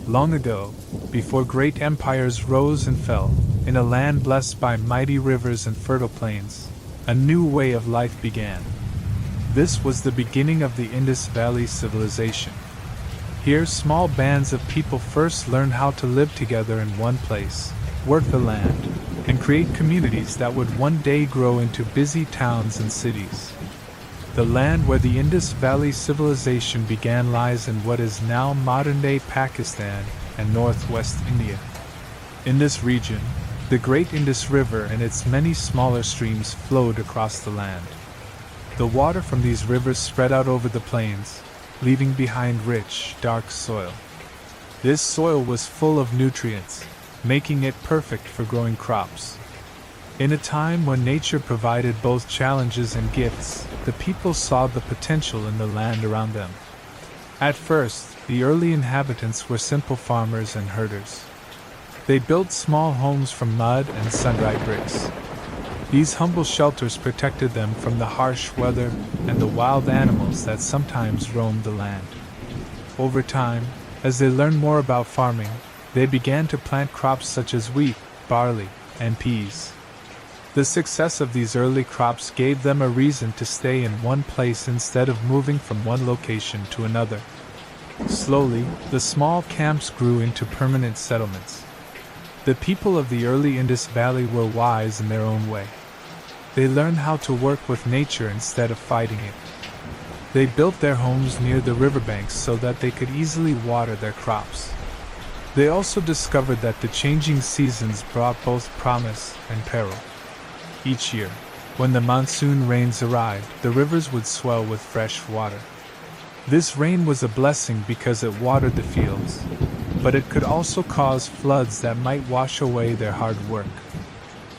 Long ago, before great empires rose and fell, in a land blessed by mighty rivers and fertile plains, a new way of life began. This was the beginning of the Indus Valley civilization. Here, small bands of people first learned how to live together in one place, work the land, and create communities that would one day grow into busy towns and cities. The land where the Indus Valley civilization began lies in what is now modern-day Pakistan and northwest India. In this region, the Great Indus River and its many smaller streams flowed across the land. The water from these rivers spread out over the plains, leaving behind rich, dark soil. This soil was full of nutrients, making it perfect for growing crops. In a time when nature provided both challenges and gifts, the people saw the potential in the land around them. At first, the early inhabitants were simple farmers and herders. They built small homes from mud and sun-dried bricks. These humble shelters protected them from the harsh weather and the wild animals that sometimes roamed the land. Over time, as they learned more about farming, they began to plant crops such as wheat, barley, and peas. The success of these early crops gave them a reason to stay in one place instead of moving from one location to another. Slowly, the small camps grew into permanent settlements. The people of the early Indus Valley were wise in their own way. They learned how to work with nature instead of fighting it. They built their homes near the riverbanks so that they could easily water their crops. They also discovered that the changing seasons brought both promise and peril. Each year, when the monsoon rains arrived, the rivers would swell with fresh water. This rain was a blessing because it watered the fields, but it could also cause floods that might wash away their hard work.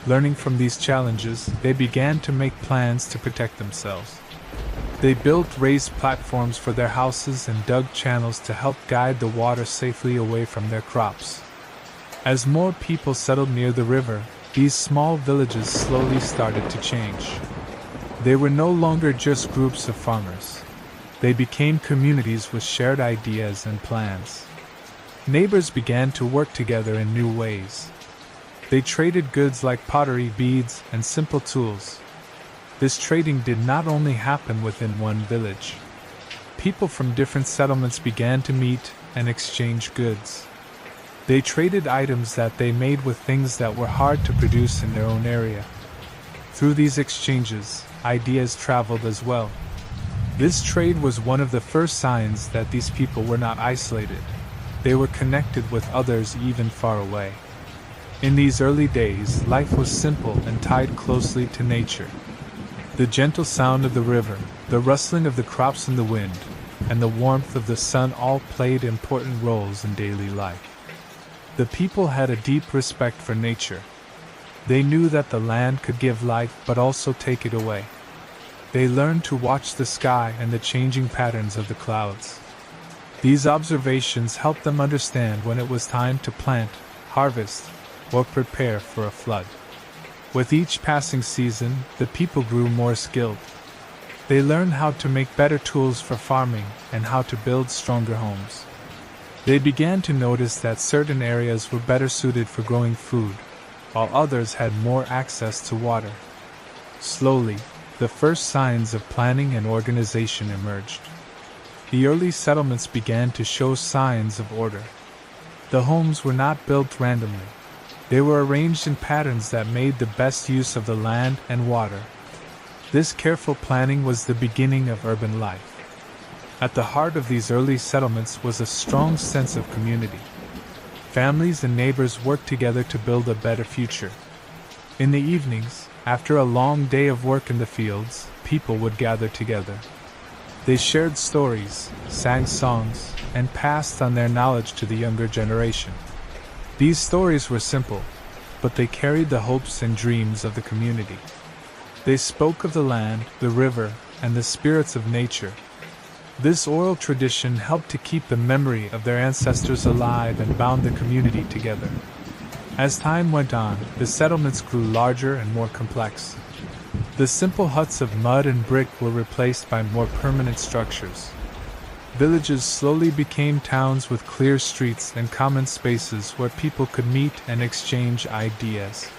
Learning from these challenges, they began to make plans to protect themselves. They built raised platforms for their houses and dug channels to help guide the water safely away from their crops. As more people settled near the river, these small villages slowly started to change. They were no longer just groups of farmers. They became communities with shared ideas and plans. Neighbors began to work together in new ways. They traded goods like pottery, beads, and simple tools. This trading did not only happen within one village. People from different settlements began to meet and exchange goods. They traded items that they made with things that were hard to produce in their own area. Through these exchanges, ideas traveled as well. This trade was one of the first signs that these people were not isolated. They were connected with others even far away. In these early days, life was simple and tied closely to nature. The gentle sound of the river, the rustling of the crops in the wind, and the warmth of the sun all played important roles in daily life. The people had a deep respect for nature. They knew that the land could give life but also take it away. They learned to watch the sky and the changing patterns of the clouds. These observations helped them understand when it was time to plant, harvest, or prepare for a flood. With each passing season, the people grew more skilled. They learned how to make better tools for farming and how to build stronger homes. They began to notice that certain areas were better suited for growing food, while others had more access to water. Slowly, the first signs of planning and organization emerged. The early settlements began to show signs of order. The homes were not built randomly. They were arranged in patterns that made the best use of the land and water. This careful planning was the beginning of urban life. At the heart of these early settlements was a strong sense of community. Families and neighbors worked together to build a better future. In the evenings, after a long day of work in the fields, people would gather together. They shared stories, sang songs, and passed on their knowledge to the younger generation. These stories were simple, but they carried the hopes and dreams of the community. They spoke of the land, the river, and the spirits of nature. This oral tradition helped to keep the memory of their ancestors alive and bound the community together. As time went on, the settlements grew larger and more complex. The simple huts of mud and brick were replaced by more permanent structures. Villages slowly became towns with clear streets and common spaces where people could meet and exchange ideas.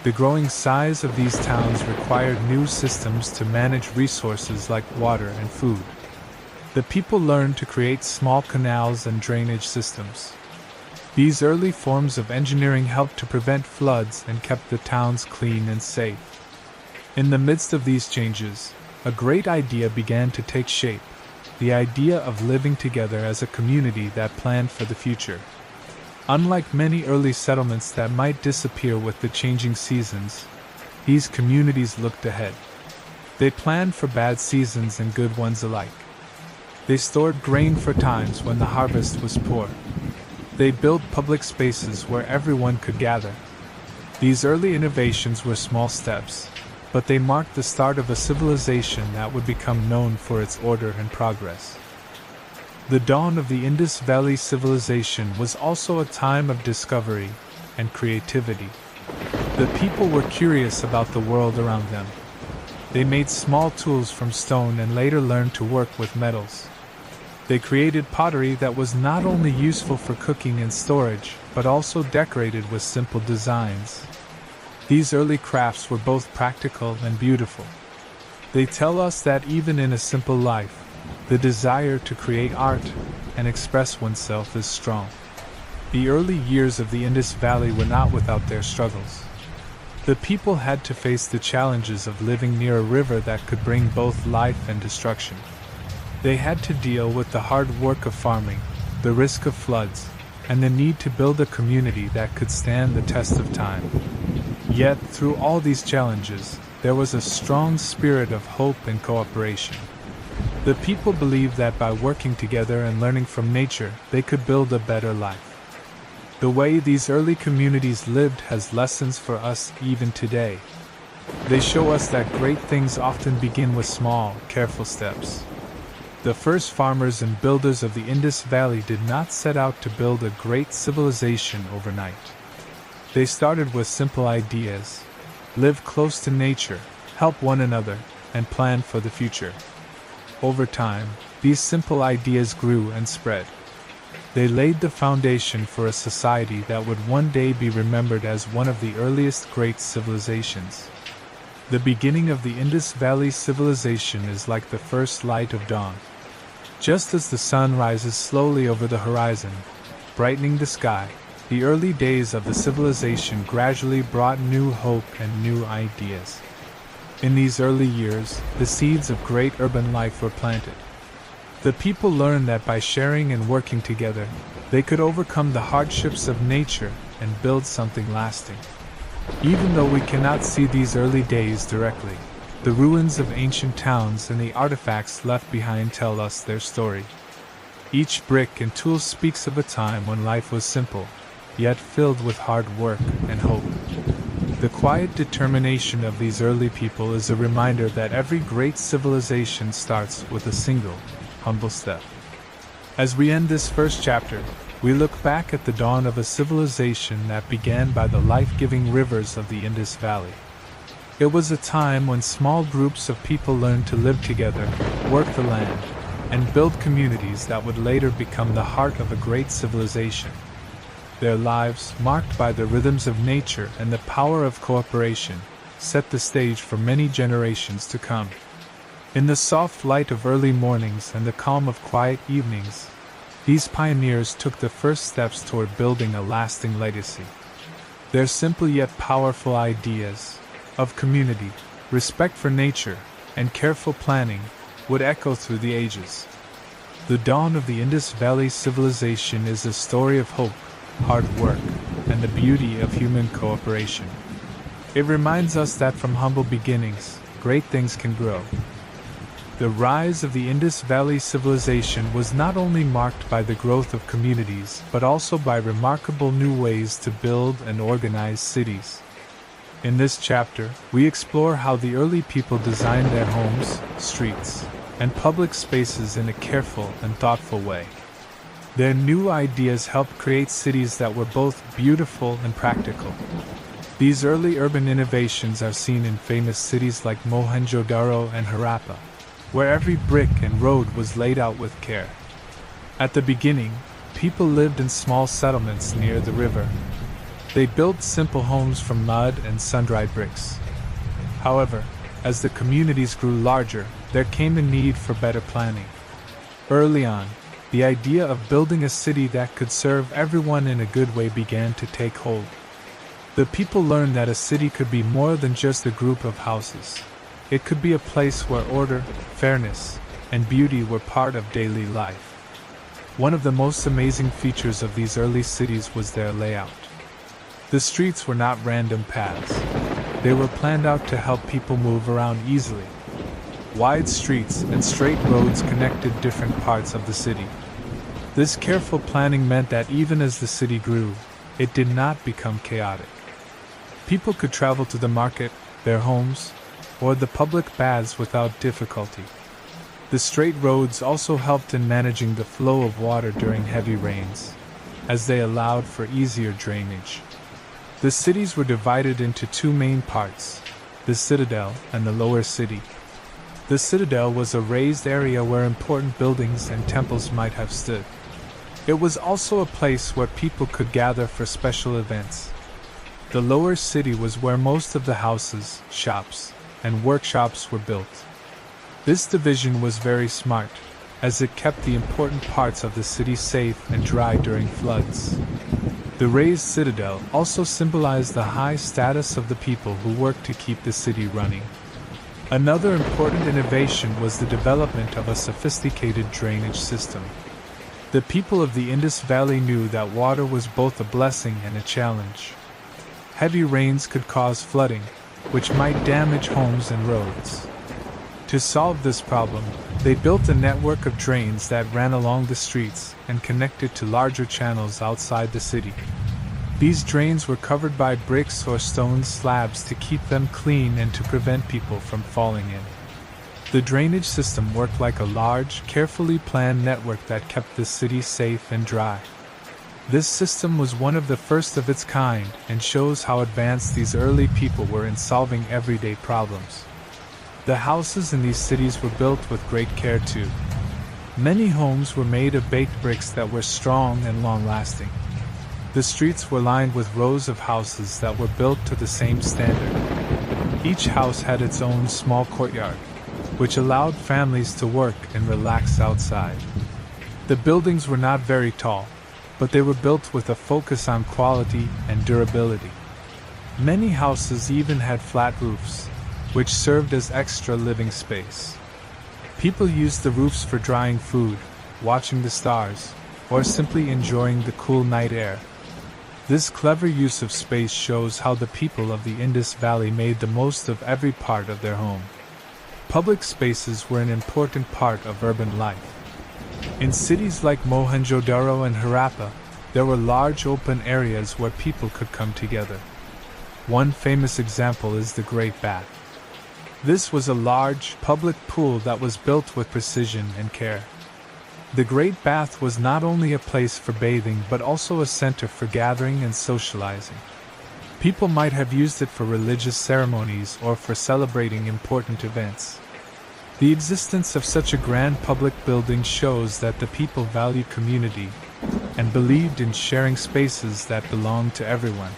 The growing size of these towns required new systems to manage resources like water and food. The people learned to create small canals and drainage systems. These early forms of engineering helped to prevent floods and kept the towns clean and safe. In the midst of these changes, a great idea began to take shape: the idea of living together as a community that planned for the future. Unlike many early settlements that might disappear with the changing seasons, these communities looked ahead. They planned for bad seasons and good ones alike. They stored grain for times when the harvest was poor. They built public spaces where everyone could gather. These early innovations were small steps, but they marked the start of a civilization that would become known for its order and progress. The dawn of the Indus Valley Civilization was also a time of discovery and creativity. The people were curious about the world around them. They made small tools from stone and later learned to work with metals. They created pottery that was not only useful for cooking and storage, but also decorated with simple designs. These early crafts were both practical and beautiful. They tell us that even in a simple life, the desire to create art and express oneself is strong. The early years of the Indus Valley were not without their struggles. The people had to face the challenges of living near a river that could bring both life and destruction. They had to deal with the hard work of farming, the risk of floods, and the need to build a community that could stand the test of time. Yet, through all these challenges, there was a strong spirit of hope and cooperation. The people believed that by working together and learning from nature, they could build a better life. The way these early communities lived has lessons for us even today. They show us that great things often begin with small, careful steps. The first farmers and builders of the Indus Valley did not set out to build a great civilization overnight. They started with simple ideas: live close to nature, help one another, and plan for the future. Over time, these simple ideas grew and spread. They laid the foundation for a society that would one day be remembered as one of the earliest great civilizations. The beginning of the Indus Valley Civilization is like the first light of dawn. Just as the sun rises slowly over the horizon, brightening the sky, the early days of the civilization gradually brought new hope and new ideas. In these early years, the seeds of great urban life were planted. The people learned that by sharing and working together, they could overcome the hardships of nature and build something lasting. Even though we cannot see these early days directly, the ruins of ancient towns and the artifacts left behind tell us their story. Each brick and tool speaks of a time when life was simple, yet filled with hard work and hope. The quiet determination of these early people is a reminder that every great civilization starts with a single, humble step. As we end this first chapter, we look back at the dawn of a civilization that began by the life-giving rivers of the Indus Valley. It was a time when small groups of people learned to live together, work the land, and build communities that would later become the heart of a great civilization. Their lives, marked by the rhythms of nature and the power of cooperation, set the stage for many generations to come. In the soft light of early mornings and the calm of quiet evenings, these pioneers took the first steps toward building a lasting legacy. Their simple yet powerful ideas of community, respect for nature, and careful planning would echo through the ages. The dawn of the Indus Valley Civilization is a story of hope, hard work, and the beauty of human cooperation. It reminds us that from humble beginnings, great things can grow. The rise of the Indus Valley Civilization was not only marked by the growth of communities, but also by remarkable new ways to build and organize cities. In this chapter, we explore how the early people designed their homes, streets, and public spaces in a careful and thoughtful way. Their new ideas helped create cities that were both beautiful and practical. These early urban innovations are seen in famous cities like Mohenjo-daro and Harappa. where every brick and road was laid out with care. At the beginning, people lived in small settlements near the river. They built simple homes from mud and sun-dried bricks. However, as the communities grew larger, there came a need for better planning. Early on, the idea of building a city that could serve everyone in a good way began to take hold. The people learned that a city could be more than just a group of houses. It could be a place where order, fairness, and beauty were part of daily life. One of the most amazing features of these early cities was their layout. The streets were not random paths. They were planned out to help people move around easily. Wide streets and straight roads connected different parts of the city. This careful planning meant that even as the city grew, it did not become chaotic. People could travel to the market, their homes, or the public baths without difficulty. The straight roads also helped in managing the flow of water during heavy rains, as they allowed for easier drainage. The cities were divided into two main parts, the citadel and the lower city. The citadel was a raised area where important buildings and temples might have stood. It was also a place where people could gather for special events. The lower city was where most of the houses, shops, and workshops were built. This division was very smart, as it kept the important parts of the city safe and dry during floods. The raised citadel also symbolized the high status of the people who worked to keep the city running. Another important innovation was the development of a sophisticated drainage system. The people of the Indus Valley knew that water was both a blessing and a challenge. Heavy rains could cause flooding, which might damage homes and roads. To solve this problem, they built a network of drains that ran along the streets and connected to larger channels outside the city. These drains were covered by bricks or stone slabs to keep them clean and to prevent people from falling in. The drainage system worked like a large, carefully planned network that kept the city safe and dry. This system was one of the first of its kind and shows how advanced these early people were in solving everyday problems. The houses in these cities were built with great care too. Many homes were made of baked bricks that were strong and long-lasting. The streets were lined with rows of houses that were built to the same standard. Each house had its own small courtyard, which allowed families to work and relax outside. The buildings were not very tall, but they were built with a focus on quality and durability. Many houses even had flat roofs, which served as extra living space. People used the roofs for drying food, watching the stars, or simply enjoying the cool night air. This clever use of space shows how the people of the Indus Valley made the most of every part of their home. Public spaces were an important part of urban life. In cities like Mohenjo-daro and Harappa, there were large open areas where people could come together. One famous example is the Great Bath. This was a large, public pool that was built with precision and care. The Great Bath was not only a place for bathing but also a center for gathering and socializing. People might have used it for religious ceremonies or for celebrating important events. The existence of such a grand public building shows that the people valued community and believed in sharing spaces that belonged to everyone.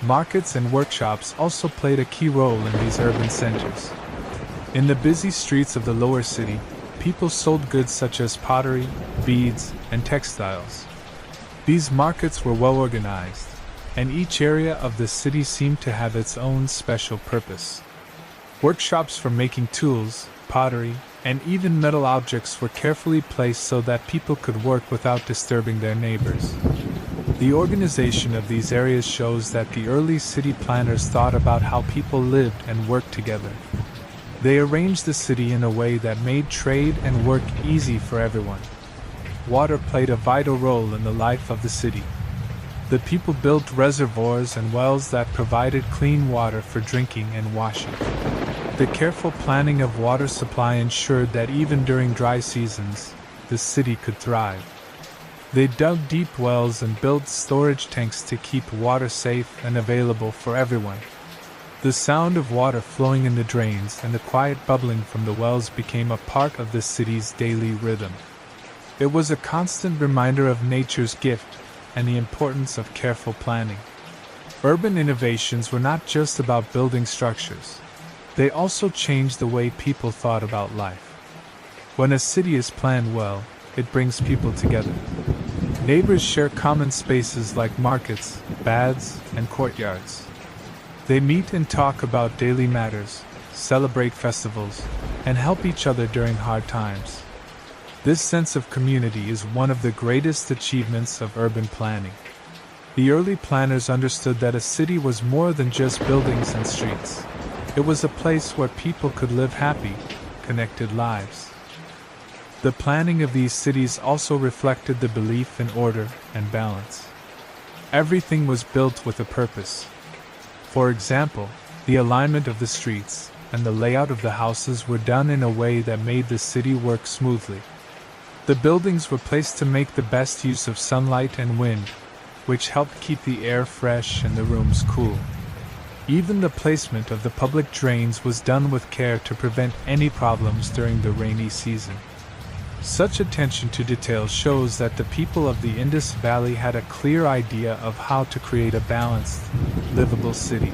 Markets and workshops also played a key role in these urban centers. In the busy streets of the lower city, people sold goods such as pottery, beads, and textiles. These markets were well organized, and each area of the city seemed to have its own special purpose. Workshops for making tools, pottery, and even metal objects were carefully placed so that people could work without disturbing their neighbors. The organization of these areas shows that the early city planners thought about how people lived and worked together. They arranged the city in a way that made trade and work easy for everyone. Water played a vital role in the life of the city. The people built reservoirs and wells that provided clean water for drinking and washing. The careful planning of water supply ensured that even during dry seasons, the city could thrive. They dug deep wells and built storage tanks to keep water safe and available for everyone. The sound of water flowing in the drains and the quiet bubbling from the wells became a part of the city's daily rhythm. It was a constant reminder of nature's gift and the importance of careful planning. Urban innovations were not just about building structures. They also changed the way people thought about life. When a city is planned well, it brings people together. Neighbors share common spaces like markets, baths, and courtyards. They meet and talk about daily matters, celebrate festivals, and help each other during hard times. This sense of community is one of the greatest achievements of urban planning. The early planners understood that a city was more than just buildings and streets. It was a place where people could live happy, connected lives. The planning of these cities also reflected the belief in order and balance. Everything was built with a purpose. For example, the alignment of the streets and the layout of the houses were done in a way that made the city work smoothly. The buildings were placed to make the best use of sunlight and wind, which helped keep the air fresh and the rooms cool. Even the placement of the public drains was done with care to prevent any problems during the rainy season. Such attention to detail shows that the people of the Indus Valley had a clear idea of how to create a balanced, livable city.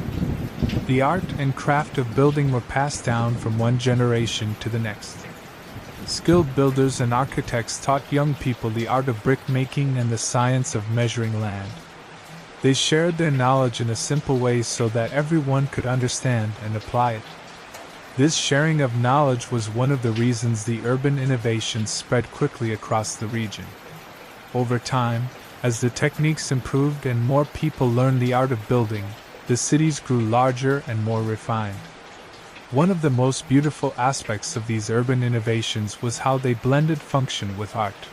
The art and craft of building were passed down from one generation to the next. Skilled builders and architects taught young people the art of brick making and the science of measuring land. They shared their knowledge in a simple way so that everyone could understand and apply it. This sharing of knowledge was one of the reasons the urban innovations spread quickly across the region. Over time, as the techniques improved and more people learned the art of building, the cities grew larger and more refined. One of the most beautiful aspects of these urban innovations was how they blended function with art.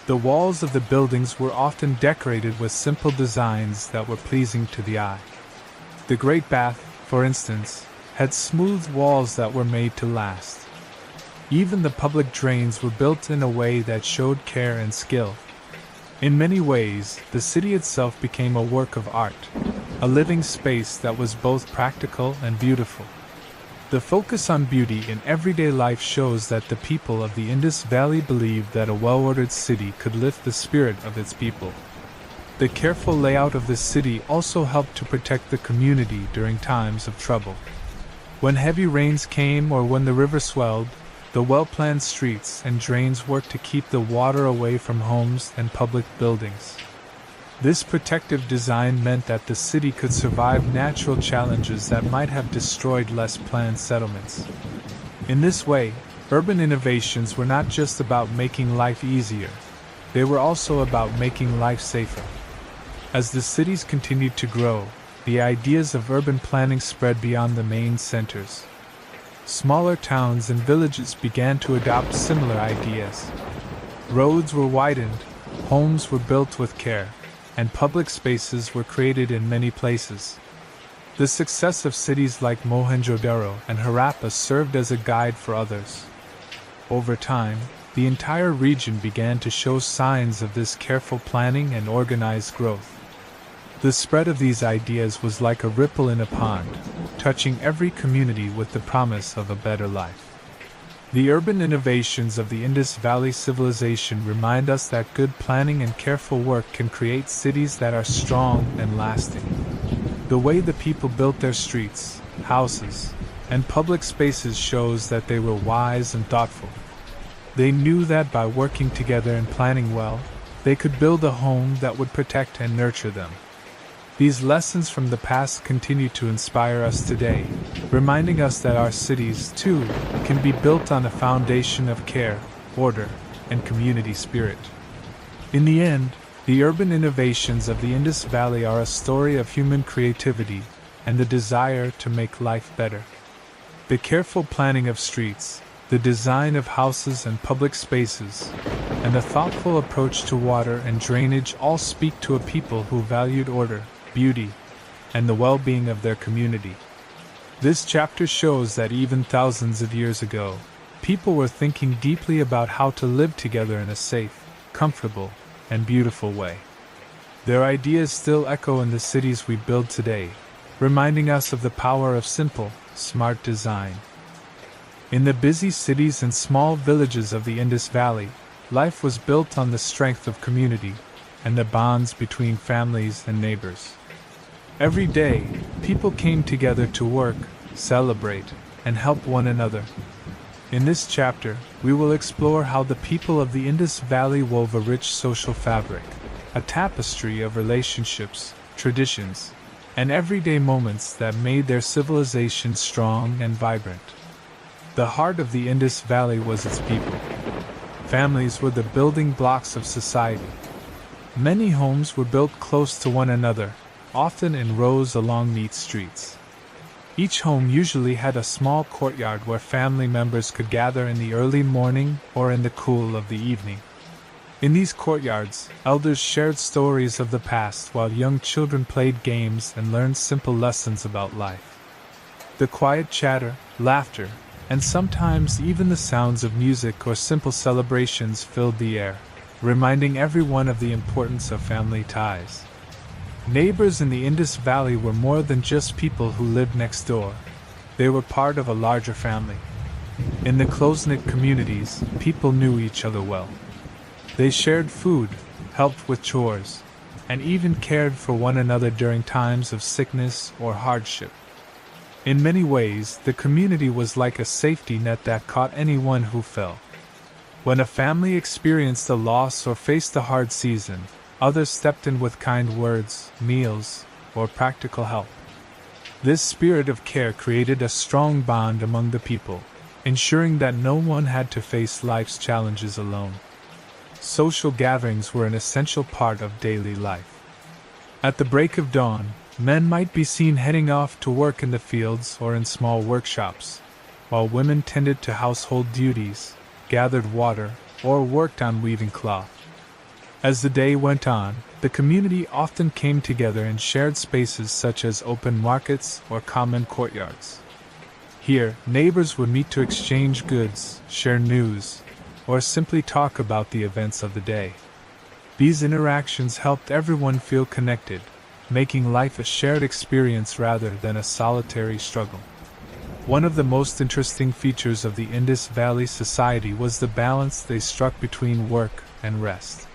The walls of the buildings were often decorated with simple designs that were pleasing to the eye. The Great Bath, for instance, had smooth walls that were made to last. Even the public drains were built in a way that showed care and skill. In many ways, the city itself became a work of art, a living space that was both practical and beautiful. The focus on beauty in everyday life shows that the people of the Indus Valley believed that a well-ordered city could lift the spirit of its people. The careful layout of the city also helped to protect the community during times of trouble. When heavy rains came or when the river swelled, the well-planned streets and drains worked to keep the water away from homes and public buildings. This protective design meant that the city could survive natural challenges that might have destroyed less planned settlements. In this way, urban innovations were not just about making life easier, they were also about making life safer. As the cities continued to grow, the ideas of urban planning spread beyond the main centers. Smaller towns and villages began to adopt similar ideas. Roads were widened, homes were built with care, and public spaces were created in many places. The success of cities like Mohenjo-daro and Harappa served as a guide for others. Over time, the entire region began to show signs of this careful planning and organized growth. The spread of these ideas was like a ripple in a pond, touching every community with the promise of a better life. The urban innovations of the Indus Valley civilization remind us that good planning and careful work can create cities that are strong and lasting. The way the people built their streets, houses, and public spaces shows that they were wise and thoughtful. They knew that by working together and planning well, they could build a home that would protect and nurture them. These lessons from the past continue to inspire us today, reminding us that our cities, too, can be built on a foundation of care, order, and community spirit. In the end, the urban innovations of the Indus Valley are a story of human creativity and the desire to make life better. The careful planning of streets, the design of houses and public spaces, and the thoughtful approach to water and drainage all speak to a people who valued order, beauty, and the well-being of their community. This chapter shows that even thousands of years ago, people were thinking deeply about how to live together in a safe, comfortable, and beautiful way. Their ideas still echo in the cities we build today, reminding us of the power of simple, smart design. In the busy cities and small villages of the Indus Valley, life was built on the strength of community and the bonds between families and neighbors. Every day, people came together to work, celebrate, and help one another. In this chapter, we will explore how the people of the Indus Valley wove a rich social fabric, a tapestry of relationships, traditions, and everyday moments that made their civilization strong and vibrant. The heart of the Indus Valley was its people. Families were the building blocks of society. Many homes were built close to one another, often in rows along neat streets. Each home usually had a small courtyard where family members could gather in the early morning or in the cool of the evening. In these courtyards, elders shared stories of the past while young children played games and learned simple lessons about life. The quiet chatter, laughter, and sometimes even the sounds of music or simple celebrations filled the air, reminding everyone of the importance of family ties. Neighbors in the Indus Valley were more than just people who lived next door. They were part of a larger family. In the close-knit communities, people knew each other well. They shared food, helped with chores, and even cared for one another during times of sickness or hardship. In many ways, the community was like a safety net that caught anyone who fell. When a family experienced a loss or faced a hard season, others stepped in with kind words, meals, or practical help. This spirit of care created a strong bond among the people, ensuring that no one had to face life's challenges alone. Social gatherings were an essential part of daily life. At the break of dawn, men might be seen heading off to work in the fields or in small workshops, while women tended to household duties, gathered water, or worked on weaving cloth. As the day went on, the community often came together in shared spaces such as open markets or common courtyards. Here, neighbors would meet to exchange goods, share news, or simply talk about the events of the day. These interactions helped everyone feel connected, making life a shared experience rather than a solitary struggle. One of the most interesting features of the Indus Valley society was the balance they struck between work and rest.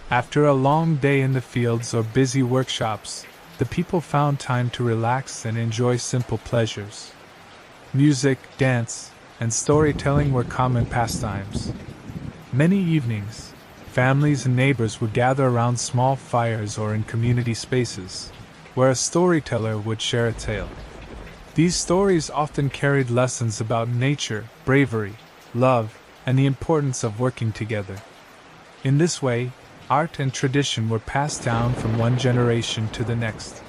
After a long day in the fields or busy workshops, the people found time to relax and enjoy simple pleasures. Music, dance, and storytelling were common pastimes. Many evenings, families and neighbors would gather around small fires or in community spaces, where a storyteller would share a tale. These stories often carried lessons about nature, bravery, love, and the importance of working together. In this way, art and tradition were passed down from one generation to the next.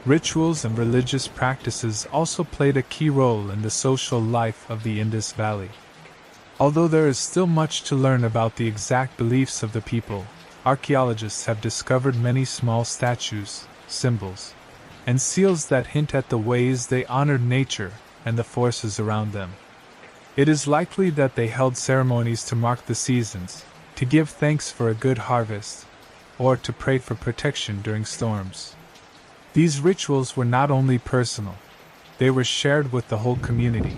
Rituals and religious practices also played a key role in the social life of the Indus Valley. Although there is still much to learn about the exact beliefs of the people, archaeologists have discovered many small statues, symbols, and seals that hint at the ways they honored nature and the forces around them. It is likely that they held ceremonies to mark the seasons, to give thanks for a good harvest, or to pray for protection during storms. These rituals were not only personal, they were shared with the whole community.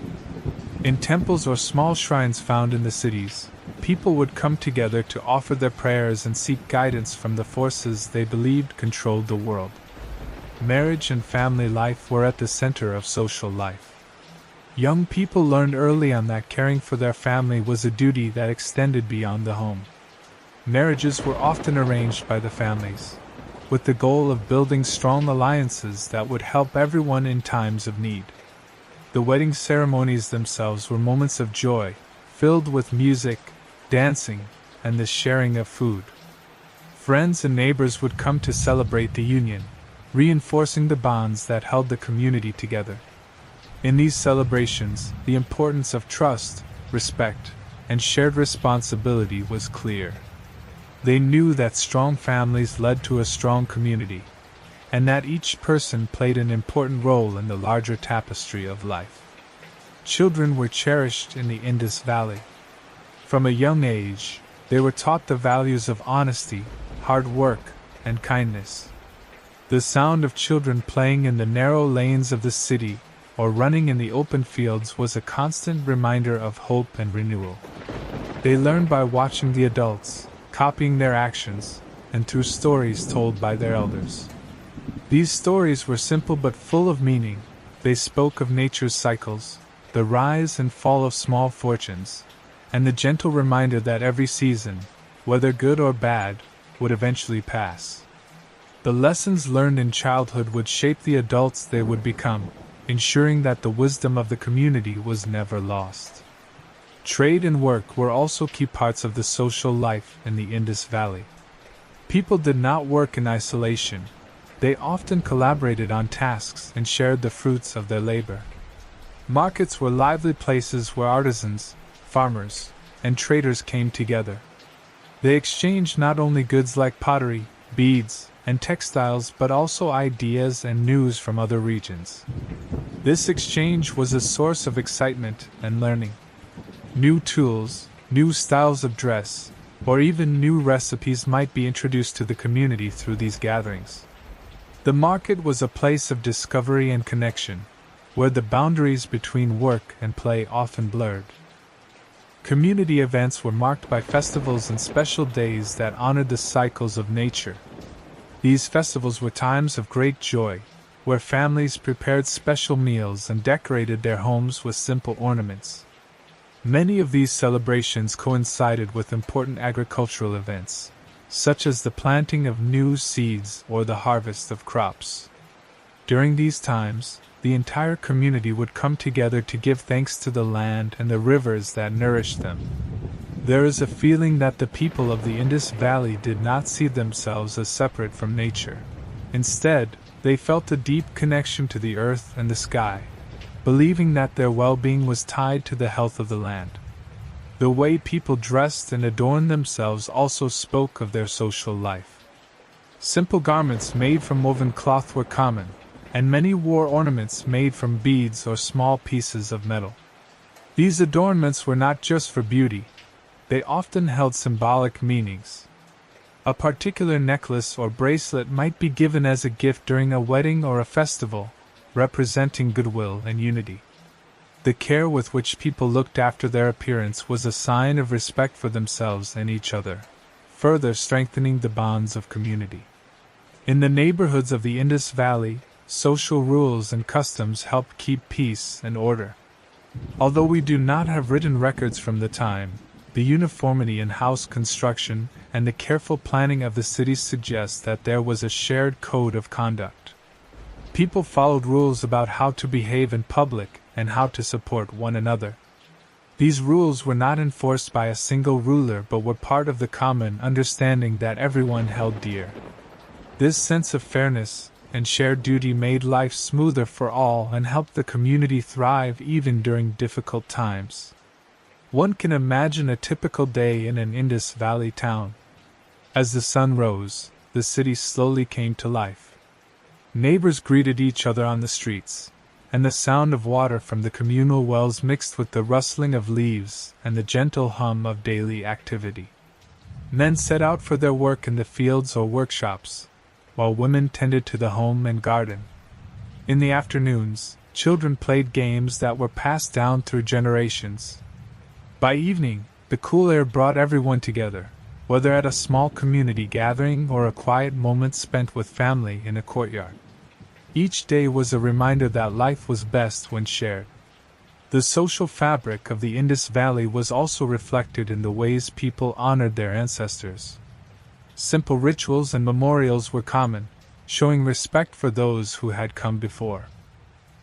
In temples or small shrines found in the cities, people would come together to offer their prayers and seek guidance from the forces they believed controlled the world. Marriage and family life were at the center of social life. Young people learned early on that caring for their family was a duty that extended beyond the home. Marriages were often arranged by the families, with the goal of building strong alliances that would help everyone in times of need. The wedding ceremonies themselves were moments of joy, filled with music, dancing, and the sharing of food. Friends and neighbors would come to celebrate the union, reinforcing the bonds that held the community together. In these celebrations, the importance of trust, respect, and shared responsibility was clear. They knew that strong families led to a strong community, and that each person played an important role in the larger tapestry of life. Children were cherished in the Indus Valley. From a young age, they were taught the values of honesty, hard work, and kindness. The sound of children playing in the narrow lanes of the city or running in the open fields was a constant reminder of hope and renewal. They learned by watching the adults, copying their actions, and through stories told by their elders. These stories were simple but full of meaning. They spoke of nature's cycles, the rise and fall of small fortunes, and the gentle reminder that every season, whether good or bad, would eventually pass. The lessons learned in childhood would shape the adults they would become, ensuring that the wisdom of the community was never lost. Trade and work were also key parts of the social life in the Indus Valley. People did not work in isolation. They often collaborated on tasks and shared the fruits of their labor. Markets were lively places where artisans, farmers, and traders came together. They exchanged not only goods like pottery, beads, and textiles but also ideas and news from other regions. This exchange was a source of excitement and learning. New tools, new styles of dress, or even new recipes might be introduced to the community through these gatherings. The market was a place of discovery and connection, where the boundaries between work and play often blurred. Community events were marked by festivals and special days that honored the cycles of nature. These festivals were times of great joy, where families prepared special meals and decorated their homes with simple ornaments. Many of these celebrations coincided with important agricultural events, such as the planting of new seeds or the harvest of crops. During these times, the entire community would come together to give thanks to the land and the rivers that nourished them. There is a feeling that the people of the Indus Valley did not see themselves as separate from nature. Instead, they felt a deep connection to the earth and the sky, believing that their well-being was tied to the health of the land. The way people dressed and adorned themselves also spoke of their social life. Simple garments made from woven cloth were common, and many wore ornaments made from beads or small pieces of metal. These adornments were not just for beauty. They often held symbolic meanings. A particular necklace or bracelet might be given as a gift during a wedding or a festival, representing goodwill and unity. The care with which people looked after their appearance was a sign of respect for themselves and each other, further strengthening the bonds of community. In the neighborhoods of the Indus Valley, social rules and customs helped keep peace and order. Although we do not have written records from the time, the uniformity in house construction and the careful planning of the cities suggest that there was a shared code of conduct. People followed rules about how to behave in public and how to support one another. These rules were not enforced by a single ruler but were part of the common understanding that everyone held dear. This sense of fairness and shared duty made life smoother for all and helped the community thrive even during difficult times. One can imagine a typical day in an Indus Valley town. As the sun rose, the city slowly came to life. Neighbors greeted each other on the streets, and the sound of water from the communal wells mixed with the rustling of leaves and the gentle hum of daily activity. Men set out for their work in the fields or workshops, while women tended to the home and garden. In the afternoons, children played games that were passed down through generations. By evening, the cool air brought everyone together, whether at a small community gathering or a quiet moment spent with family in a courtyard. Each day was a reminder that life was best when shared. The social fabric of the Indus Valley was also reflected in the ways people honored their ancestors. Simple rituals and memorials were common, showing respect for those who had come before.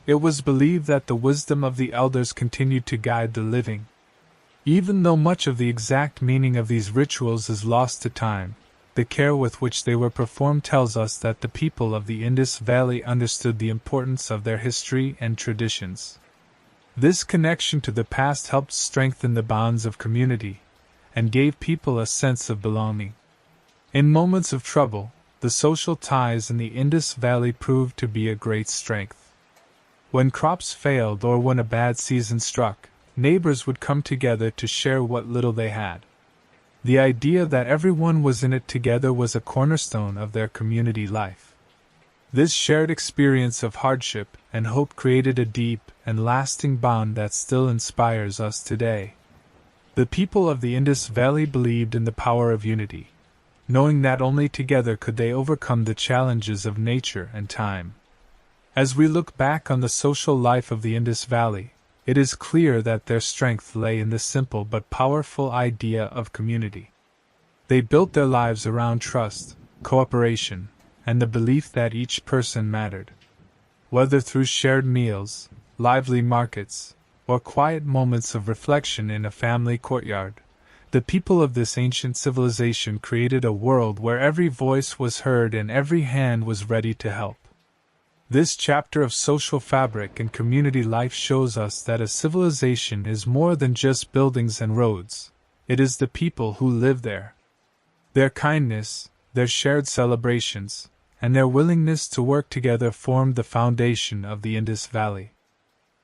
It was believed that the wisdom of the elders continued to guide the living. Even though much of the exact meaning of these rituals is lost to time, the care with which they were performed tells us that the people of the Indus Valley understood the importance of their history and traditions. This connection to the past helped strengthen the bonds of community and gave people a sense of belonging. In moments of trouble, the social ties in the Indus Valley proved to be a great strength. When crops failed or when a bad season struck, neighbors would come together to share what little they had. The idea that everyone was in it together was a cornerstone of their community life. This shared experience of hardship and hope created a deep and lasting bond that still inspires us today. The people of the Indus Valley believed in the power of unity, knowing that only together could they overcome the challenges of nature and time. As we look back on the social life of the Indus Valley, it is clear that their strength lay in the simple but powerful idea of community. They built their lives around trust, cooperation, and the belief that each person mattered. Whether through shared meals, lively markets, or quiet moments of reflection in a family courtyard, the people of this ancient civilization created a world where every voice was heard and every hand was ready to help. This chapter of social fabric and community life shows us that a civilization is more than just buildings and roads. It is the people who live there. Their kindness, their shared celebrations, and their willingness to work together formed the foundation of the Indus Valley.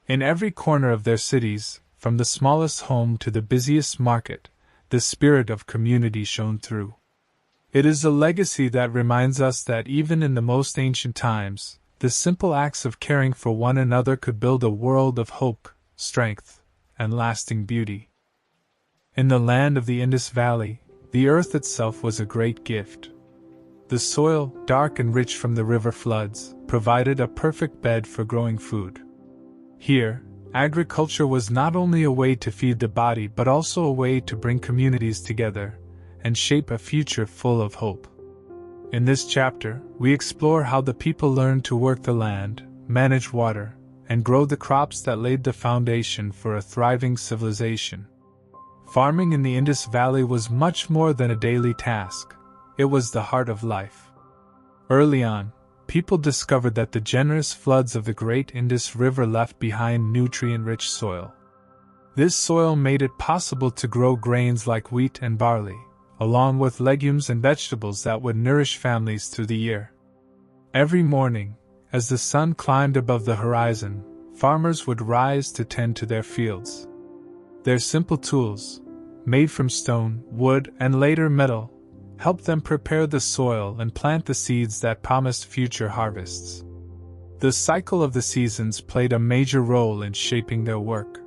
In every corner of their cities, from the smallest home to the busiest market, the spirit of community shone through. It is a legacy that reminds us that even in the most ancient times, the simple acts of caring for one another could build a world of hope, strength, and lasting beauty. In the land of the Indus Valley, the earth itself was a great gift. The soil, dark and rich from the river floods, provided a perfect bed for growing food. Here, agriculture was not only a way to feed the body but also a way to bring communities together and shape a future full of hope. In this chapter, we explore how the people learned to work the land, manage water, and grow the crops that laid the foundation for a thriving civilization. Farming in the Indus Valley was much more than a daily task. It was the heart of life. Early on, people discovered that the generous floods of the great Indus River left behind nutrient-rich soil. This soil made it possible to grow grains like wheat and barley, along with legumes and vegetables that would nourish families through the year. Every morning, as the sun climbed above the horizon, farmers would rise to tend to their fields. Their simple tools, made from stone, wood, and later metal, helped them prepare the soil and plant the seeds that promised future harvests. The cycle of the seasons played a major role in shaping their work.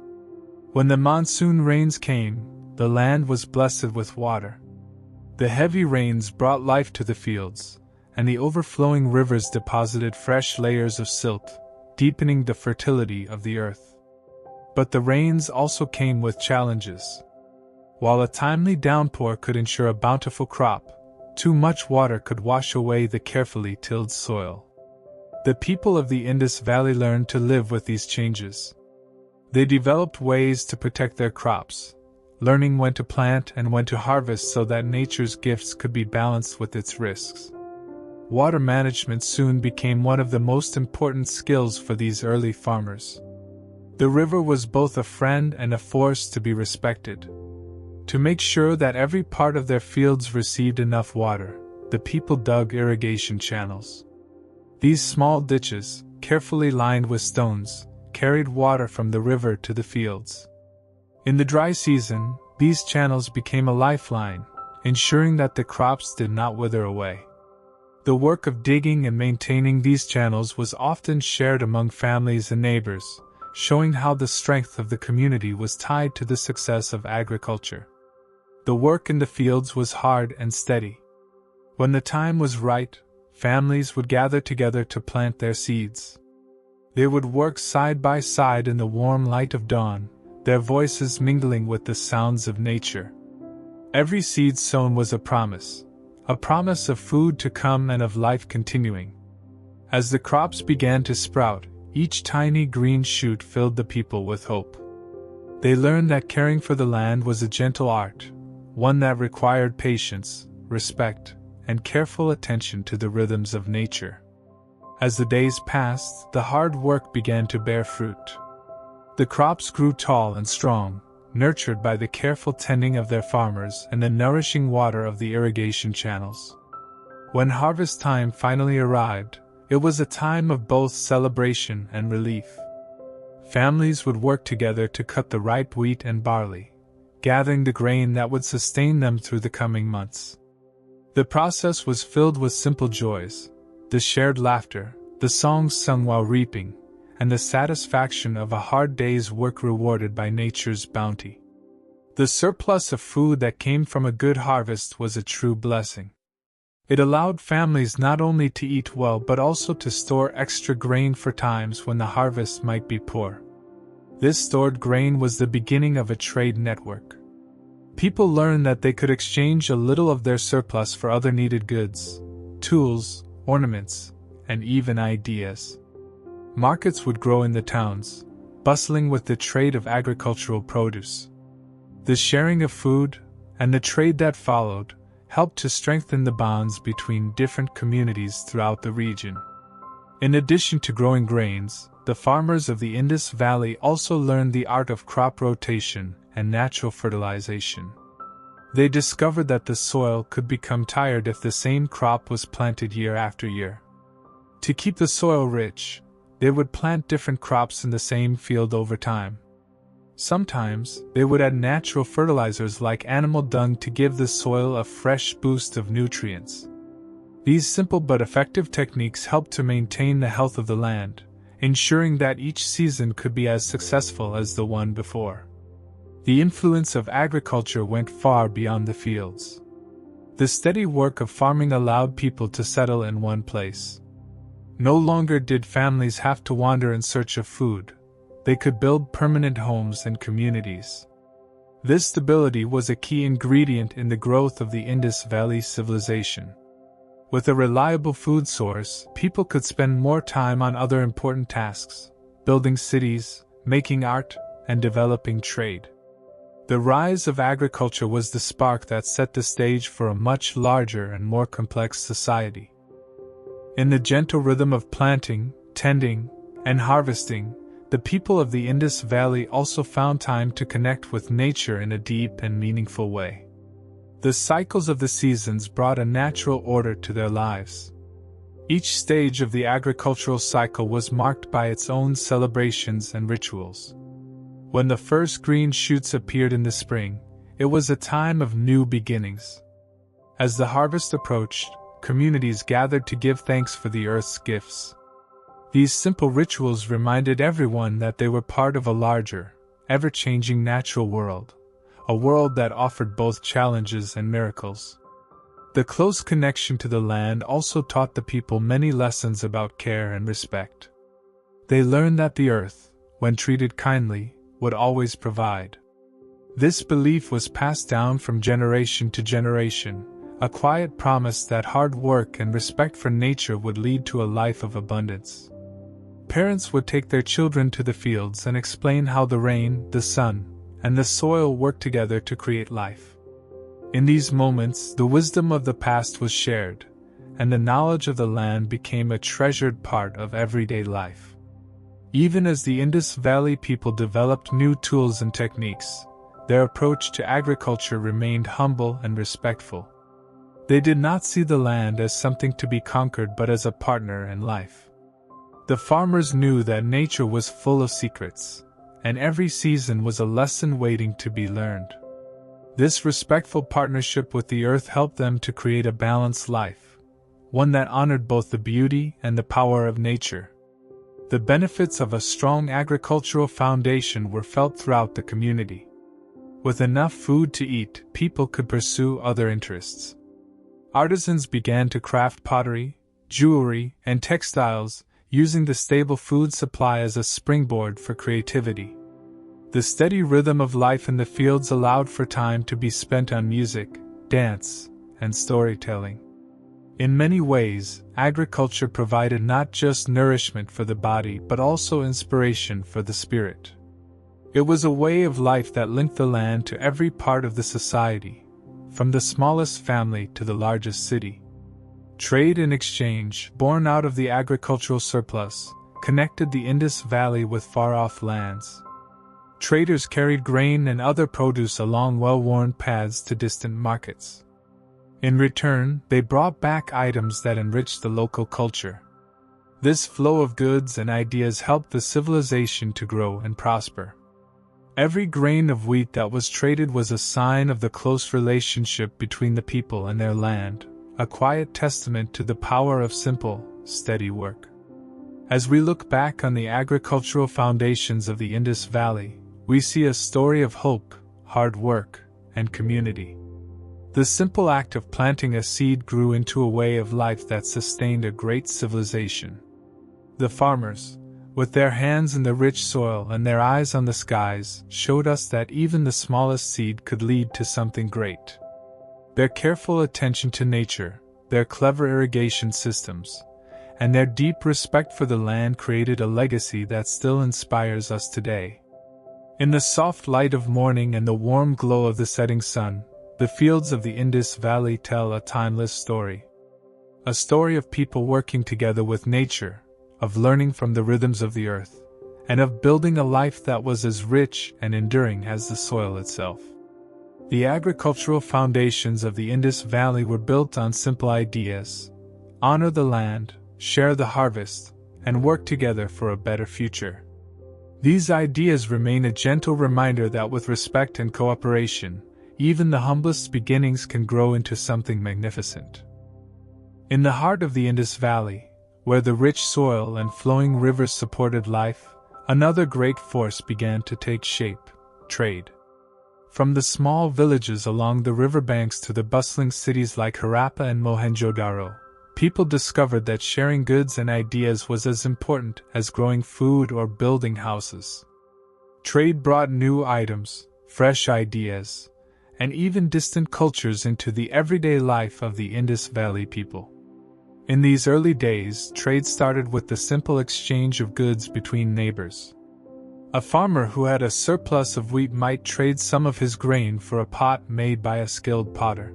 When the monsoon rains came, the land was blessed with water. The heavy rains brought life to the fields, and the overflowing rivers deposited fresh layers of silt, deepening the fertility of the earth. But the rains also came with challenges. While a timely downpour could ensure a bountiful crop, too much water could wash away the carefully tilled soil. The people of the Indus Valley learned to live with these changes. They developed ways to protect their crops, learning when to plant and when to harvest so that nature's gifts could be balanced with its risks. Water management soon became one of the most important skills for these early farmers. The river was both a friend and a force to be respected. To make sure that every part of their fields received enough water, the people dug irrigation channels. These small ditches, carefully lined with stones, carried water from the river to the fields. In the dry season, these channels became a lifeline, ensuring that the crops did not wither away. The work of digging and maintaining these channels was often shared among families and neighbors, showing how the strength of the community was tied to the success of agriculture. The work in the fields was hard and steady. When the time was right, families would gather together to plant their seeds. They would work side by side in the warm light of dawn, their voices mingling with the sounds of nature. Every seed sown was a promise of food to come and of life continuing. As the crops began to sprout, each tiny green shoot filled the people with hope. They learned that caring for the land was a gentle art, one that required patience, respect, and careful attention to the rhythms of nature. As the days passed, the hard work began to bear fruit. The crops grew tall and strong, nurtured by the careful tending of their farmers and the nourishing water of the irrigation channels. When harvest time finally arrived, it was a time of both celebration and relief. Families would work together to cut the ripe wheat and barley, gathering the grain that would sustain them through the coming months. The process was filled with simple joys, the shared laughter, the songs sung while reaping, and the satisfaction of a hard day's work rewarded by nature's bounty. The surplus of food that came from a good harvest was a true blessing. It allowed families not only to eat well but also to store extra grain for times when the harvest might be poor. This stored grain was the beginning of a trade network. People learned that they could exchange a little of their surplus for other needed goods, tools, ornaments, and even ideas. Markets would grow in the towns, bustling with the trade of agricultural produce. The sharing of food, and the trade that followed, helped to strengthen the bonds between different communities throughout the region. In addition to growing grains, the farmers of the Indus Valley also learned the art of crop rotation and natural fertilization. They discovered that the soil could become tired if the same crop was planted year after year. To keep the soil rich, they would plant different crops in the same field over time. Sometimes, they would add natural fertilizers like animal dung to give the soil a fresh boost of nutrients. These simple but effective techniques helped to maintain the health of the land, ensuring that each season could be as successful as the one before. The influence of agriculture went far beyond the fields. The steady work of farming allowed people to settle in one place. No longer did families have to wander in search of food. They could build permanent homes and communities. This stability was a key ingredient in the growth of the Indus Valley civilization. With a reliable food source, people could spend more time on other important tasks, building cities, making art, and developing trade. The rise of agriculture was the spark that set the stage for a much larger and more complex society. In the gentle rhythm of planting, tending, and harvesting, the people of the Indus Valley also found time to connect with nature in a deep and meaningful way. The cycles of the seasons brought a natural order to their lives. Each stage of the agricultural cycle was marked by its own celebrations and rituals. When the first green shoots appeared in the spring, it was a time of new beginnings. As the harvest approached, communities gathered to give thanks for the earth's gifts. These simple rituals reminded everyone that they were part of a larger, ever-changing natural world, a world that offered both challenges and miracles. The close connection to the land also taught the people many lessons about care and respect. They learned that the earth, when treated kindly, would always provide. This belief was passed down from generation to generation, a quiet promise that hard work and respect for nature would lead to a life of abundance. Parents would take their children to the fields and explain how the rain, the sun, and the soil work together to create life. In these moments, the wisdom of the past was shared, and the knowledge of the land became a treasured part of everyday life. Even as the Indus Valley people developed new tools and techniques, their approach to agriculture remained humble and respectful. They did not see the land as something to be conquered but as a partner in life. The farmers knew that nature was full of secrets, and every season was a lesson waiting to be learned. This respectful partnership with the earth helped them to create a balanced life, one that honored both the beauty and the power of nature. The benefits of a strong agricultural foundation were felt throughout the community. With enough food to eat, people could pursue other interests. Artisans began to craft pottery, jewelry, and textiles, using the stable food supply as a springboard for creativity. The steady rhythm of life in the fields allowed for time to be spent on music, dance, and storytelling. In many ways, agriculture provided not just nourishment for the body but also inspiration for the spirit. It was a way of life that linked the land to every part of the society, from the smallest family to the largest city. Trade and exchange, born out of the agricultural surplus, connected the Indus Valley with far-off lands. Traders carried grain and other produce along well-worn paths to distant markets. In return, they brought back items that enriched the local culture. This flow of goods and ideas helped the civilization to grow and prosper. Every grain of wheat that was traded was a sign of the close relationship between the people and their land, a quiet testament to the power of simple, steady work. As we look back on the agricultural foundations of the Indus Valley, we see a story of hope, hard work, and community. The simple act of planting a seed grew into a way of life that sustained a great civilization. The farmers, with their hands in the rich soil and their eyes on the skies, showed us that even the smallest seed could lead to something great. Their careful attention to nature, their clever irrigation systems, and their deep respect for the land created a legacy that still inspires us today. In the soft light of morning and the warm glow of the setting sun, the fields of the Indus Valley tell a timeless story. A story of people working together with nature, of learning from the rhythms of the earth, and of building a life that was as rich and enduring as the soil itself. The agricultural foundations of the Indus Valley were built on simple ideas: honor the land, share the harvest, and work together for a better future. These ideas remain a gentle reminder that with respect and cooperation, even the humblest beginnings can grow into something magnificent. In the heart of the Indus Valley, where the rich soil and flowing rivers supported life, another great force began to take shape: trade. From the small villages along the riverbanks to the bustling cities like Harappa and Mohenjo-daro, people discovered that sharing goods and ideas was as important as growing food or building houses. Trade brought new items, fresh ideas, and even distant cultures into the everyday life of the Indus Valley people. In these early days, trade started with the simple exchange of goods between neighbors. A farmer who had a surplus of wheat might trade some of his grain for a pot made by a skilled potter.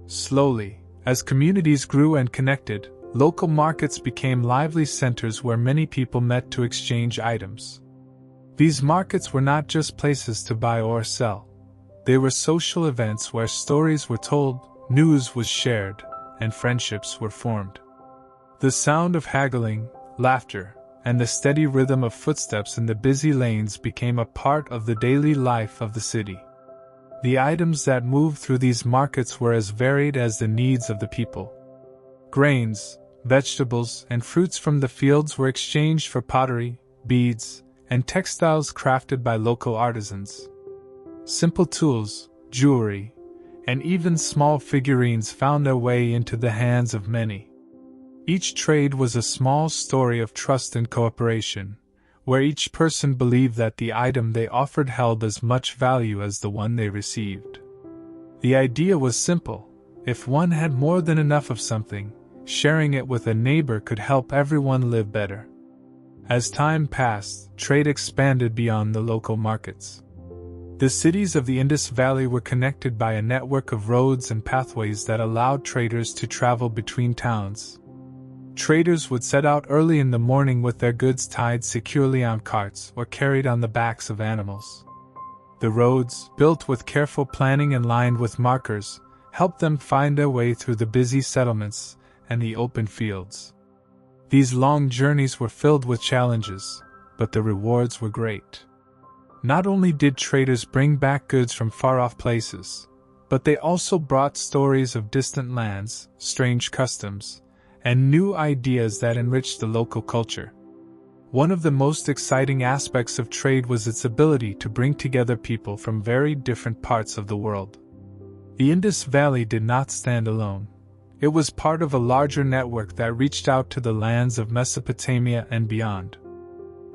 Slowly, as communities grew and connected, local markets became lively centers where many people met to exchange items. These markets were not just places to buy or sell. They were social events where stories were told, news was shared, and friendships were formed. The sound of haggling, laughter, and the steady rhythm of footsteps in the busy lanes became a part of the daily life of the city. The items that moved through these markets were as varied as the needs of the people. Grains, vegetables, and fruits from the fields were exchanged for pottery, beads, and textiles crafted by local artisans. Simple tools, jewelry, and even small figurines found their way into the hands of many. Each trade was a small story of trust and cooperation, where each person believed that the item they offered held as much value as the one they received. The idea was simple: if one had more than enough of something, sharing it with a neighbor could help everyone live better. As time passed, trade expanded beyond the local markets. The cities of the Indus Valley were connected by a network of roads and pathways that allowed traders to travel between towns. Traders would set out early in the morning with their goods tied securely on carts or carried on the backs of animals. The roads, built with careful planning and lined with markers, helped them find their way through the busy settlements and the open fields. These long journeys were filled with challenges, but the rewards were great. Not only did traders bring back goods from far-off places, but they also brought stories of distant lands, strange customs, and new ideas that enriched the local culture. One of the most exciting aspects of trade was its ability to bring together people from very different parts of the world. The Indus Valley did not stand alone. It was part of a larger network that reached out to the lands of Mesopotamia and beyond.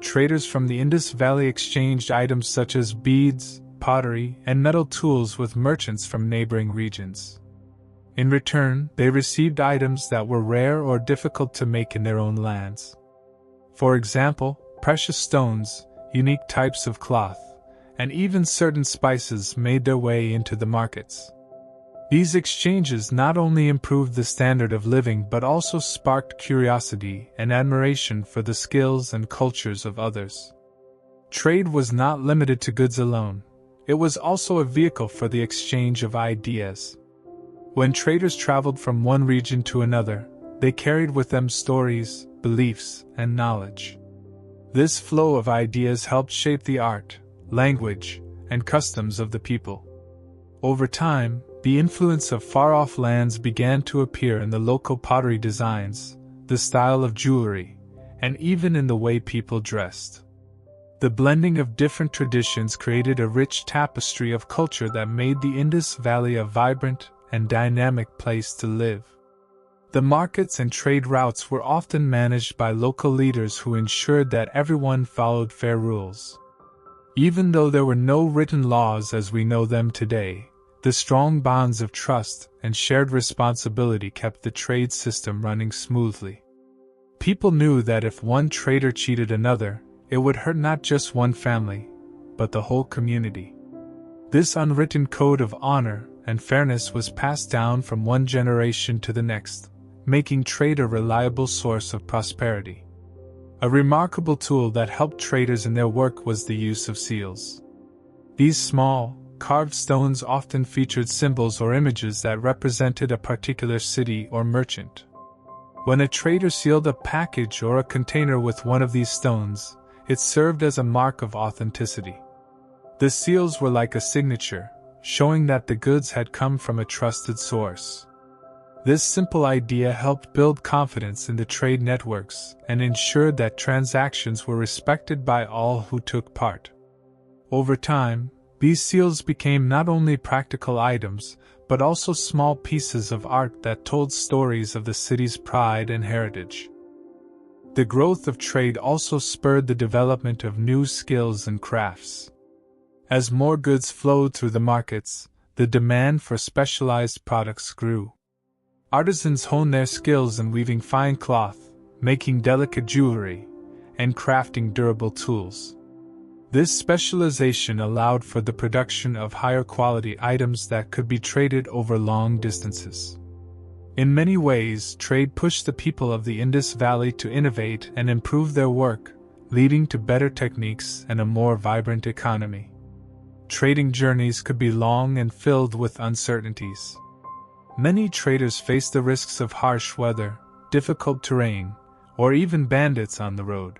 Traders from the Indus Valley exchanged items such as beads, pottery, and metal tools with merchants from neighboring regions. In return, they received items that were rare or difficult to make in their own lands. For example, precious stones, unique types of cloth, and even certain spices made their way into the markets. These exchanges not only improved the standard of living but also sparked curiosity and admiration for the skills and cultures of others. Trade was not limited to goods alone. It was also a vehicle for the exchange of ideas. When traders traveled from one region to another, they carried with them stories, beliefs, and knowledge. This flow of ideas helped shape the art, language, and customs of the people. Over time, the influence of far-off lands began to appear in the local pottery designs, the style of jewelry, and even in the way people dressed. The blending of different traditions created a rich tapestry of culture that made the Indus Valley a vibrant and dynamic place to live. The markets and trade routes were often managed by local leaders who ensured that everyone followed fair rules. Even though there were no written laws as we know them today, the strong bonds of trust and shared responsibility kept the trade system running smoothly. People knew that if one trader cheated another, it would hurt not just one family, but the whole community. This unwritten code of honor and fairness was passed down from one generation to the next, making trade a reliable source of prosperity. A remarkable tool that helped traders in their work was the use of seals. These small, carved stones often featured symbols or images that represented a particular city or merchant. When a trader sealed a package or a container with one of these stones, it served as a mark of authenticity. The seals were like a signature, showing that the goods had come from a trusted source. This simple idea helped build confidence in the trade networks and ensured that transactions were respected by all who took part. Over time, these seals became not only practical items, but also small pieces of art that told stories of the city's pride and heritage. The growth of trade also spurred the development of new skills and crafts. As more goods flowed through the markets, the demand for specialized products grew. Artisans honed their skills in weaving fine cloth, making delicate jewelry, and crafting durable tools. This specialization allowed for the production of higher quality items that could be traded over long distances. In many ways, trade pushed the people of the Indus Valley to innovate and improve their work, leading to better techniques and a more vibrant economy. Trading journeys could be long and filled with uncertainties. Many traders faced the risks of harsh weather, difficult terrain, or even bandits on the road.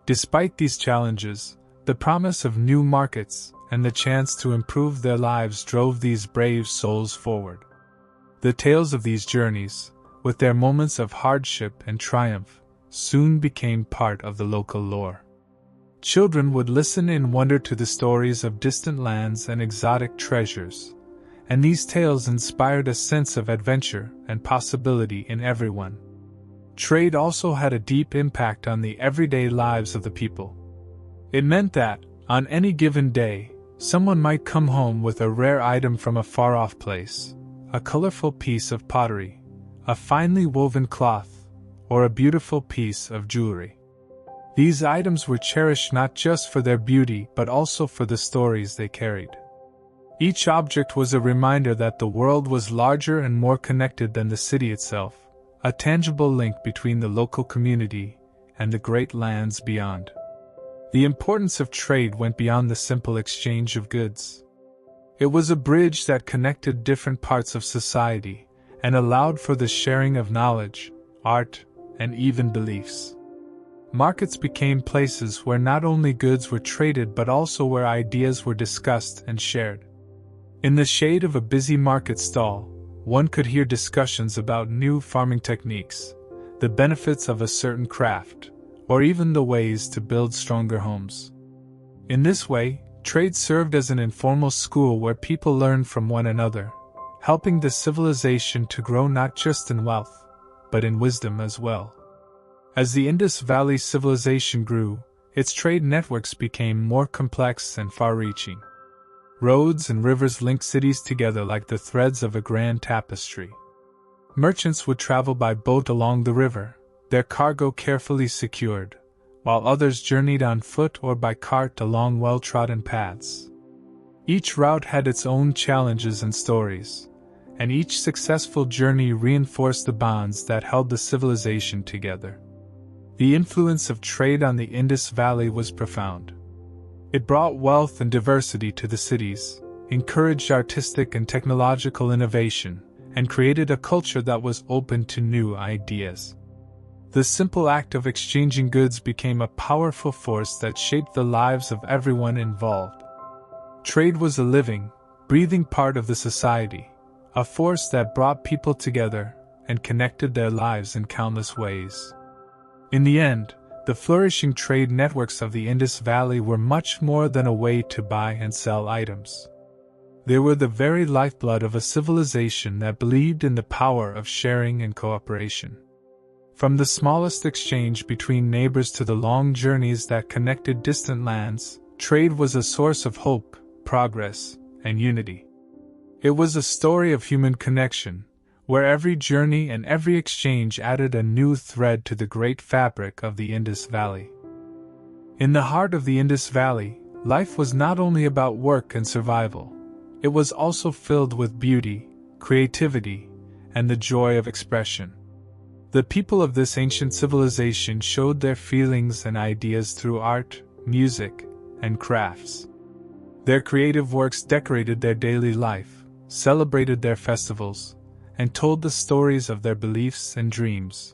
Despite these challenges, the promise of new markets and the chance to improve their lives drove these brave souls forward. The tales of these journeys, with their moments of hardship and triumph, soon became part of the local lore. Children would listen in wonder to the stories of distant lands and exotic treasures, and these tales inspired a sense of adventure and possibility in everyone. Trade also had a deep impact on the everyday lives of the people. It meant that, on any given day, someone might come home with a rare item from a far-off place, a colorful piece of pottery, a finely woven cloth, or a beautiful piece of jewelry. These items were cherished not just for their beauty but also for the stories they carried. Each object was a reminder that the world was larger and more connected than the city itself, a tangible link between the local community and the great lands beyond. The importance of trade went beyond the simple exchange of goods. It was a bridge that connected different parts of society and allowed for the sharing of knowledge, art, and even beliefs. Markets became places where not only goods were traded but also where ideas were discussed and shared. In the shade of a busy market stall, one could hear discussions about new farming techniques, the benefits of a certain craft, or even the ways to build stronger homes. In this way, trade served as an informal school where people learned from one another, helping the civilization to grow not just in wealth, but in wisdom as well. As the Indus Valley civilization grew, its trade networks became more complex and far-reaching. Roads and rivers linked cities together like the threads of a grand tapestry. Merchants would travel by boat along the river, their cargo carefully secured, while others journeyed on foot or by cart along well-trodden paths. Each route had its own challenges and stories, and each successful journey reinforced the bonds that held the civilization together. The influence of trade on the Indus Valley was profound. It brought wealth and diversity to the cities, encouraged artistic and technological innovation, and created a culture that was open to new ideas. The simple act of exchanging goods became a powerful force that shaped the lives of everyone involved. Trade was a living, breathing part of the society, a force that brought people together and connected their lives in countless ways. In the end, the flourishing trade networks of the Indus Valley were much more than a way to buy and sell items. They were the very lifeblood of a civilization that believed in the power of sharing and cooperation. From the smallest exchange between neighbors to the long journeys that connected distant lands, trade was a source of hope, progress, and unity. It was a story of human connection, where every journey and every exchange added a new thread to the great fabric of the Indus Valley. In the heart of the Indus Valley, life was not only about work and survival. It was also filled with beauty, creativity, and the joy of expression. The people of this ancient civilization showed their feelings and ideas through art, music, and crafts. Their creative works decorated their daily life, celebrated their festivals, and told the stories of their beliefs and dreams.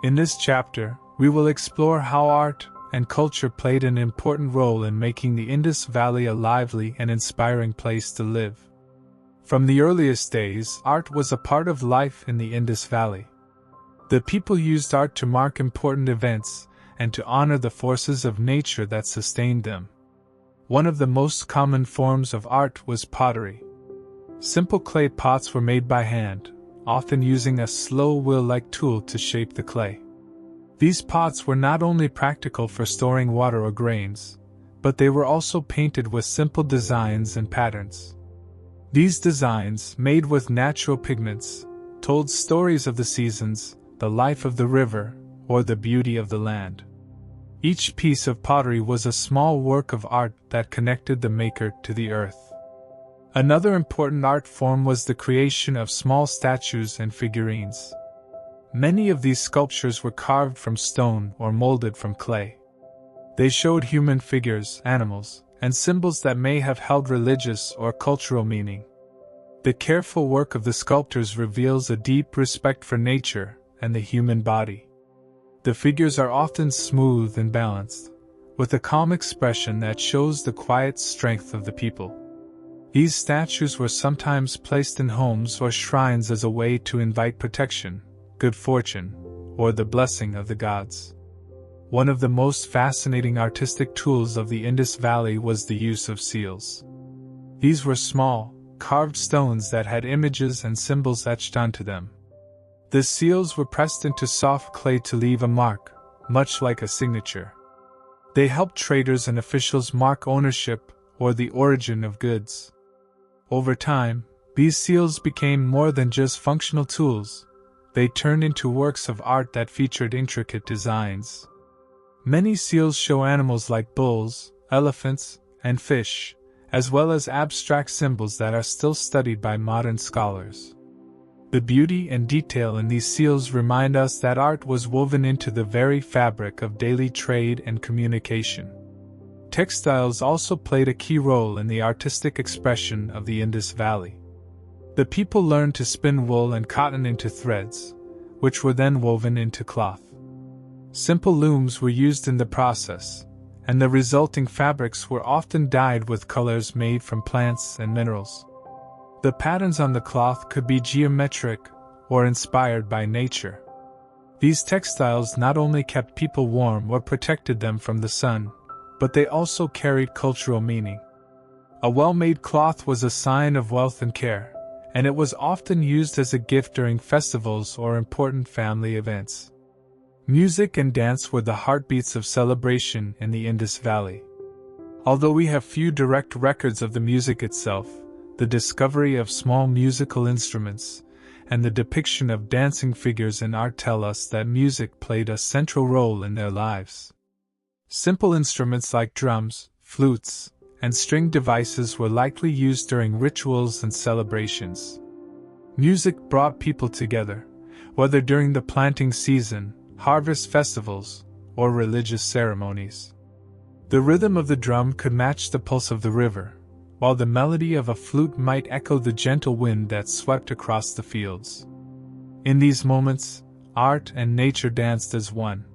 In this chapter, we will explore how art and culture played an important role in making the Indus Valley a lively and inspiring place to live. From the earliest days, art was a part of life in the Indus Valley. The people used art to mark important events and to honor the forces of nature that sustained them. One of the most common forms of art was pottery. Simple clay pots were made by hand, often using a slow wheel-like tool to shape the clay. These pots were not only practical for storing water or grains, but they were also painted with simple designs and patterns. These designs, made with natural pigments, told stories of the seasons, the life of the river, or the beauty of the land. Each piece of pottery was a small work of art that connected the maker to the earth. Another important art form was the creation of small statues and figurines. Many of these sculptures were carved from stone or molded from clay. They showed human figures, animals, and symbols that may have held religious or cultural meaning. The careful work of the sculptors reveals a deep respect for nature and the human body. The figures are often smooth and balanced, with a calm expression that shows the quiet strength of the people. These statues were sometimes placed in homes or shrines as a way to invite protection, good fortune, or the blessing of the gods. One of the most fascinating artistic tools of the Indus Valley was the use of seals. These were small, carved stones that had images and symbols etched onto them. The seals were pressed into soft clay to leave a mark, much like a signature. They helped traders and officials mark ownership or the origin of goods. Over time, these seals became more than just functional tools. They turned into works of art that featured intricate designs. Many seals show animals like bulls, elephants, and fish, as well as abstract symbols that are still studied by modern scholars. The beauty and detail in these seals remind us that art was woven into the very fabric of daily trade and communication. Textiles also played a key role in the artistic expression of the Indus Valley. The people learned to spin wool and cotton into threads, which were then woven into cloth. Simple looms were used in the process, and the resulting fabrics were often dyed with colors made from plants and minerals. The patterns on the cloth could be geometric or inspired by nature. These textiles not only kept people warm or protected them from the sun, but they also carried cultural meaning. A well-made cloth was a sign of wealth and care, and it was often used as a gift during festivals or important family events. Music and dance were the heartbeats of celebration in the Indus Valley. Although we have few direct records of the music itself, the discovery of small musical instruments and the depiction of dancing figures in art tell us that music played a central role in their lives. Simple instruments like drums, flutes, and string devices were likely used during rituals and celebrations. Music brought people together, whether during the planting season, harvest festivals, or religious ceremonies. The rhythm of the drum could match the pulse of the river, while the melody of a flute might echo the gentle wind that swept across the fields. In these moments, art and nature danced as one.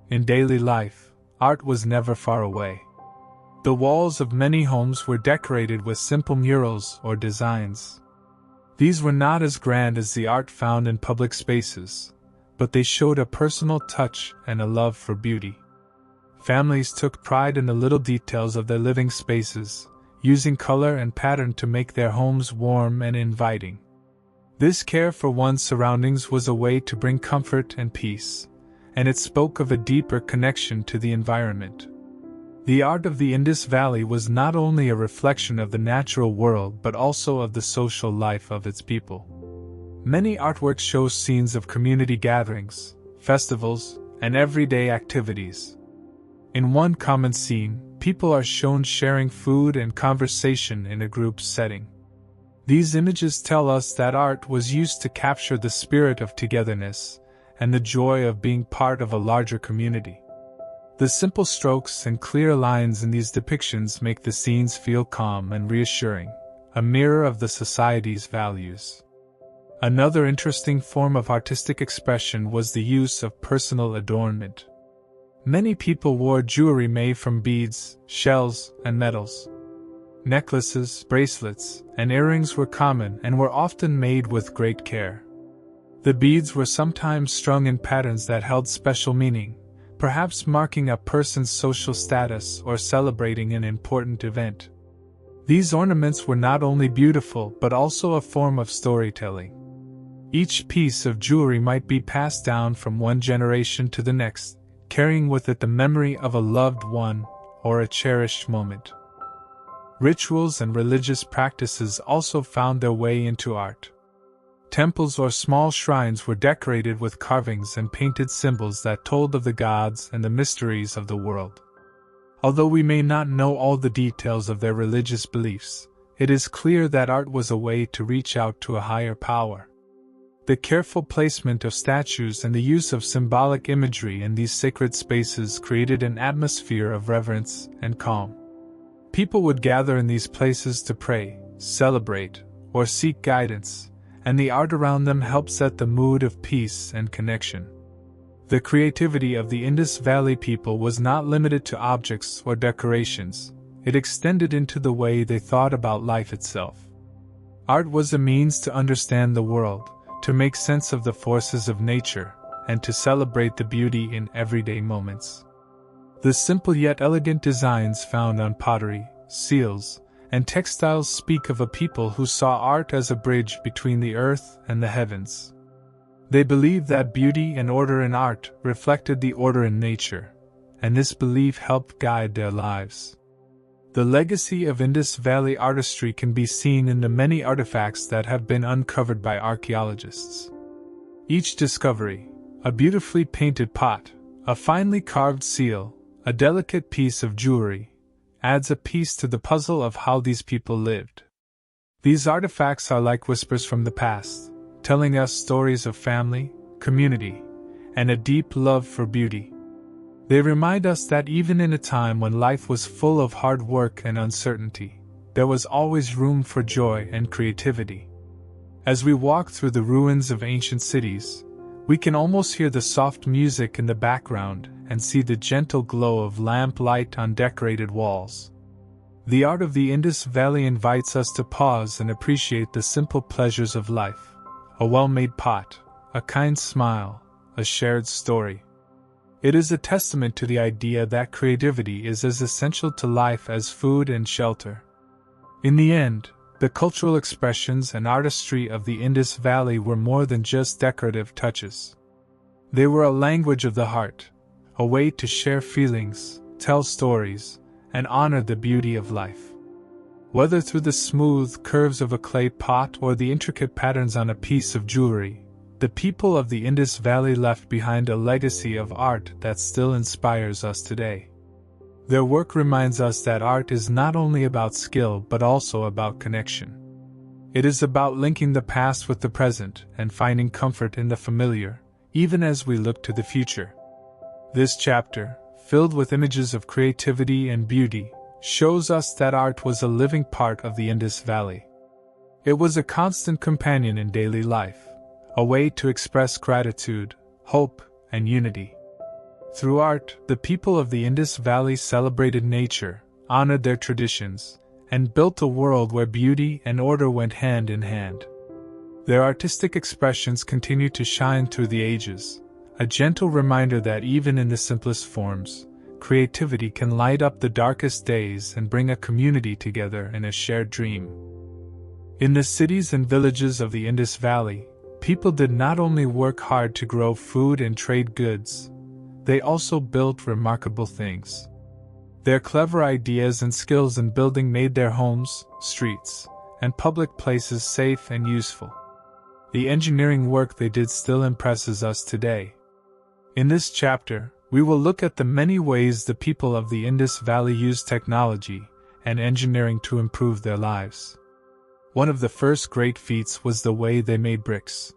In daily life, art was never far away. The walls of many homes were decorated with simple murals or designs. These were not as grand as the art found in public spaces, but they showed a personal touch and a love for beauty. Families took pride in the little details of their living spaces, using color and pattern to make their homes warm and inviting. This care for one's surroundings was a way to bring comfort and peace, and it spoke of a deeper connection to the environment. The art of the Indus Valley was not only a reflection of the natural world but also of the social life of its people. Many artworks show scenes of community gatherings, festivals, and everyday activities. In one common scene, people are shown sharing food and conversation in a group setting. These images tell us that art was used to capture the spirit of togetherness and the joy of being part of a larger community. The simple strokes and clear lines in these depictions make the scenes feel calm and reassuring, a mirror of the society's values. Another interesting form of artistic expression was the use of personal adornment. Many people wore jewelry made from beads, shells, and metals. Necklaces, bracelets, and earrings were common and were often made with great care. The beads were sometimes strung in patterns that held special meaning, perhaps marking a person's social status or celebrating an important event. These ornaments were not only beautiful but also a form of storytelling. Each piece of jewelry might be passed down from one generation to the next, carrying with it the memory of a loved one or a cherished moment. Rituals and religious practices also found their way into art. Temples or small shrines were decorated with carvings and painted symbols that told of the gods and the mysteries of the world. Although we may not know all the details of their religious beliefs, it is clear that art was a way to reach out to a higher power. The careful placement of statues and the use of symbolic imagery in these sacred spaces created an atmosphere of reverence and calm. People would gather in these places to pray, celebrate, or seek guidance, and the art around them helped set the mood of peace and connection. The creativity of the Indus Valley people was not limited to objects or decorations, it extended into the way they thought about life itself. Art was a means to understand the world, to make sense of the forces of nature, and to celebrate the beauty in everyday moments. The simple yet elegant designs found on pottery, seals, and textiles speak of a people who saw art as a bridge between the earth and the heavens. They believed that beauty and order in art reflected the order in nature, and this belief helped guide their lives. The legacy of Indus Valley artistry can be seen in the many artifacts that have been uncovered by archaeologists. Each discovery, a beautifully painted pot, a finely carved seal, a delicate piece of jewelry, adds a piece to the puzzle of how these people lived. These artifacts are like whispers from the past, telling us stories of family, community, and a deep love for beauty. They remind us that even in a time when life was full of hard work and uncertainty, there was always room for joy and creativity. As we walk through the ruins of ancient cities, we can almost hear the soft music in the background and see the gentle glow of lamp light on decorated walls. The art of the Indus Valley invites us to pause and appreciate the simple pleasures of life: a well-made pot, a kind smile, a shared story. It is a testament to the idea that creativity is as essential to life as food and shelter. In the end, the cultural expressions and artistry of the Indus Valley were more than just decorative touches. They were a language of the heart, a way to share feelings, tell stories, and honor the beauty of life. Whether through the smooth curves of a clay pot or the intricate patterns on a piece of jewelry, the people of the Indus Valley left behind a legacy of art that still inspires us today. Their work reminds us that art is not only about skill but also about connection. It is about linking the past with the present and finding comfort in the familiar, even as we look to the future. This chapter, filled with images of creativity and beauty, shows us that art was a living part of the Indus Valley. It was a constant companion in daily life, a way to express gratitude, hope, and unity. Through art, the people of the Indus Valley celebrated nature, honored their traditions, and built a world where beauty and order went hand in hand. Their artistic expressions continue to shine through the ages, a gentle reminder that even in the simplest forms, creativity can light up the darkest days and bring a community together in a shared dream. In the cities and villages of the Indus Valley, people did not only work hard to grow food and trade goods, they also built remarkable things. Their clever ideas and skills in building made their homes, streets, and public places safe and useful. The engineering work they did still impresses us today. In this chapter, we will look at the many ways the people of the Indus Valley used technology and engineering to improve their lives. One of the first great feats was the way they made bricks.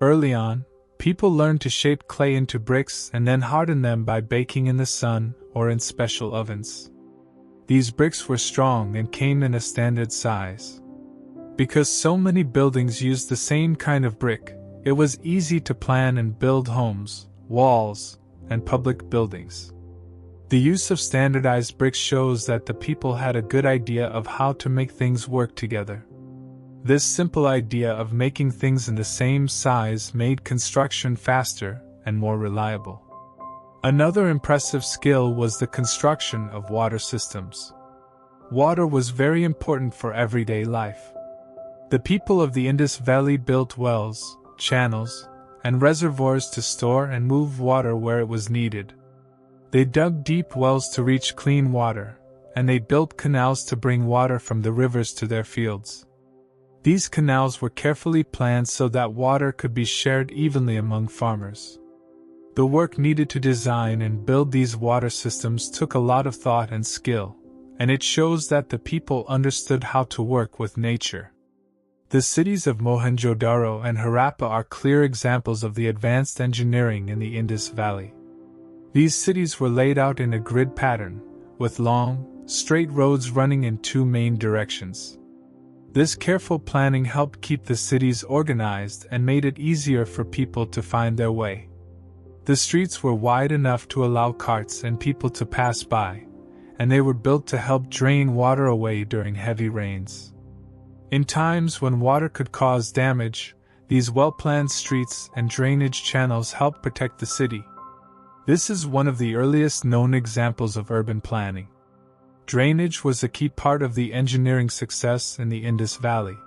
Early on, people learned to shape clay into bricks and then harden them by baking in the sun or in special ovens. These bricks were strong and came in a standard size. Because so many buildings used the same kind of brick, it was easy to plan and build homes, walls, and public buildings. The use of standardized bricks shows that the people had a good idea of how to make things work together. This simple idea of making things in the same size made construction faster and more reliable. Another impressive skill was the construction of water systems. Water was very important for everyday life. The people of the Indus Valley built wells, channels, and reservoirs to store and move water where it was needed. They dug deep wells to reach clean water, and they built canals to bring water from the rivers to their fields. These canals were carefully planned so that water could be shared evenly among farmers. The work needed to design and build these water systems took a lot of thought and skill, and it shows that the people understood how to work with nature. The cities of Mohenjo-daro and Harappa are clear examples of the advanced engineering in the Indus Valley. These cities were laid out in a grid pattern, with long, straight roads running in two main directions. This careful planning helped keep the cities organized and made it easier for people to find their way. The streets were wide enough to allow carts and people to pass by, and they were built to help drain water away during heavy rains. In times when water could cause damage, these well-planned streets and drainage channels helped protect the city. This is one of the earliest known examples of urban planning. Drainage was a key part of the engineering success in the Indus Valley.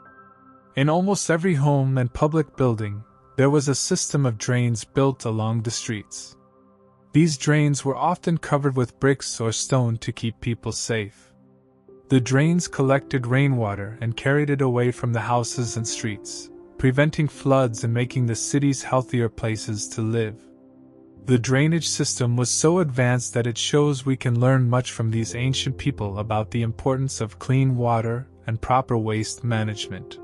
In almost every home and public building, there was a system of drains built along the streets. These drains were often covered with bricks or stone to keep people safe. The drains collected rainwater and carried it away from the houses and streets, preventing floods and making the cities healthier places to live. The drainage system was so advanced that it shows we can learn much from these ancient people about the importance of clean water and proper waste management.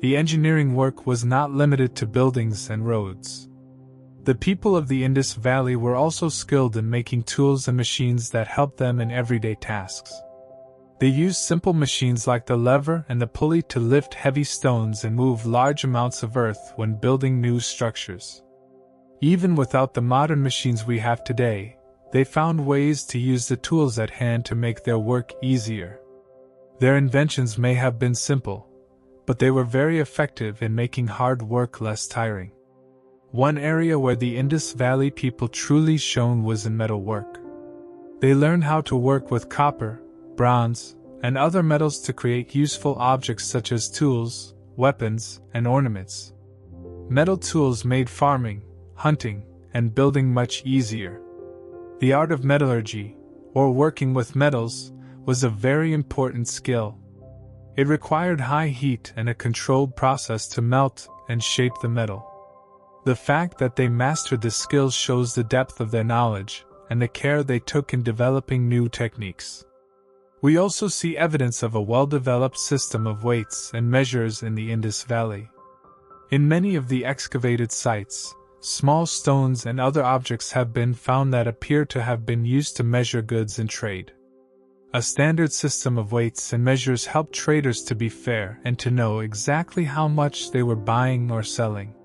The engineering work was not limited to buildings and roads. The people of the Indus Valley were also skilled in making tools and machines that helped them in everyday tasks. They used simple machines like the lever and the pulley to lift heavy stones and move large amounts of earth when building new structures. Even without the modern machines we have today, they found ways to use the tools at hand to make their work easier. Their inventions may have been simple, but they were very effective in making hard work less tiring. One area where the Indus Valley people truly shone was in metalwork. They learned how to work with copper, bronze, and other metals to create useful objects such as tools, weapons, and ornaments. Metal tools made farming, hunting, and building much easier. The art of metallurgy, or working with metals, was a very important skill. It required high heat and a controlled process to melt and shape the metal. The fact that they mastered the skills shows the depth of their knowledge and the care they took in developing new techniques. We also see evidence of a well-developed system of weights and measures in the Indus Valley. In many of the excavated sites, small stones and other objects have been found that appear to have been used to measure goods in trade. A standard system of weights and measures helped traders to be fair and to know exactly how much they were buying or selling.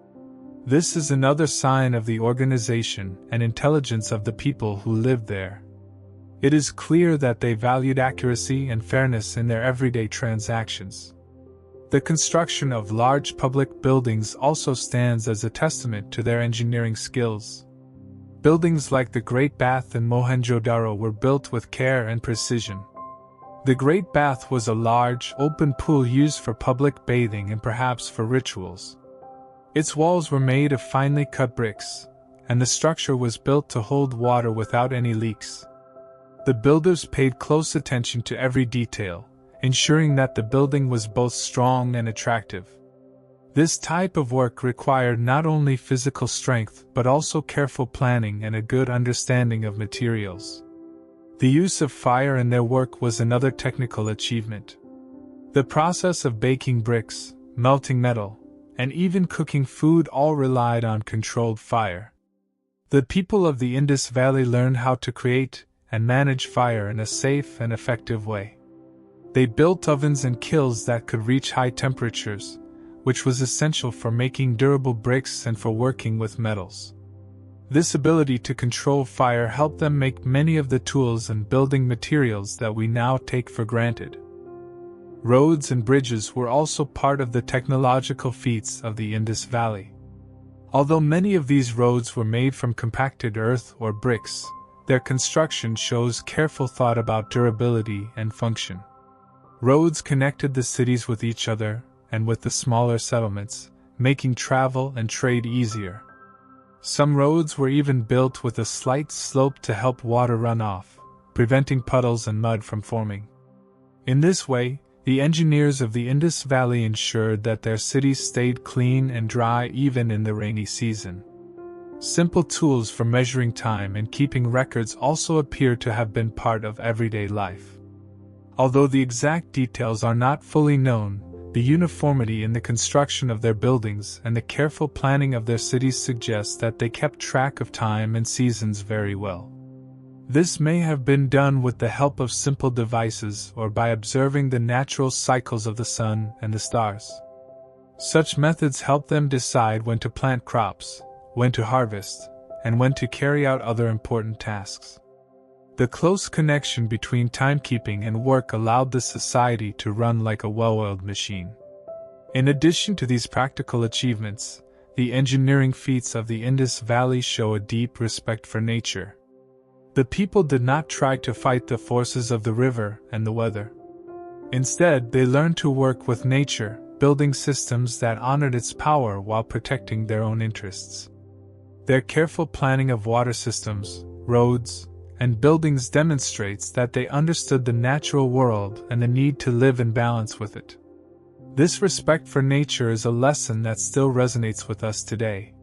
This is another sign of the organization and intelligence of the people who lived there. It is clear that they valued accuracy and fairness in their everyday transactions. The construction of large public buildings also stands as a testament to their engineering skills. Buildings like the Great Bath in Mohenjo-daro were built with care and precision. The Great Bath was a large, open pool used for public bathing and perhaps for rituals. Its walls were made of finely cut bricks, and the structure was built to hold water without any leaks. The builders paid close attention to every detail, ensuring that the building was both strong and attractive. This type of work required not only physical strength but also careful planning and a good understanding of materials. The use of fire in their work was another technical achievement. The process of baking bricks, melting metal, and even cooking food all relied on controlled fire. The people of the Indus Valley learned how to create and manage fire in a safe and effective way. They built ovens and kilns that could reach high temperatures, which was essential for making durable bricks and for working with metals. This ability to control fire helped them make many of the tools and building materials that we now take for granted. Roads and bridges were also part of the technological feats of the Indus Valley. Although many of these roads were made from compacted earth or bricks, their construction shows careful thought about durability and function. Roads connected the cities with each other and with the smaller settlements, making travel and trade easier. Some roads were even built with a slight slope to help water run off, preventing puddles and mud from forming. In this way, the engineers of the Indus Valley ensured that their cities stayed clean and dry even in the rainy season. Simple tools for measuring time and keeping records also appear to have been part of everyday life. Although the exact details are not fully known, the uniformity in the construction of their buildings and the careful planning of their cities suggests that they kept track of time and seasons very well. This may have been done with the help of simple devices or by observing the natural cycles of the sun and the stars. Such methods help them decide when to plant crops, when to harvest, and when to carry out other important tasks. The close connection between timekeeping and work allowed the society to run like a well-oiled machine. In addition to these practical achievements, the engineering feats of the Indus Valley show a deep respect for nature. The people did not try to fight the forces of the river and the weather. Instead, they learned to work with nature, building systems that honored its power while protecting their own interests. Their careful planning of water systems, roads, and buildings demonstrates that they understood the natural world and the need to live in balance with it. This respect for nature is a lesson that still resonates with us today.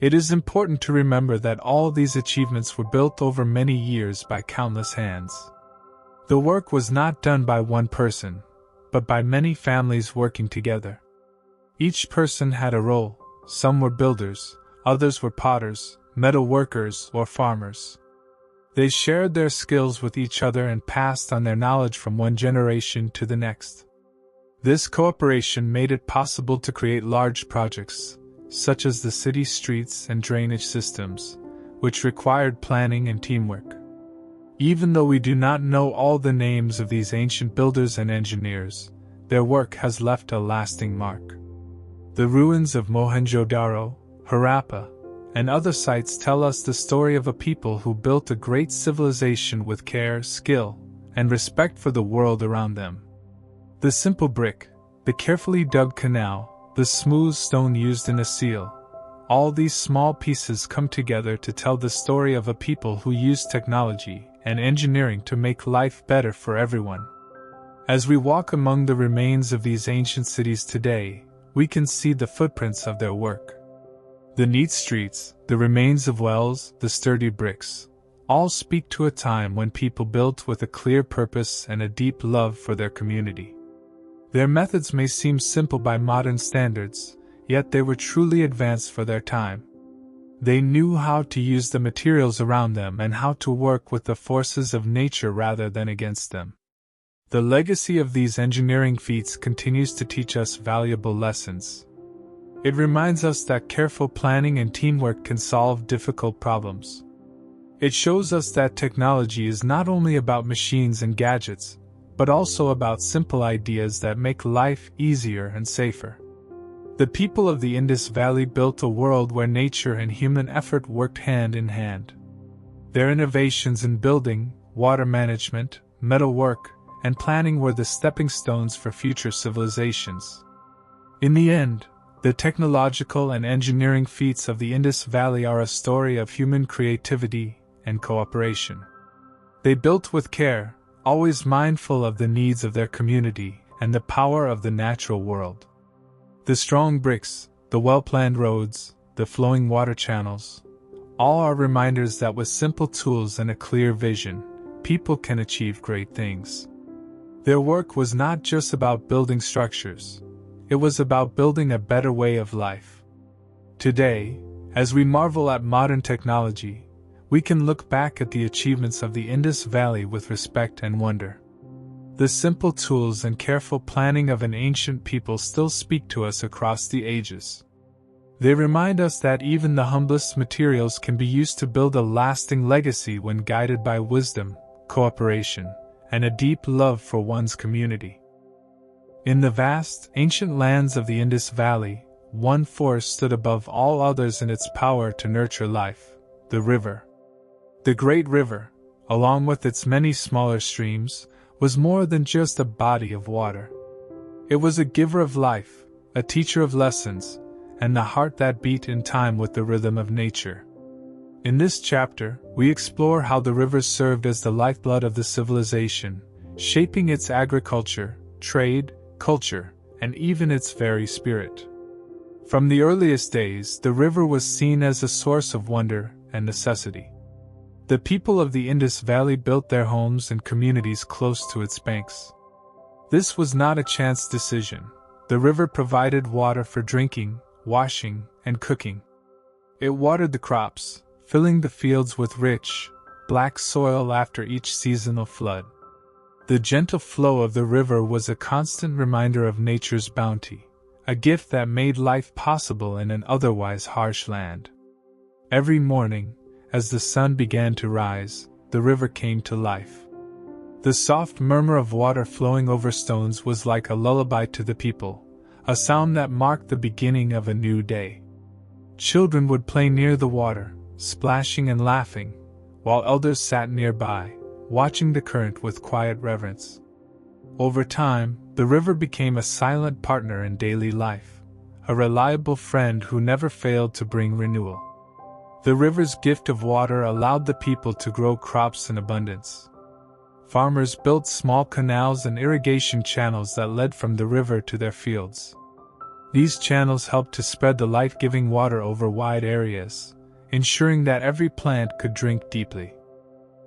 It is important to remember that all these achievements were built over many years by countless hands. The work was not done by one person, but by many families working together. Each person had a role. Some were builders, others were potters, metal workers, or farmers. They shared their skills with each other and passed on their knowledge from one generation to the next. This cooperation made it possible to create large projects, such as the city streets and drainage systems, which required planning and teamwork. Even though we do not know all the names of these ancient builders and engineers, their work has left a lasting mark. The ruins of Mohenjo-daro, Harappa, and other sites tell us the story of a people who built a great civilization with care, skill, and respect for the world around them. The simple brick, the carefully dug canal, the smooth stone used in a seal, all these small pieces come together to tell the story of a people who used technology and engineering to make life better for everyone. As we walk among the remains of these ancient cities today, we can see the footprints of their work. The neat streets, the remains of wells, the sturdy bricks, all speak to a time when people built with a clear purpose and a deep love for their community. Their methods may seem simple by modern standards, yet they were truly advanced for their time. They knew how to use the materials around them and how to work with the forces of nature rather than against them. The legacy of these engineering feats continues to teach us valuable lessons. It reminds us that careful planning and teamwork can solve difficult problems. It shows us that technology is not only about machines and gadgets, but also about simple ideas that make life easier and safer. The people of the Indus Valley built a world where nature and human effort worked hand in hand. Their innovations in building, water management, metalwork, and planning were the stepping stones for future civilizations. In the end, the technological and engineering feats of the Indus Valley are a story of human creativity and cooperation. They built with care, always mindful of the needs of their community and the power of the natural world. The strong bricks, the well-planned roads, the flowing water channels, all are reminders that with simple tools and a clear vision, people can achieve great things. Their work was not just about building structures, it was about building a better way of life. Today, as we marvel at modern technology, we can look back at the achievements of the Indus Valley with respect and wonder. The simple tools and careful planning of an ancient people still speak to us across the ages. They remind us that even the humblest materials can be used to build a lasting legacy when guided by wisdom, cooperation, and a deep love for one's community. In the vast, ancient lands of the Indus Valley, one force stood above all others in its power to nurture life: the river. The great river, along with its many smaller streams, was more than just a body of water. It was a giver of life, a teacher of lessons, and the heart that beat in time with the rhythm of nature. In this chapter, we explore how the rivers served as the lifeblood of the civilization, shaping its agriculture, trade, culture, and even its very spirit. From the earliest days, the river was seen as a source of wonder and necessity. The people of the Indus Valley built their homes and communities close to its banks. This was not a chance decision. The river provided water for drinking, washing, and cooking. It watered the crops, filling the fields with rich, black soil after each seasonal flood. The gentle flow of the river was a constant reminder of nature's bounty, a gift that made life possible in an otherwise harsh land. Every morning, as the sun began to rise, the river came to life. The soft murmur of water flowing over stones was like a lullaby to the people, a sound that marked the beginning of a new day. Children would play near the water, splashing and laughing, while elders sat nearby, watching the current with quiet reverence. Over time, the river became a silent partner in daily life, a reliable friend who never failed to bring renewal. The river's gift of water allowed the people to grow crops in abundance. Farmers built small canals and irrigation channels that led from the river to their fields. These channels helped to spread the life-giving water over wide areas, ensuring that every plant could drink deeply.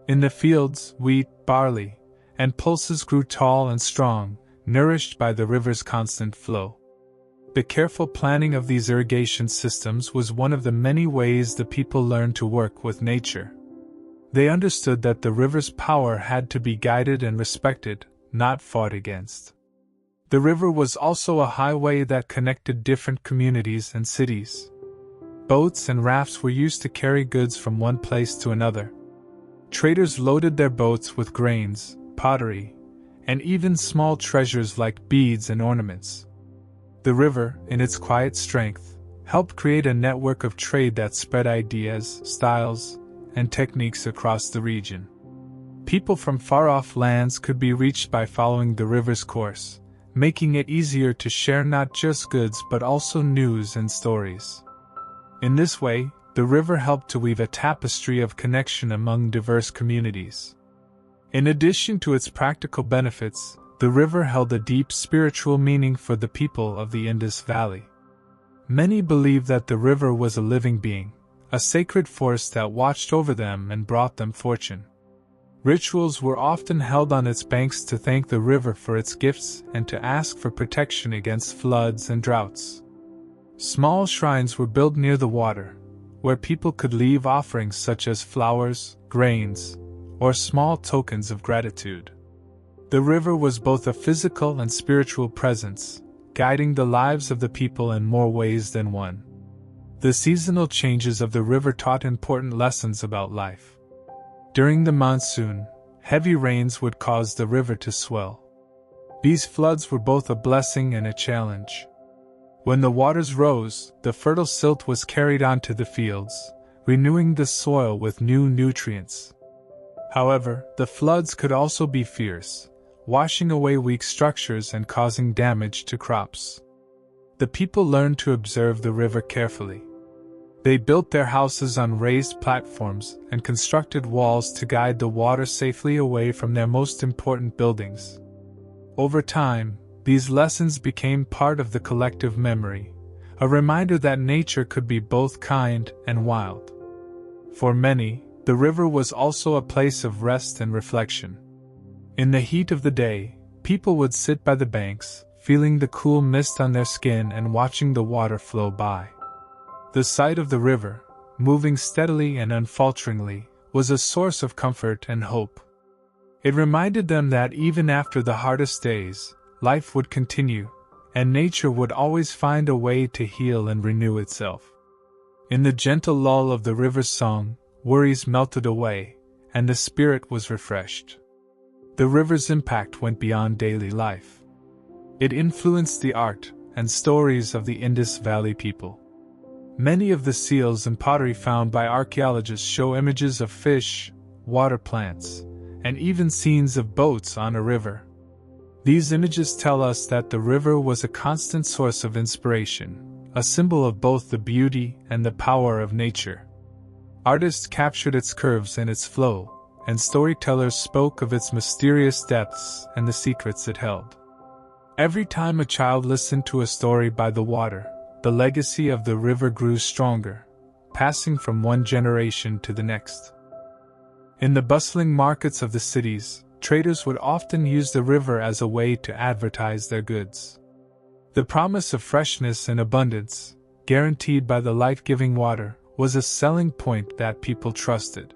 In the fields, wheat, barley, and pulses grew tall and strong, nourished by the river's constant flow. The careful planning of these irrigation systems was one of the many ways the people learned to work with nature. They understood that the river's power had to be guided and respected, not fought against. The river was also a highway that connected different communities and cities. Boats and rafts were used to carry goods from one place to another. Traders loaded their boats with grains, pottery, and even small treasures like beads and ornaments. The river, in its quiet strength, helped create a network of trade that spread ideas, styles, and techniques across the region. People from far-off lands could be reached by following the river's course, making it easier to share not just goods but also news and stories. In this way, the river helped to weave a tapestry of connection among diverse communities. In addition to its practical benefits, the river held a deep spiritual meaning for the people of the Indus Valley. Many believed that the river was a living being, a sacred force that watched over them and brought them fortune. Rituals were often held on its banks to thank the river for its gifts and to ask for protection against floods and droughts. Small shrines were built near the water, where people could leave offerings such as flowers, grains, or small tokens of gratitude. The river was both a physical and spiritual presence, guiding the lives of the people in more ways than one. The seasonal changes of the river taught important lessons about life. During the monsoon, heavy rains would cause the river to swell, These floods were both a blessing and a challenge. When the waters rose, the fertile silt was carried onto the fields, renewing the soil with new nutrients. However, the floods could also be fierce, washing away weak structures and causing damage to crops. The people learned to observe the river carefully. They built their houses on raised platforms and constructed walls to guide the water safely away from their most important buildings. Over time, these lessons became part of the collective memory, a reminder that nature could be both kind and wild. For many, the river was also a place of rest and reflection. In the heat of the day, people would sit by the banks, feeling the cool mist on their skin and watching the water flow by. The sight of the river, moving steadily and unfalteringly, was a source of comfort and hope. It reminded them that even after the hardest days, life would continue, and nature would always find a way to heal and renew itself. In the gentle lull of the river's song, worries melted away, and the spirit was refreshed. The river's impact went beyond daily life. It influenced the art and stories of the Indus Valley people. Many of the seals and pottery found by archaeologists show images of fish, water plants, and even scenes of boats on a river. These images tell us that the river was a constant source of inspiration, a symbol of both the beauty and the power of nature. Artists captured its curves and its flow, and storytellers spoke of its mysterious depths and the secrets it held. Every time a child listened to a story by the water, the legacy of the river grew stronger, passing from one generation to the next. In the bustling markets of the cities, traders would often use the river as a way to advertise their goods. The promise of freshness and abundance, guaranteed by the life-giving water, was a selling point that people trusted.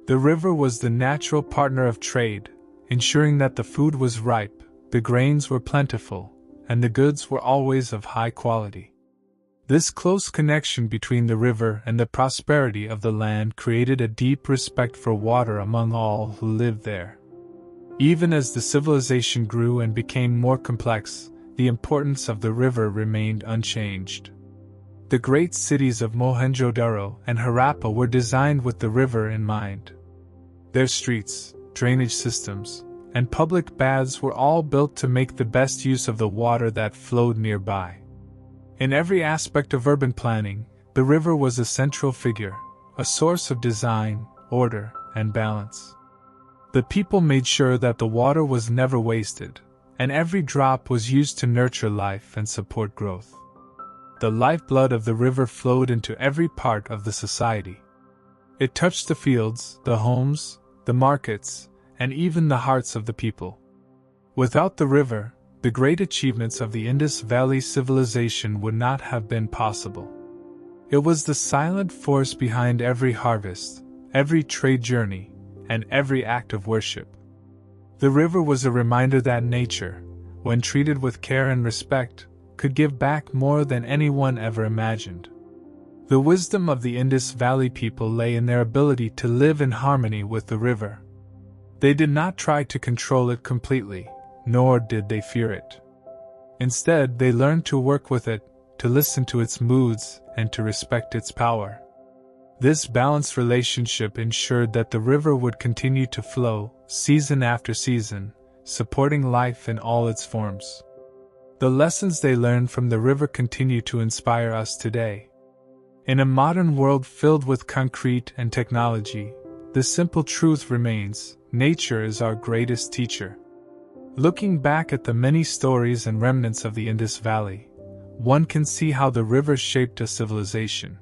The river was the natural partner of trade, ensuring that the food was ripe, the grains were plentiful, and the goods were always of high quality. This close connection between the river and the prosperity of the land created a deep respect for water among all who lived there. Even as the civilization grew and became more complex, the importance of the river remained unchanged. The great cities of Mohenjo-daro and Harappa were designed with the river in mind. Their streets, drainage systems, and public baths were all built to make the best use of the water that flowed nearby. In every aspect of urban planning, the river was a central figure, a source of design, order, and balance. The people made sure that the water was never wasted, and every drop was used to nurture life and support growth. The lifeblood of the river flowed into every part of the society. It touched the fields, the homes, the markets, and even the hearts of the people. Without the river, the great achievements of the Indus Valley civilization would not have been possible. It was the silent force behind every harvest, every trade journey, and every act of worship. The river was a reminder that nature, when treated with care and respect, could give back more than anyone ever imagined. The wisdom of the Indus Valley people lay in their ability to live in harmony with the river. They did not try to control it completely, nor did they fear it. Instead, they learned to work with it, to listen to its moods, and to respect its power. This balanced relationship ensured that the river would continue to flow, season after season, supporting life in all its forms. The lessons they learned from the river continue to inspire us today. In a modern world filled with concrete and technology, the simple truth remains: nature is our greatest teacher. Looking back at the many stories and remnants of the Indus Valley, one can see how the river shaped a civilization.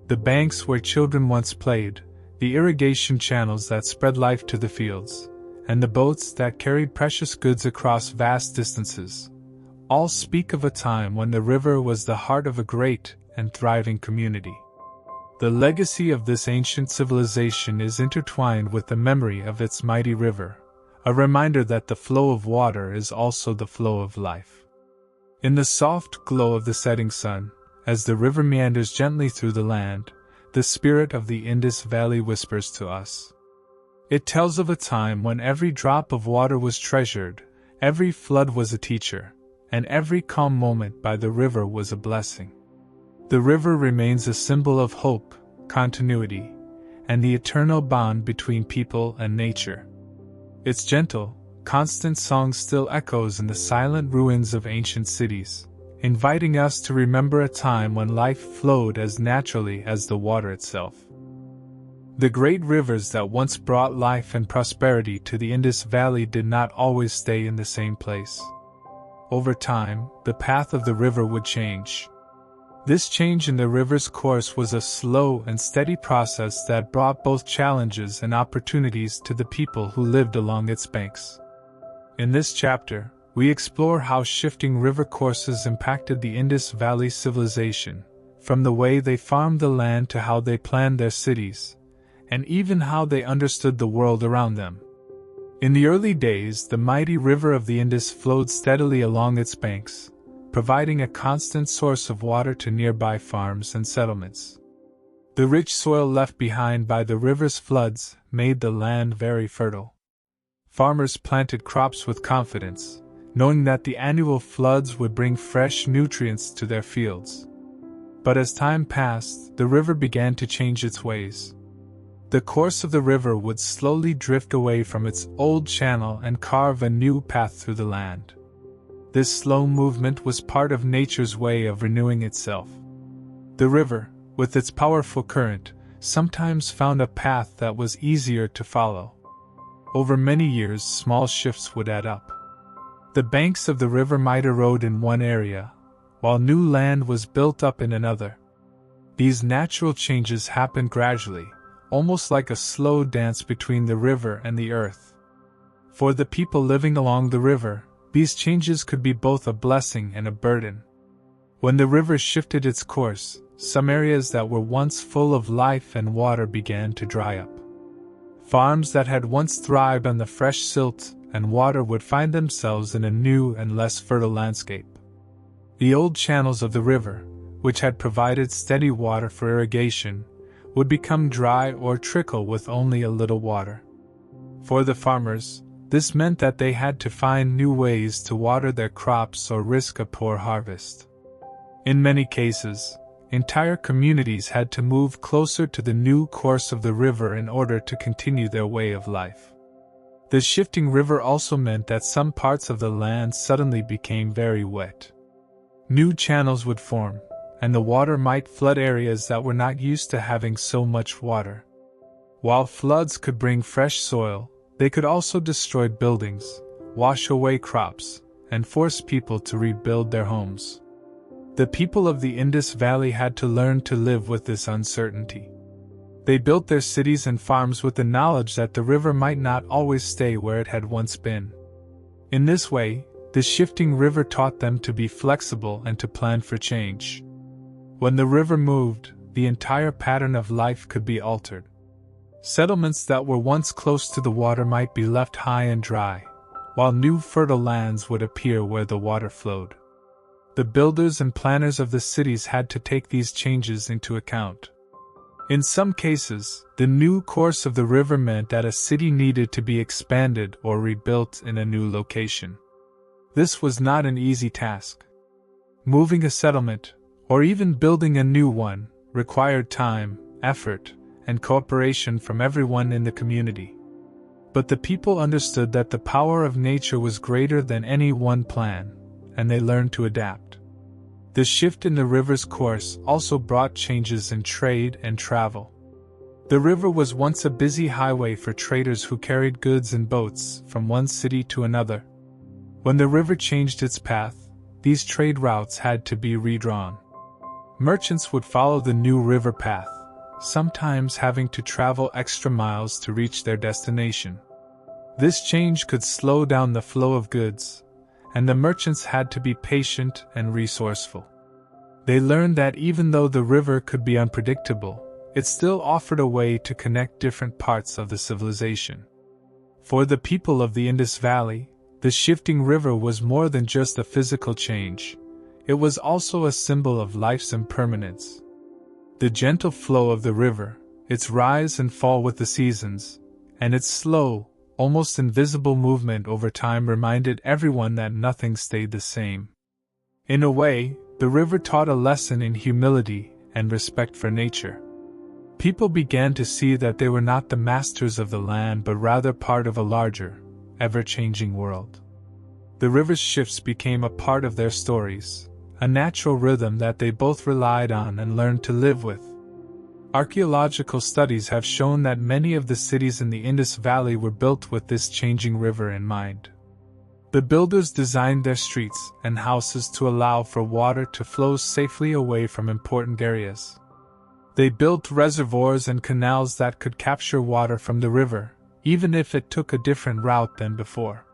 The banks where children once played, the irrigation channels that spread life to the fields, and the boats that carried precious goods across vast distances, all speak of a time when the river was the heart of a great and thriving community. The legacy of this ancient civilization is intertwined with the memory of its mighty river, a reminder that the flow of water is also the flow of life. In the soft glow of the setting sun, as the river meanders gently through the land, the spirit of the Indus Valley whispers to us. It tells of a time when every drop of water was treasured, Every flood was a teacher, and every calm moment by the river was a blessing. The river remains a symbol of hope, continuity, and the eternal bond between people and nature. Its gentle, constant song still echoes in the silent ruins of ancient cities, inviting us to remember a time when life flowed as naturally as the water itself. The great rivers that once brought life and prosperity to the Indus Valley did not always stay in the same place. Over time, the path of the river would change. This change in the river's course was a slow and steady process that brought both challenges and opportunities to the people who lived along its banks. In this chapter, we explore how shifting river courses impacted the Indus Valley civilization, from the way they farmed the land to how they planned their cities, and even how they understood the world around them. In the early days, the mighty river of the Indus flowed steadily along its banks, providing a constant source of water to nearby farms and settlements. The rich soil left behind by the river's floods made the land very fertile. Farmers planted crops with confidence, knowing that the annual floods would bring fresh nutrients to their fields. But as time passed, the river began to change its ways. The course of the river would slowly drift away from its old channel and carve a new path through the land. This slow movement was part of nature's way of renewing itself. The river, with its powerful current, sometimes found a path that was easier to follow. Over many years, small shifts would add up. The banks of the river might erode in one area, while new land was built up in another. These natural changes happened gradually, almost like a slow dance between the river and the earth. For the people living along the river, these changes could be both a blessing and a burden. When the river shifted its course, some areas that were once full of life and water began to dry up. Farms that had once thrived on the fresh silt and water would find themselves in a new and less fertile landscape. The old channels of the river, which had provided steady water for irrigation, would become dry or trickle with only a little water. For the farmers, this meant that they had to find new ways to water their crops or risk a poor harvest. In many cases, entire communities had to move closer to the new course of the river in order to continue their way of life. The shifting river also meant that some parts of the land suddenly became very wet. New channels would form, and the water might flood areas that were not used to having so much water. While floods could bring fresh soil, they could also destroy buildings, wash away crops, and force people to rebuild their homes. The people of the Indus Valley had to learn to live with this uncertainty. They built their cities and farms with the knowledge that the river might not always stay where it had once been. In this way, the shifting river taught them to be flexible and to plan for change. When the river moved, the entire pattern of life could be altered. Settlements that were once close to the water might be left high and dry, while new fertile lands would appear where the water flowed. The builders and planners of the cities had to take these changes into account. In some cases, the new course of the river meant that a city needed to be expanded or rebuilt in a new location. This was not an easy task. Moving a settlement, or even building a new one, required time, effort, and cooperation from everyone in the community. But the people understood that the power of nature was greater than any one plan, and they learned to adapt. The shift in the river's course also brought changes in trade and travel. The river was once a busy highway for traders who carried goods in boats from one city to another. When the river changed its path, these trade routes had to be redrawn. Merchants would follow the new river path, sometimes having to travel extra miles to reach their destination. This change could slow down the flow of goods, and the merchants had to be patient and resourceful. They learned that even though the river could be unpredictable, it still offered a way to connect different parts of the civilization. For the people of the Indus Valley, the shifting river was more than just a physical change. It was also a symbol of life's impermanence. The gentle flow of the river, its rise and fall with the seasons, and its slow, almost invisible movement over time reminded everyone that nothing stayed the same. In a way, the river taught a lesson in humility and respect for nature. People began to see that they were not the masters of the land but rather part of a larger, ever-changing world. The river's shifts became a part of their stories, a natural rhythm that they both relied on and learned to live with. Archaeological studies have shown that many of the cities in the Indus Valley were built with this changing river in mind. The builders designed their streets and houses to allow for water to flow safely away from important areas. They built reservoirs and canals that could capture water from the river, even if it took a different route than before.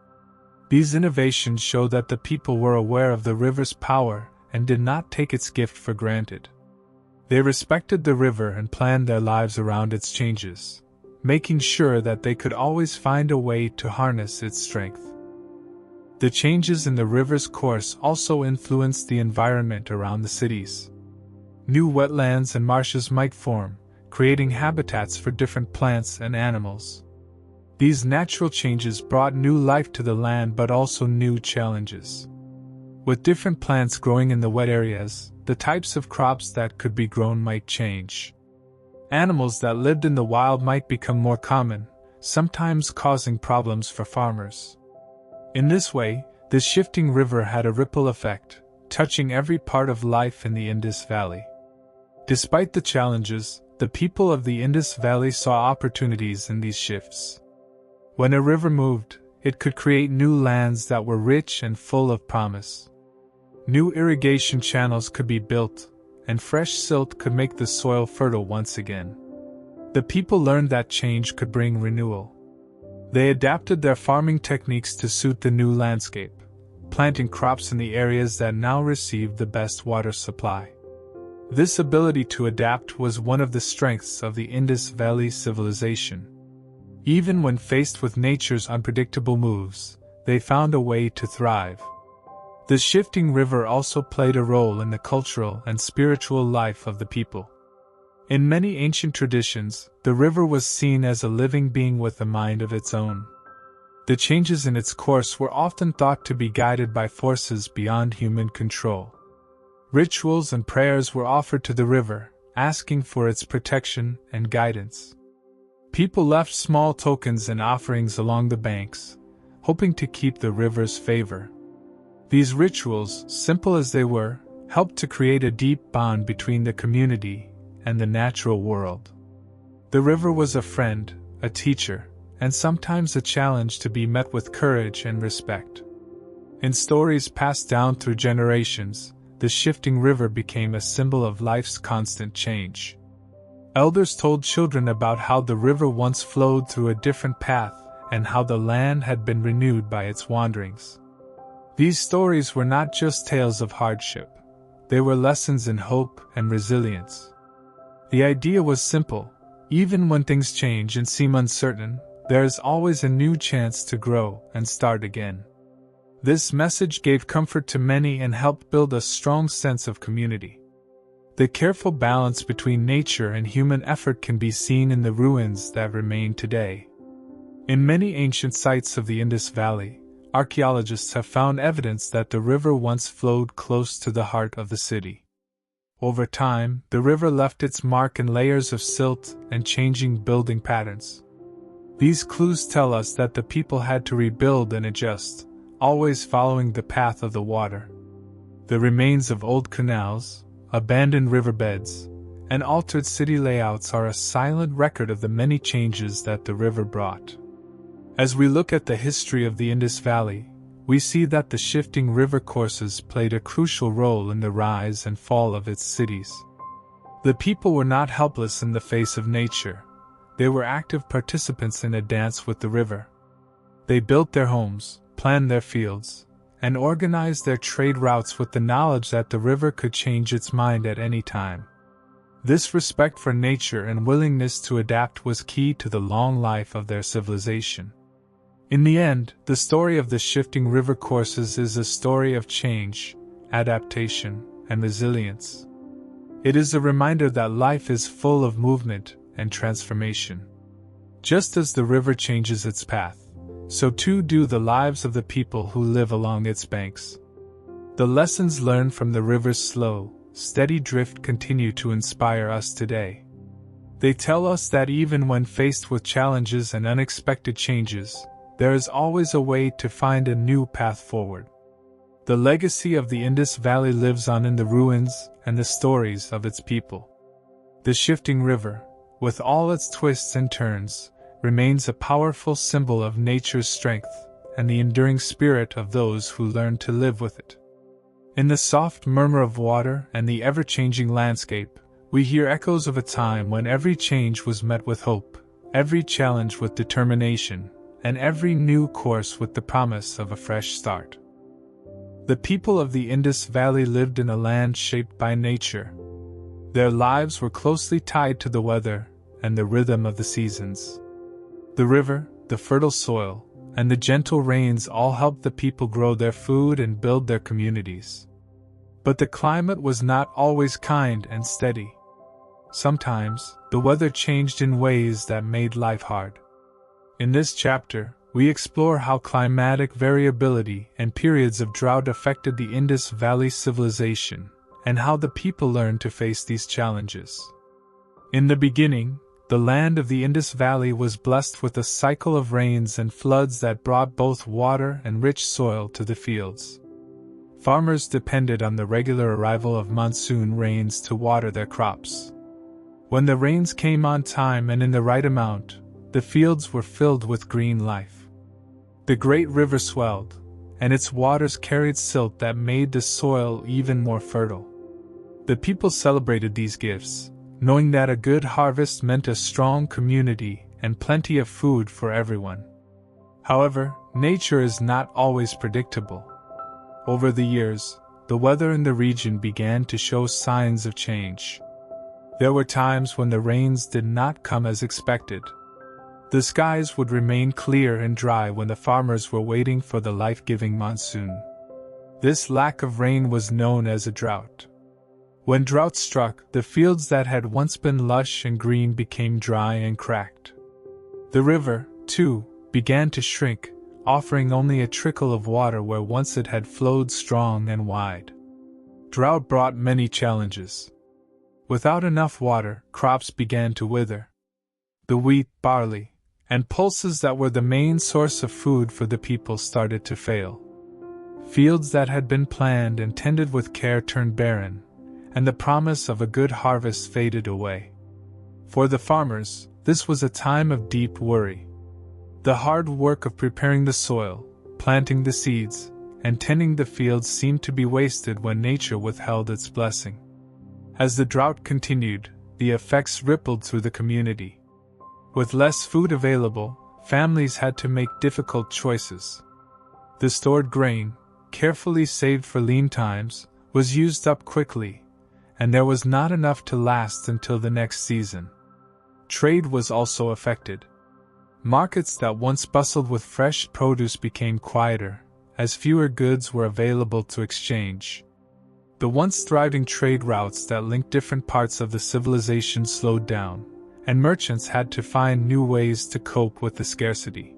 These innovations show that the people were aware of the river's power and did not take its gift for granted. They respected the river and planned their lives around its changes, making sure that they could always find a way to harness its strength. The changes in the river's course also influenced the environment around the cities. New wetlands and marshes might form, creating habitats for different plants and animals. These natural changes brought new life to the land but also new challenges. With different plants growing in the wet areas, the types of crops that could be grown might change. Animals that lived in the wild might become more common, sometimes causing problems for farmers. In this way, the shifting river had a ripple effect, touching every part of life in the Indus Valley. Despite the challenges, the people of the Indus Valley saw opportunities in these shifts. When a river moved, it could create new lands that were rich and full of promise. New irrigation channels could be built, and fresh silt could make the soil fertile once again. The people learned that change could bring renewal. They adapted their farming techniques to suit the new landscape, planting crops in the areas that now received the best water supply. This ability to adapt was one of the strengths of the Indus Valley civilization. Even when faced with nature's unpredictable moves, they found a way to thrive. The shifting river also played a role in the cultural and spiritual life of the people. In many ancient traditions, the river was seen as a living being with a mind of its own. The changes in its course were often thought to be guided by forces beyond human control. Rituals and prayers were offered to the river, asking for its protection and guidance. People left small tokens and offerings along the banks, hoping to keep the river's favor. These rituals, simple as they were, helped to create a deep bond between the community and the natural world. The river was a friend, a teacher, and sometimes a challenge to be met with courage and respect. In stories passed down through generations, the shifting river became a symbol of life's constant change. Elders told children about how the river once flowed through a different path and how the land had been renewed by its wanderings. These stories were not just tales of hardship, they were lessons in hope and resilience. The idea was simple: even when things change and seem uncertain, there is always a new chance to grow and start again. This message gave comfort to many and helped build a strong sense of community. The careful balance between nature and human effort can be seen in the ruins that remain today. In many ancient sites of the Indus Valley, archaeologists have found evidence that the river once flowed close to the heart of the city. Over time, the river left its mark in layers of silt and changing building patterns. These clues tell us that the people had to rebuild and adjust, always following the path of the water. The remains of old canals, abandoned riverbeds, and altered city layouts are a silent record of the many changes that the river brought. As we look at the history of the Indus Valley, we see that the shifting river courses played a crucial role in the rise and fall of its cities. The people were not helpless in the face of nature. They were active participants in a dance with the river. They built their homes, planned their fields, and organized their trade routes with the knowledge that the river could change its mind at any time. This respect for nature and willingness to adapt was key to the long life of their civilization. In the end, the story of the shifting river courses is a story of change, adaptation, and resilience. It is a reminder that life is full of movement and transformation. Just as the river changes its path, so too do the lives of the people who live along its banks. The lessons learned from the river's slow, steady drift continue to inspire us today. They tell us that even when faced with challenges and unexpected changes, there is always a way to find a new path forward. The legacy of the Indus Valley lives on in the ruins and the stories of its people. The shifting river, with all its twists and turns, remains a powerful symbol of nature's strength and the enduring spirit of those who learn to live with it. In the soft murmur of water and the ever-changing landscape, we hear echoes of a time when every change was met with hope, every challenge with determination, and every new course with the promise of a fresh start. The people of the Indus Valley lived in a land shaped by nature. Their lives were closely tied to the weather and the rhythm of the seasons. The river, the fertile soil, and the gentle rains all helped the people grow their food and build their communities. But the climate was not always kind and steady. Sometimes, the weather changed in ways that made life hard. In this chapter, we explore how climatic variability and periods of drought affected the Indus Valley civilization, and how the people learned to face these challenges. In the beginning, the land of the Indus Valley was blessed with a cycle of rains and floods that brought both water and rich soil to the fields. Farmers depended on the regular arrival of monsoon rains to water their crops. When the rains came on time and in the right amount, the fields were filled with green life. The great river swelled, and its waters carried silt that made the soil even more fertile. The people celebrated these gifts, knowing that a good harvest meant a strong community and plenty of food for everyone. However, nature is not always predictable. Over the years, the weather in the region began to show signs of change. There were times when the rains did not come as expected. The skies would remain clear and dry when the farmers were waiting for the life-giving monsoon. This lack of rain was known as a drought. When drought struck, the fields that had once been lush and green became dry and cracked. The river, too, began to shrink, offering only a trickle of water where once it had flowed strong and wide. Drought brought many challenges. Without enough water, crops began to wither. The wheat, barley, and pulses that were the main source of food for the people started to fail. Fields that had been planned and tended with care turned barren, and the promise of a good harvest faded away. For the farmers, this was a time of deep worry. The hard work of preparing the soil, planting the seeds, and tending the fields seemed to be wasted when nature withheld its blessing. As the drought continued, the effects rippled through the community. With less food available, families had to make difficult choices. The stored grain, carefully saved for lean times, was used up quickly, and there was not enough to last until the next season. Trade was also affected. Markets that once bustled with fresh produce became quieter, as fewer goods were available to exchange. The once thriving trade routes that linked different parts of the civilization slowed down, and merchants had to find new ways to cope with the scarcity.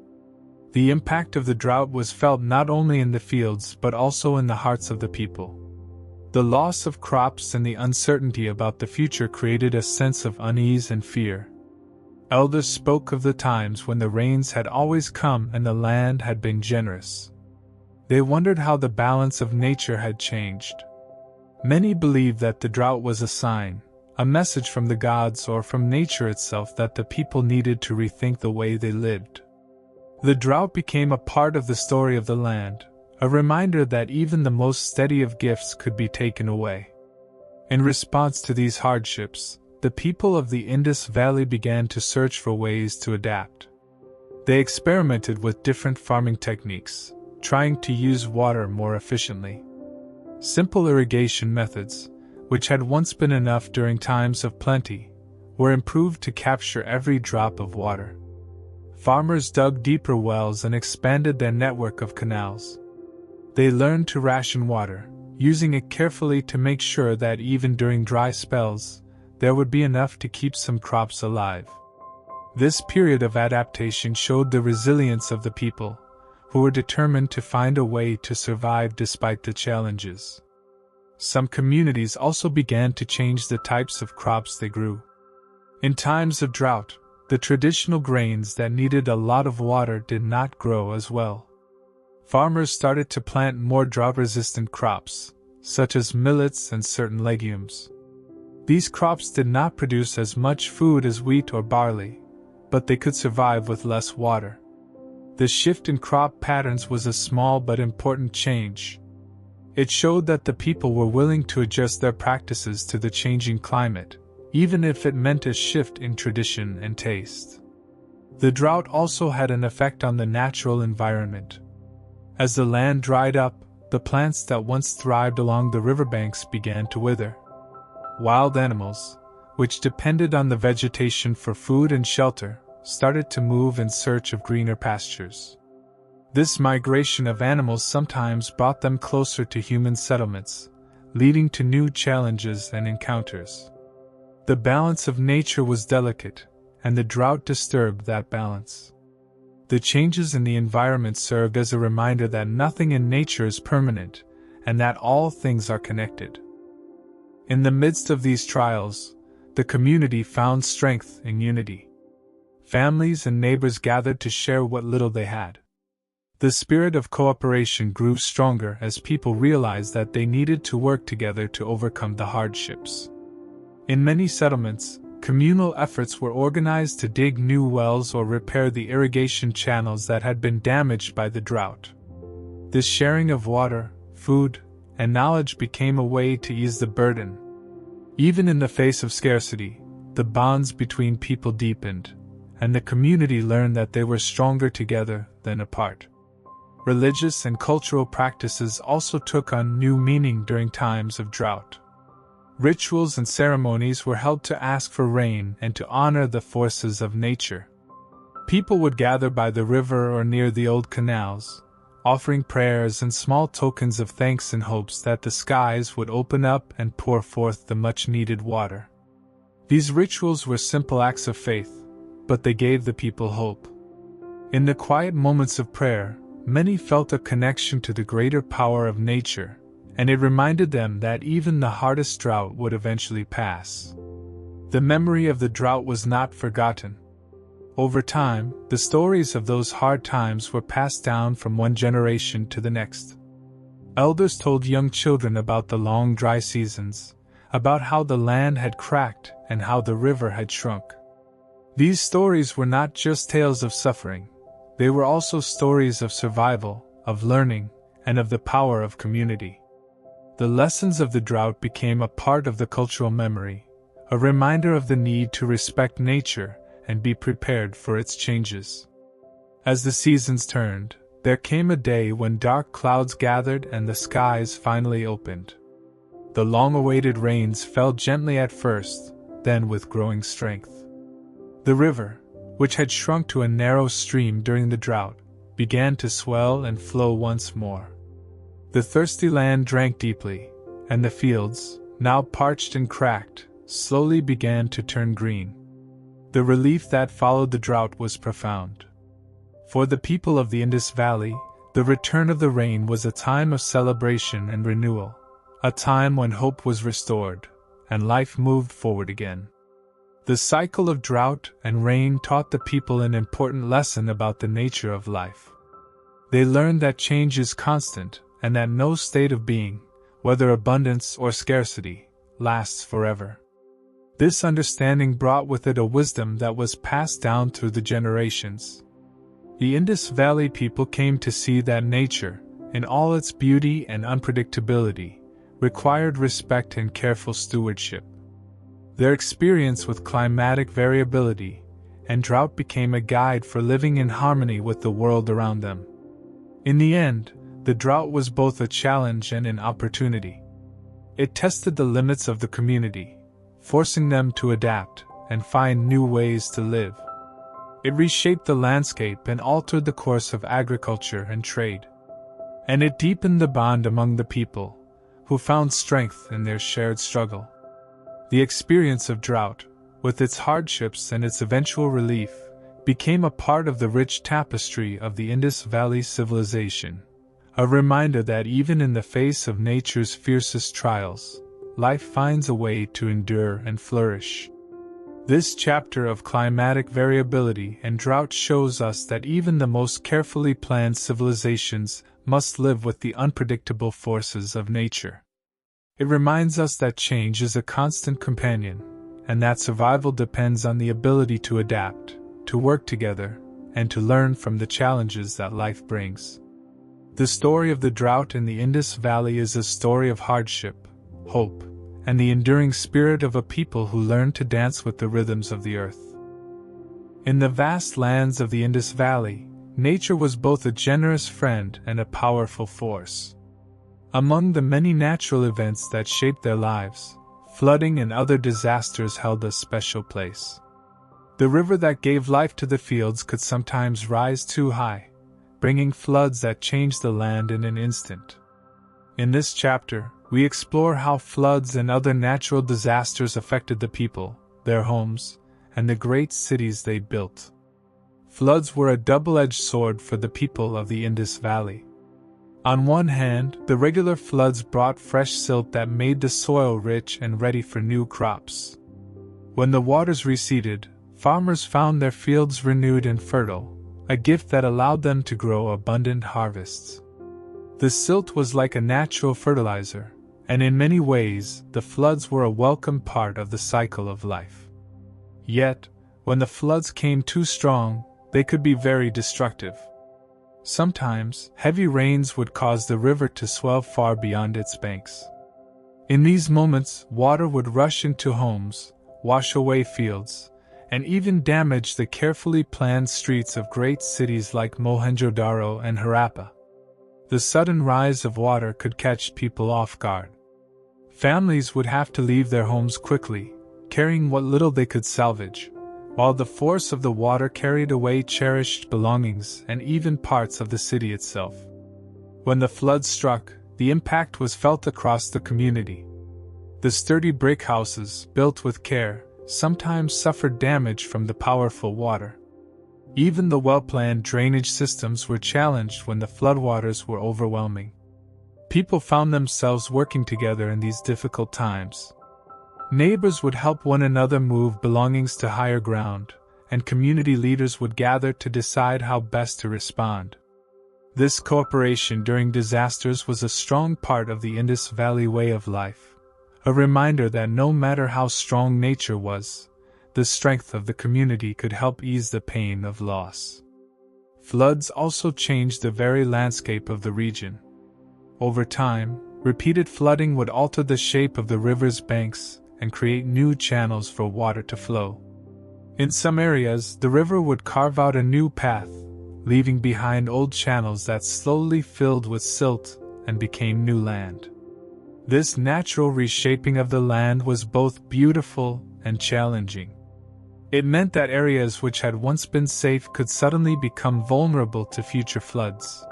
The impact of the drought was felt not only in the fields but also in the hearts of the people. The loss of crops and the uncertainty about the future created a sense of unease and fear. Elders spoke of the times when the rains had always come and the land had been generous. They wondered how the balance of nature had changed. Many believed that the drought was a sign, a message from the gods or from nature itself that the people needed to rethink the way they lived. The drought became a part of the story of the land, a reminder that even the most steady of gifts could be taken away. In response to these hardships, the people of the Indus Valley began to search for ways to adapt. They experimented with different farming techniques, trying to use water more efficiently. Simple irrigation methods, which had once been enough during times of plenty, were improved to capture every drop of water. Farmers dug deeper wells and expanded their network of canals. They learned to ration water, using it carefully to make sure that even during dry spells, there would be enough to keep some crops alive. This period of adaptation showed the resilience of the people, who were determined to find a way to survive despite the challenges. Some communities also began to change the types of crops they grew. In times of drought, the traditional grains that needed a lot of water did not grow as well. Farmers started to plant more drought-resistant crops, such as millets and certain legumes. These crops did not produce as much food as wheat or barley, but they could survive with less water. The shift in crop patterns was a small but important change. It showed that the people were willing to adjust their practices to the changing climate, even if it meant a shift in tradition and taste. The drought also had an effect on the natural environment. As the land dried up, the plants that once thrived along the riverbanks began to wither. Wild animals, which depended on the vegetation for food and shelter, started to move in search of greener pastures. This migration of animals sometimes brought them closer to human settlements, leading to new challenges and encounters. The balance of nature was delicate, and the drought disturbed that balance. The changes in the environment served as a reminder that nothing in nature is permanent, and that all things are connected. In the midst of these trials, the community found strength in unity. Families and neighbors gathered to share what little they had. The spirit of cooperation grew stronger as people realized that they needed to work together to overcome the hardships. In many settlements, communal efforts were organized to dig new wells or repair the irrigation channels that had been damaged by the drought. This sharing of water, food, and knowledge became a way to ease the burden. Even in the face of scarcity, the bonds between people deepened, and the community learned that they were stronger together than apart. Religious and cultural practices also took on new meaning during times of drought. Rituals and ceremonies were held to ask for rain and to honor the forces of nature. People would gather by the river or near the old canals, offering prayers and small tokens of thanks in hopes that the skies would open up and pour forth the much-needed water. These rituals were simple acts of faith, but they gave the people hope. In the quiet moments of prayer, many felt a connection to the greater power of nature, and it reminded them that even the hardest drought would eventually pass. The memory of the drought was not forgotten. Over time, the stories of those hard times were passed down from one generation to the next. Elders told young children about the long dry seasons, about how the land had cracked and how the river had shrunk. These stories were not just tales of suffering, they were also stories of survival, of learning, and of the power of community. The lessons of the drought became a part of the cultural memory, a reminder of the need to respect nature and be prepared for its changes. As the seasons turned, there came a day when dark clouds gathered and the skies finally opened. The long-awaited rains fell gently at first, then with growing strength. The river, which had shrunk to a narrow stream during the drought, began to swell and flow once more. The thirsty land drank deeply, and the fields, now parched and cracked, slowly began to turn green. The relief that followed the drought was profound. For the people of the Indus Valley, the return of the rain was a time of celebration and renewal, a time when hope was restored, and life moved forward again. The cycle of drought and rain taught the people an important lesson about the nature of life. They learned that change is constant, and that no state of being, whether abundance or scarcity, lasts forever. This understanding brought with it a wisdom that was passed down through the generations. The Indus Valley people came to see that nature, in all its beauty and unpredictability, required respect and careful stewardship. Their experience with climatic variability and drought became a guide for living in harmony with the world around them. In the end, the drought was both a challenge and an opportunity. It tested the limits of the community, forcing them to adapt and find new ways to live. It reshaped the landscape and altered the course of agriculture and trade. And it deepened the bond among the people, who found strength in their shared struggle. The experience of drought, with its hardships and its eventual relief, became a part of the rich tapestry of the Indus Valley civilization, a reminder that even in the face of nature's fiercest trials, life finds a way to endure and flourish. This chapter of climatic variability and drought shows us that even the most carefully planned civilizations must live with the unpredictable forces of nature. It reminds us that change is a constant companion, and that survival depends on the ability to adapt, to work together, and to learn from the challenges that life brings. The story of the drought in the Indus Valley is a story of hardship, hope, and the enduring spirit of a people who learned to dance with the rhythms of the earth. In the vast lands of the Indus Valley, nature was both a generous friend and a powerful force. Among the many natural events that shaped their lives, flooding and other disasters held a special place. The river that gave life to the fields could sometimes rise too high, bringing floods that changed the land in an instant. In this chapter, we explore how floods and other natural disasters affected the people, their homes, and the great cities they built. Floods were a double-edged sword for the people of the Indus Valley. On one hand, the regular floods brought fresh silt that made the soil rich and ready for new crops. When the waters receded, farmers found their fields renewed and fertile, a gift that allowed them to grow abundant harvests. The silt was like a natural fertilizer, and in many ways, the floods were a welcome part of the cycle of life. Yet, when the floods came too strong, they could be very destructive. Sometimes, heavy rains would cause the river to swell far beyond its banks. In these moments, water would rush into homes, wash away fields, and even damage the carefully planned streets of great cities like Mohenjo-daro and Harappa. The sudden rise of water could catch people off guard. Families would have to leave their homes quickly, carrying what little they could salvage, while the force of the water carried away cherished belongings and even parts of the city itself. When the flood struck, the impact was felt across the community. The sturdy brick houses, built with care, sometimes suffered damage from the powerful water. Even the well-planned drainage systems were challenged when the floodwaters were overwhelming. People found themselves working together in these difficult times. Neighbors would help one another move belongings to higher ground, and community leaders would gather to decide how best to respond. This cooperation during disasters was a strong part of the Indus Valley way of life, a reminder that no matter how strong nature was, the strength of the community could help ease the pain of loss. Floods also changed the very landscape of the region. Over time, repeated flooding would alter the shape of the river's banks and create new channels for water to flow. In some areas, the river would carve out a new path, leaving behind old channels that slowly filled with silt and became new land. This natural reshaping of the land was both beautiful and challenging. It meant that areas which had once been safe could suddenly become vulnerable to future floods.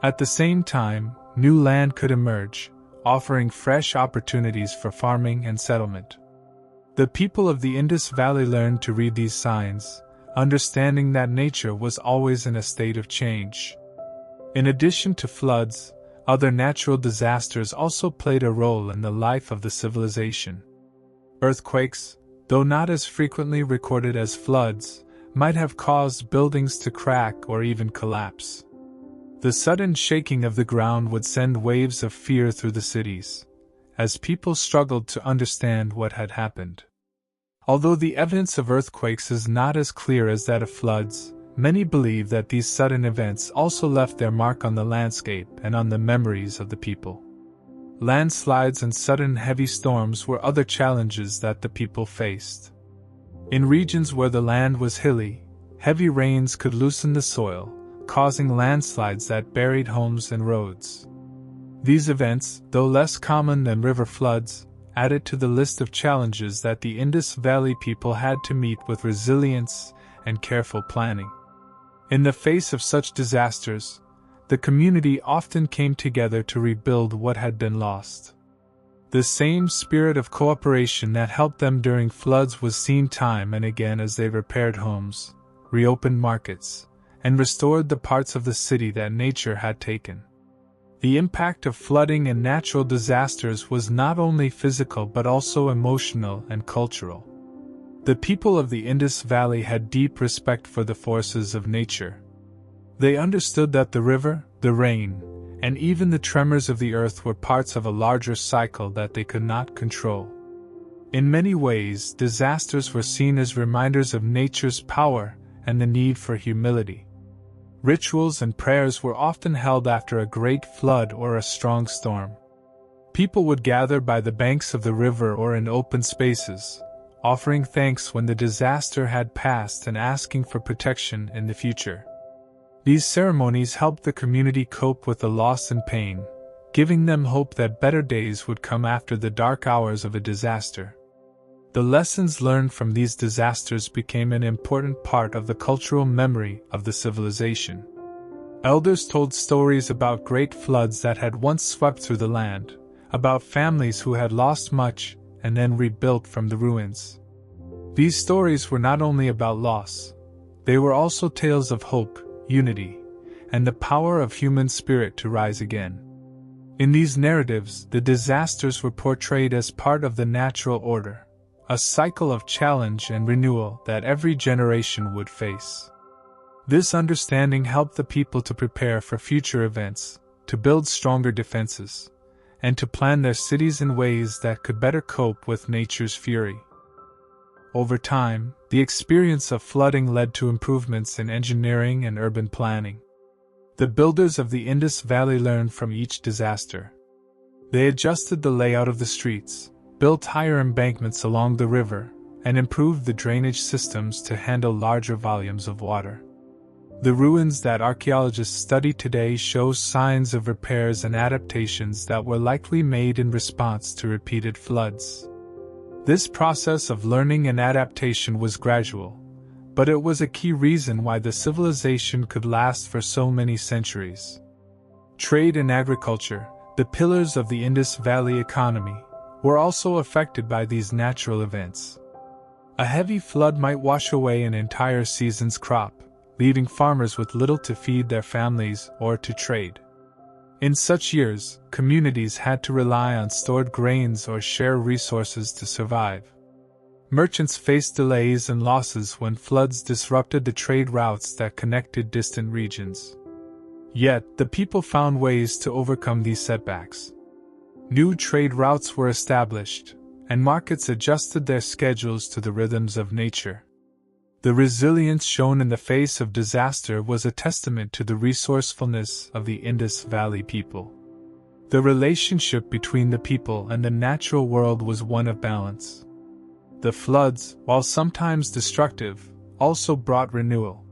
At the same time, new land could emerge, offering fresh opportunities for farming and settlement. The people of the Indus Valley learned to read these signs, understanding that nature was always in a state of change. In addition to floods, other natural disasters also played a role in the life of the civilization. Earthquakes, though not as frequently recorded as floods, might have caused buildings to crack or even collapse. The sudden shaking of the ground would send waves of fear through the cities, as people struggled to understand what had happened. Although the evidence of earthquakes is not as clear as that of floods, many believe that these sudden events also left their mark on the landscape and on the memories of the people. Landslides and sudden heavy storms were other challenges that the people faced. In regions where the land was hilly, heavy rains could loosen the soil, causing landslides that buried homes and roads. These events, though less common than river floods, added to the list of challenges that the Indus Valley people had to meet with resilience and careful planning. In the face of such disasters, the community often came together to rebuild what had been lost. The same spirit of cooperation that helped them during floods was seen time and again as they repaired homes, reopened markets, and restored the parts of the city that nature had taken. The impact of flooding and natural disasters was not only physical but also emotional and cultural. The people of the Indus Valley had deep respect for the forces of nature. They understood that the river, the rain, and even the tremors of the earth were parts of a larger cycle that they could not control. In many ways, disasters were seen as reminders of nature's power and the need for humility. Rituals and prayers were often held after a great flood or a strong storm. People would gather by the banks of the river or in open spaces, offering thanks when the disaster had passed and asking for protection in the future. These ceremonies helped the community cope with the loss and pain, giving them hope that better days would come after the dark hours of a disaster. The lessons learned from these disasters became an important part of the cultural memory of the civilization. Elders told stories about great floods that had once swept through the land, about families who had lost much and then rebuilt from the ruins. These stories were not only about loss, they were also tales of hope, unity, and the power of human spirit to rise again. In these narratives, the disasters were portrayed as part of the natural order, a cycle of challenge and renewal that every generation would face. This understanding helped the people to prepare for future events, to build stronger defenses, and to plan their cities in ways that could better cope with nature's fury. Over time, the experience of flooding led to improvements in engineering and urban planning. The builders of the Indus Valley learned from each disaster. They adjusted the layout of the streets, built higher embankments along the river, and improved the drainage systems to handle larger volumes of water. The ruins that archaeologists study today show signs of repairs and adaptations that were likely made in response to repeated floods. This process of learning and adaptation was gradual, but it was a key reason why the civilization could last for so many centuries. Trade and agriculture, the pillars of the Indus Valley economy, were also affected by these natural events. A heavy flood might wash away an entire season's crop, leaving farmers with little to feed their families or to trade. In such years, communities had to rely on stored grains or share resources to survive. Merchants faced delays and losses when floods disrupted the trade routes that connected distant regions. Yet, the people found ways to overcome these setbacks. New trade routes were established, and markets adjusted their schedules to the rhythms of nature. The resilience shown in the face of disaster was a testament to the resourcefulness of the Indus Valley people. The relationship between the people and the natural world was one of balance. The floods, while sometimes destructive, also brought renewal.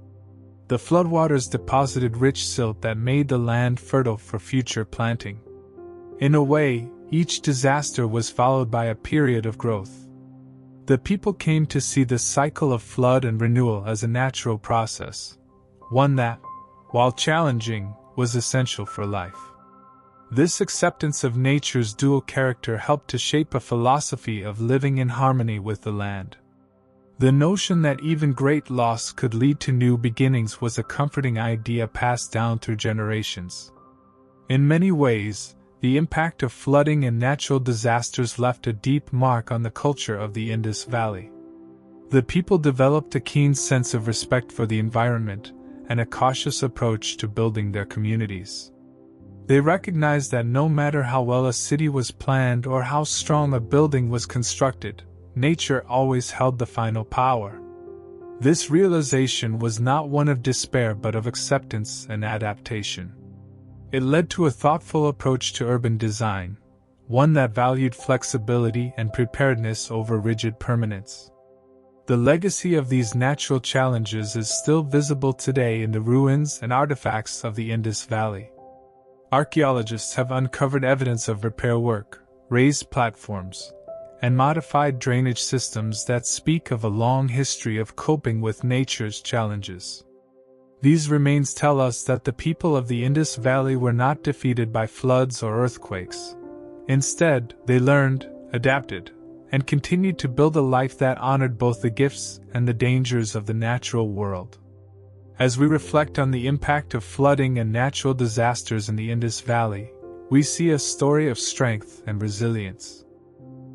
The floodwaters deposited rich silt that made the land fertile for future planting. In a way, each disaster was followed by a period of growth. The people came to see the cycle of flood and renewal as a natural process, one that, while challenging, was essential for life. This acceptance of nature's dual character helped to shape a philosophy of living in harmony with the land. The notion that even great loss could lead to new beginnings was a comforting idea passed down through generations. In many ways, the impact of flooding and natural disasters left a deep mark on the culture of the Indus Valley. The people developed a keen sense of respect for the environment and a cautious approach to building their communities. They recognized that no matter how well a city was planned or how strong a building was constructed, nature always held the final power. This realization was not one of despair but of acceptance and adaptation. It led to a thoughtful approach to urban design, one that valued flexibility and preparedness over rigid permanence. The legacy of these natural challenges is still visible today in the ruins and artifacts of the Indus Valley. Archaeologists have uncovered evidence of repair work, raised platforms, and modified drainage systems that speak of a long history of coping with nature's challenges. These remains tell us that the people of the Indus Valley were not defeated by floods or earthquakes. Instead, they learned, adapted, and continued to build a life that honored both the gifts and the dangers of the natural world. As we reflect on the impact of flooding and natural disasters in the Indus Valley, we see a story of strength and resilience.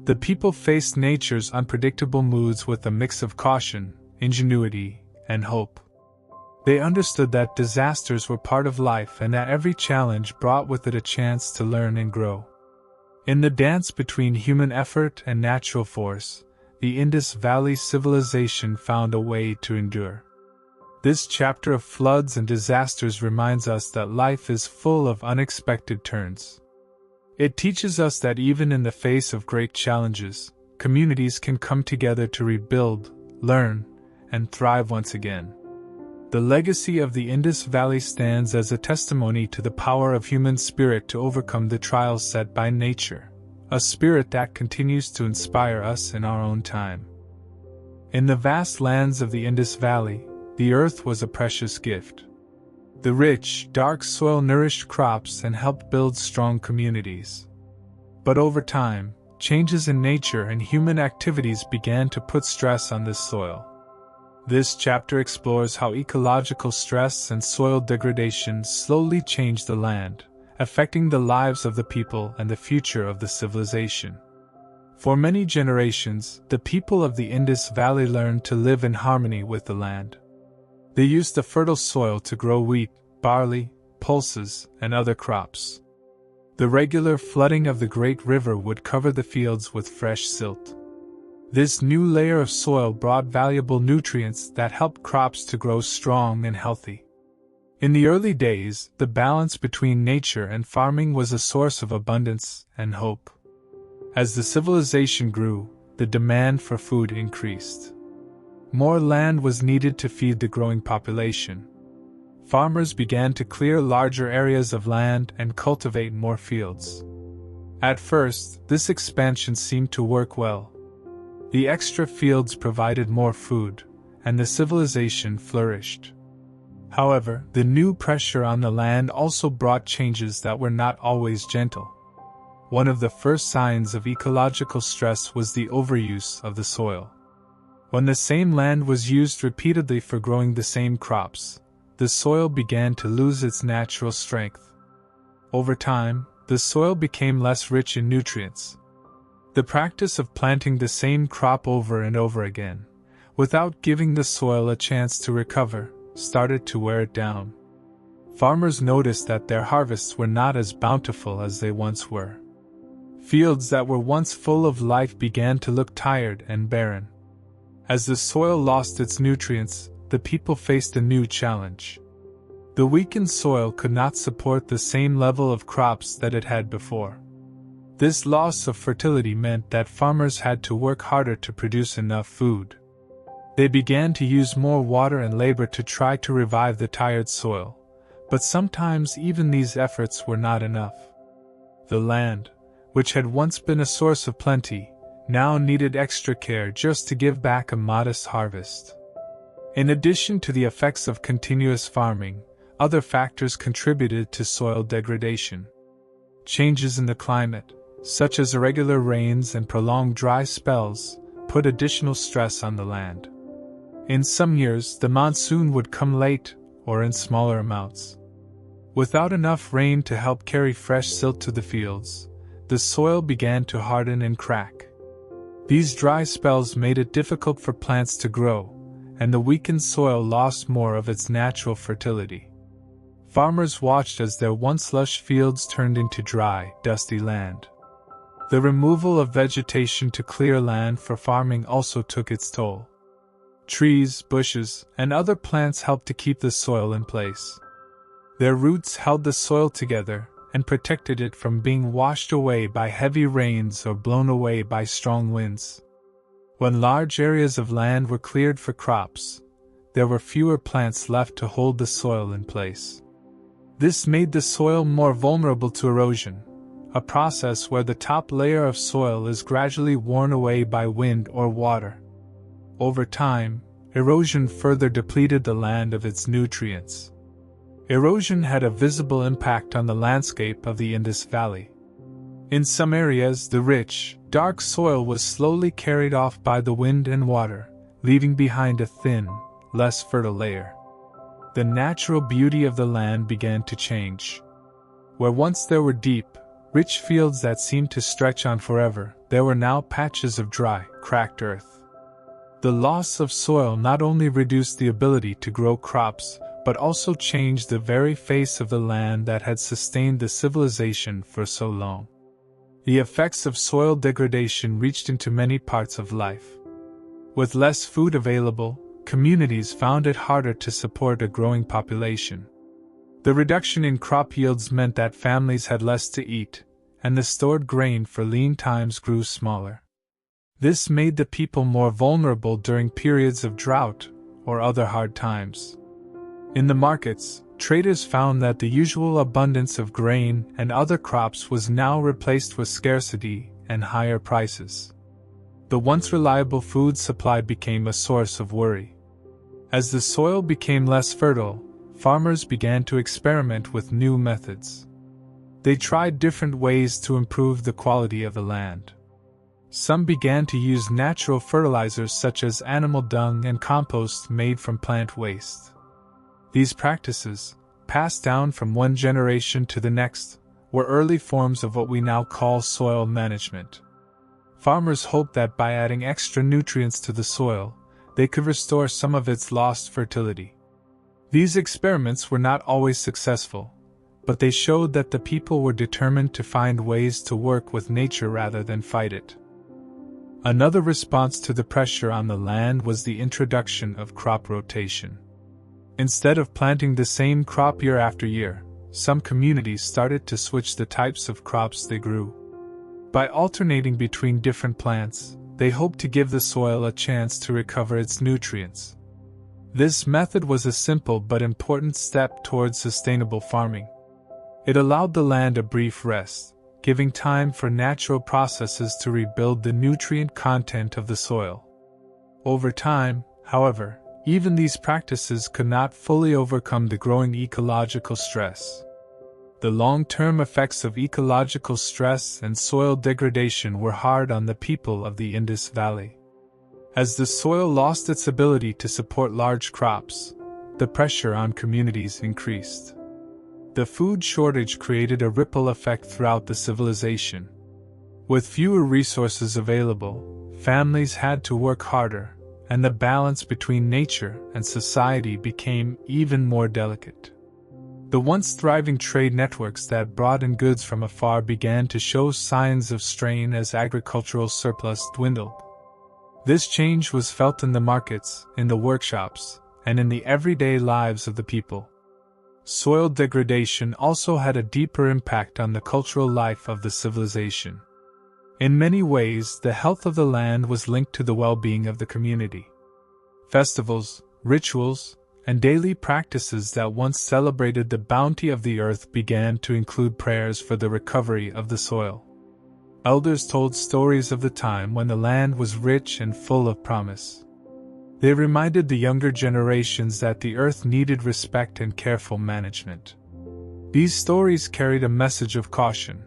The people faced nature's unpredictable moods with a mix of caution, ingenuity, and hope. They understood that disasters were part of life and that every challenge brought with it a chance to learn and grow. In the dance between human effort and natural force, the Indus Valley civilization found a way to endure. This chapter of floods and disasters reminds us that life is full of unexpected turns. It teaches us that even in the face of great challenges, communities can come together to rebuild, learn, and thrive once again. The legacy of the Indus Valley stands as a testimony to the power of human spirit to overcome the trials set by nature, a spirit that continues to inspire us in our own time. In the vast lands of the Indus Valley, the earth was a precious gift. The rich, dark soil nourished crops and helped build strong communities. But over time, changes in nature and human activities began to put stress on this soil. This chapter explores how ecological stress and soil degradation slowly changed the land, affecting the lives of the people and the future of the civilization. For many generations, the people of the Indus Valley learned to live in harmony with the land. They used the fertile soil to grow wheat, barley, pulses, and other crops. The regular flooding of the great river would cover the fields with fresh silt. This new layer of soil brought valuable nutrients that helped crops to grow strong and healthy. In the early days, the balance between nature and farming was a source of abundance and hope. As the civilization grew, the demand for food increased. More land was needed to feed the growing population. Farmers began to clear larger areas of land and cultivate more fields. At first, this expansion seemed to work well. The extra fields provided more food, and the civilization flourished. However, the new pressure on the land also brought changes that were not always gentle. One of the first signs of ecological stress was the overuse of the soil. When the same land was used repeatedly for growing the same crops, the soil began to lose its natural strength. Over time, the soil became less rich in nutrients. The practice of planting the same crop over and over again, without giving the soil a chance to recover, started to wear it down. Farmers noticed that their harvests were not as bountiful as they once were. Fields that were once full of life began to look tired and barren. As the soil lost its nutrients, the people faced a new challenge. The weakened soil could not support the same level of crops that it had before. This loss of fertility meant that farmers had to work harder to produce enough food. They began to use more water and labor to try to revive the tired soil, but sometimes even these efforts were not enough. The land, which had once been a source of plenty, now needed extra care just to give back a modest harvest. In addition to the effects of continuous farming, other factors contributed to soil degradation. Changes in the climate, such as irregular rains and prolonged dry spells, put additional stress on the land. In some years, the monsoon would come late or in smaller amounts. Without enough rain to help carry fresh silt to the fields, the soil began to harden and crack. These dry spells made it difficult for plants to grow, and the weakened soil lost more of its natural fertility. Farmers watched as their once lush fields turned into dry, dusty land. The removal of vegetation to clear land for farming also took its toll. Trees, bushes, and other plants helped to keep the soil in place. Their roots held the soil together and protected it from being washed away by heavy rains or blown away by strong winds. When large areas of land were cleared for crops, there were fewer plants left to hold the soil in place. This made the soil more vulnerable to erosion, a process where the top layer of soil is gradually worn away by wind or water. Over time, erosion further depleted the land of its nutrients. Erosion had a visible impact on the landscape of the Indus Valley. In some areas, the rich, dark soil was slowly carried off by the wind and water, leaving behind a thin, less fertile layer. The natural beauty of the land began to change. Where once there were deep, rich fields that seemed to stretch on forever, there were now patches of dry, cracked earth. The loss of soil not only reduced the ability to grow crops, but also changed the very face of the land that had sustained the civilization for so long. The effects of soil degradation reached into many parts of life. With less food available, communities found it harder to support a growing population. The reduction in crop yields meant that families had less to eat, and the stored grain for lean times grew smaller. This made the people more vulnerable during periods of drought or other hard times. In the markets, traders found that the usual abundance of grain and other crops was now replaced with scarcity and higher prices. The once reliable food supply became a source of worry. As the soil became less fertile, farmers began to experiment with new methods. They tried different ways to improve the quality of the land. Some began to use natural fertilizers such as animal dung and compost made from plant waste. These practices, passed down from one generation to the next, were early forms of what we now call soil management. Farmers hoped that by adding extra nutrients to the soil, they could restore some of its lost fertility. These experiments were not always successful, but they showed that the people were determined to find ways to work with nature rather than fight it. Another response to the pressure on the land was the introduction of crop rotation. Instead of planting the same crop year after year, some communities started to switch the types of crops they grew. By alternating between different plants, they hoped to give the soil a chance to recover its nutrients. This method was a simple but important step towards sustainable farming. It allowed the land a brief rest, giving time for natural processes to rebuild the nutrient content of the soil. Over time, however, even these practices could not fully overcome the growing ecological stress. The long-term effects of ecological stress and soil degradation were hard on the people of the Indus Valley. As the soil lost its ability to support large crops, the pressure on communities increased. The food shortage created a ripple effect throughout the civilization. With fewer resources available, families had to work harder, and the balance between nature and society became even more delicate. The once thriving trade networks that brought in goods from afar began to show signs of strain as agricultural surplus dwindled. This change was felt in the markets, in the workshops, and in the everyday lives of the people. Soil degradation also had a deeper impact on the cultural life of the civilization. In many ways, the health of the land was linked to the well-being of the community. Festivals, rituals, and daily practices that once celebrated the bounty of the earth began to include prayers for the recovery of the soil. Elders told stories of the time when the land was rich and full of promise. They reminded the younger generations that the earth needed respect and careful management. These stories carried a message of caution,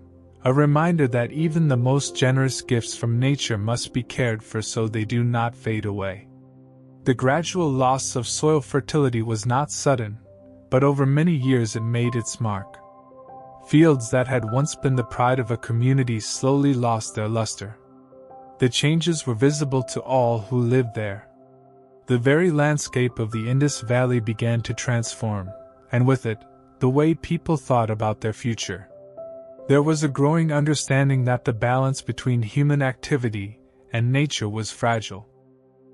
a reminder that even the most generous gifts from nature must be cared for so they do not fade away. The gradual loss of soil fertility was not sudden, but over many years it made its mark. Fields that had once been the pride of a community slowly lost their luster. The changes were visible to all who lived there. The very landscape of the Indus Valley began to transform, and with it, the way people thought about their future. There was a growing understanding that the balance between human activity and nature was fragile.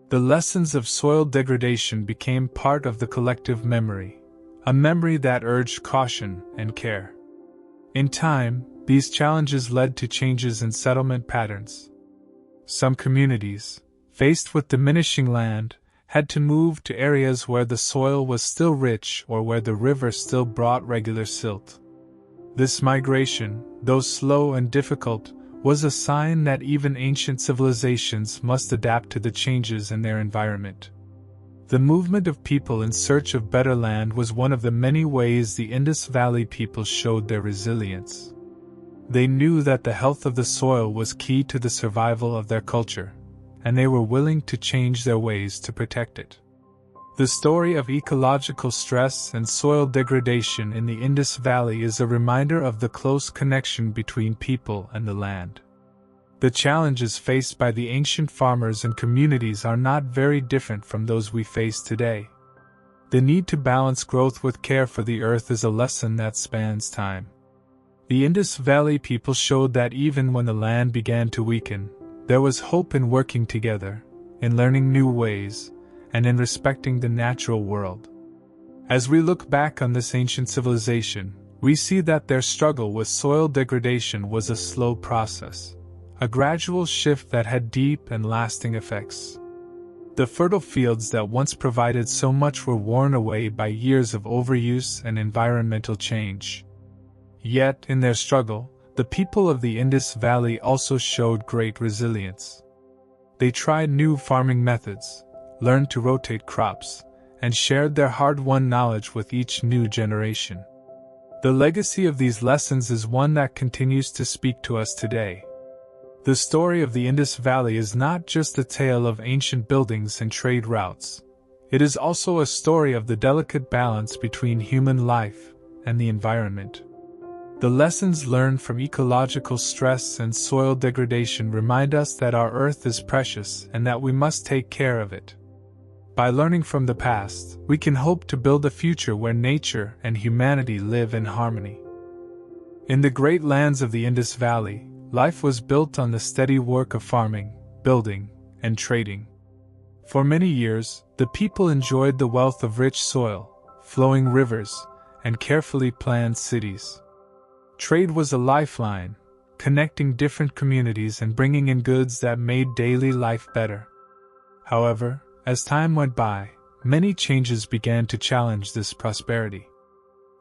The lessons of soil degradation became part of the collective memory, a memory that urged caution and care. In time, these challenges led to changes in settlement patterns. Some communities, faced with diminishing land, had to move to areas where the soil was still rich or where the river still brought regular silt. This migration, though slow and difficult, was a sign that even ancient civilizations must adapt to the changes in their environment. The movement of people in search of better land was one of the many ways the Indus Valley people showed their resilience. They knew that the health of the soil was key to the survival of their culture, and they were willing to change their ways to protect it. The story of ecological stress and soil degradation in the Indus Valley is a reminder of the close connection between people and the land. The challenges faced by the ancient farmers and communities are not very different from those we face today. The need to balance growth with care for the earth is a lesson that spans time. The Indus Valley people showed that even when the land began to weaken, there was hope in working together, in learning new ways, and in respecting the natural world. As we look back on this ancient civilization, we see that their struggle with soil degradation was a slow process, a gradual shift that had deep and lasting effects. The fertile fields that once provided so much were worn away by years of overuse and environmental change. Yet, in their struggle, the people of the Indus Valley also showed great resilience. They tried new farming methods, learned to rotate crops, and shared their hard-won knowledge with each new generation. The legacy of these lessons is one that continues to speak to us today. The story of the Indus Valley is not just a tale of ancient buildings and trade routes. It is also a story of the delicate balance between human life and the environment. The lessons learned from ecological stress and soil degradation remind us that our earth is precious and that we must take care of it. By learning from the past, we can hope to build a future where nature and humanity live in harmony. In the great lands of the Indus Valley, life was built on the steady work of farming, building, and trading. For many years, the people enjoyed the wealth of rich soil, flowing rivers, and carefully planned cities. Trade was a lifeline, connecting different communities and bringing in goods that made daily life better. However, as time went by, many changes began to challenge this prosperity.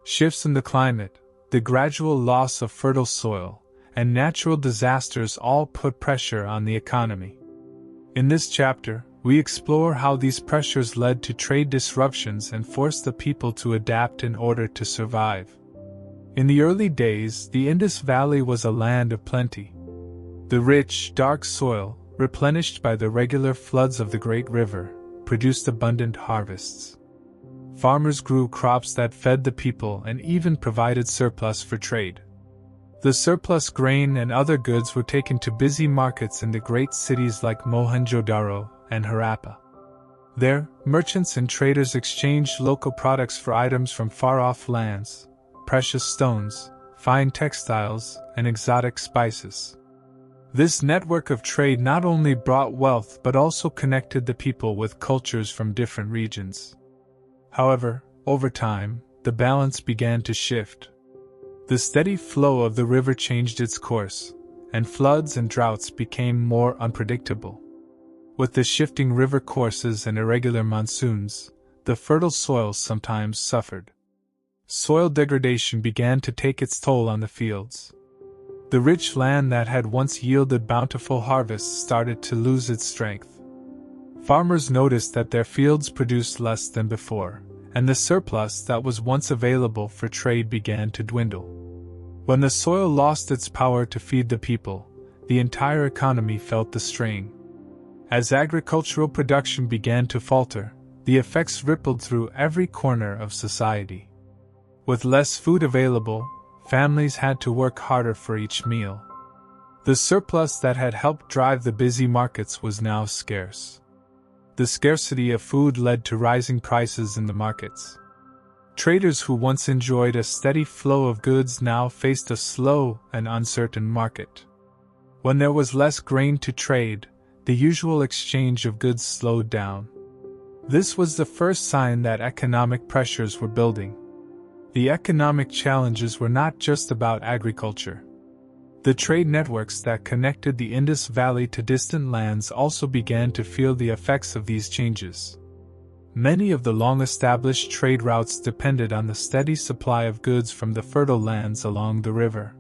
Shifts in the climate, the gradual loss of fertile soil, and natural disasters all put pressure on the economy. In this chapter, we explore how these pressures led to trade disruptions and forced the people to adapt in order to survive. In the early days, the Indus Valley was a land of plenty. The rich, dark soil, replenished by the regular floods of the great river, produced abundant harvests. Farmers grew crops that fed the people and even provided surplus for trade. The surplus grain and other goods were taken to busy markets in the great cities like Mohenjo-daro and Harappa. There, merchants and traders exchanged local products for items from far-off lands, precious stones, fine textiles, and exotic spices. This network of trade not only brought wealth but also connected the people with cultures from different regions. However, over time, the balance began to shift. The steady flow of the river changed its course, and floods and droughts became more unpredictable. With the shifting river courses and irregular monsoons, the fertile soil sometimes suffered. Soil degradation began to take its toll on the fields. The rich land that had once yielded bountiful harvests started to lose its strength. Farmers noticed that their fields produced less than before, and the surplus that was once available for trade began to dwindle. When the soil lost its power to feed the people, the entire economy felt the strain. As agricultural production began to falter, the effects rippled through every corner of society. With less food available, families had to work harder for each meal. The surplus that had helped drive the busy markets was now scarce. The scarcity of food led to rising prices in the markets. Traders who once enjoyed a steady flow of goods now faced a slow and uncertain market. When there was less grain to trade, the usual exchange of goods slowed down. This was the first sign that economic pressures were building. The economic challenges were not just about agriculture. The trade networks that connected the Indus Valley to distant lands also began to feel the effects of these changes. Many of the long-established trade routes depended on the steady supply of goods from the fertile lands along the river.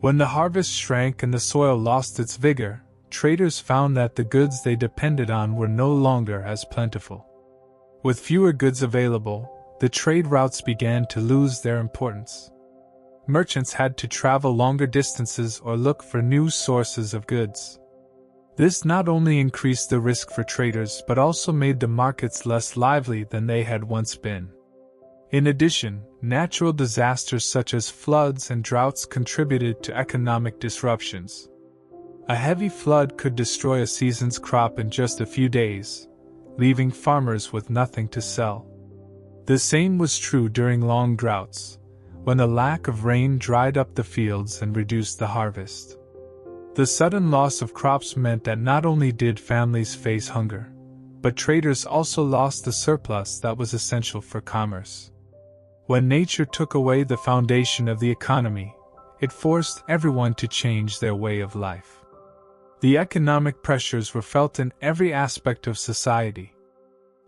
When the harvest shrank and the soil lost its vigor, traders found that the goods they depended on were no longer as plentiful. With fewer goods available, the trade routes began to lose their importance. merchants had to travel longer distances or look for new sources of goods. This not only increased the risk for traders but also made the markets less lively than they had once been. In addition, natural disasters such as floods and droughts contributed to economic disruptions. A heavy flood could destroy a season's crop in just a few days, leaving farmers with nothing to sell. The same was true during long droughts, when the lack of rain dried up the fields and reduced the harvest. The sudden loss of crops meant that not only did families face hunger, but traders also lost the surplus that was essential for commerce. When nature took away the foundation of the economy, it forced everyone to change their way of life. The economic pressures were felt in every aspect of society.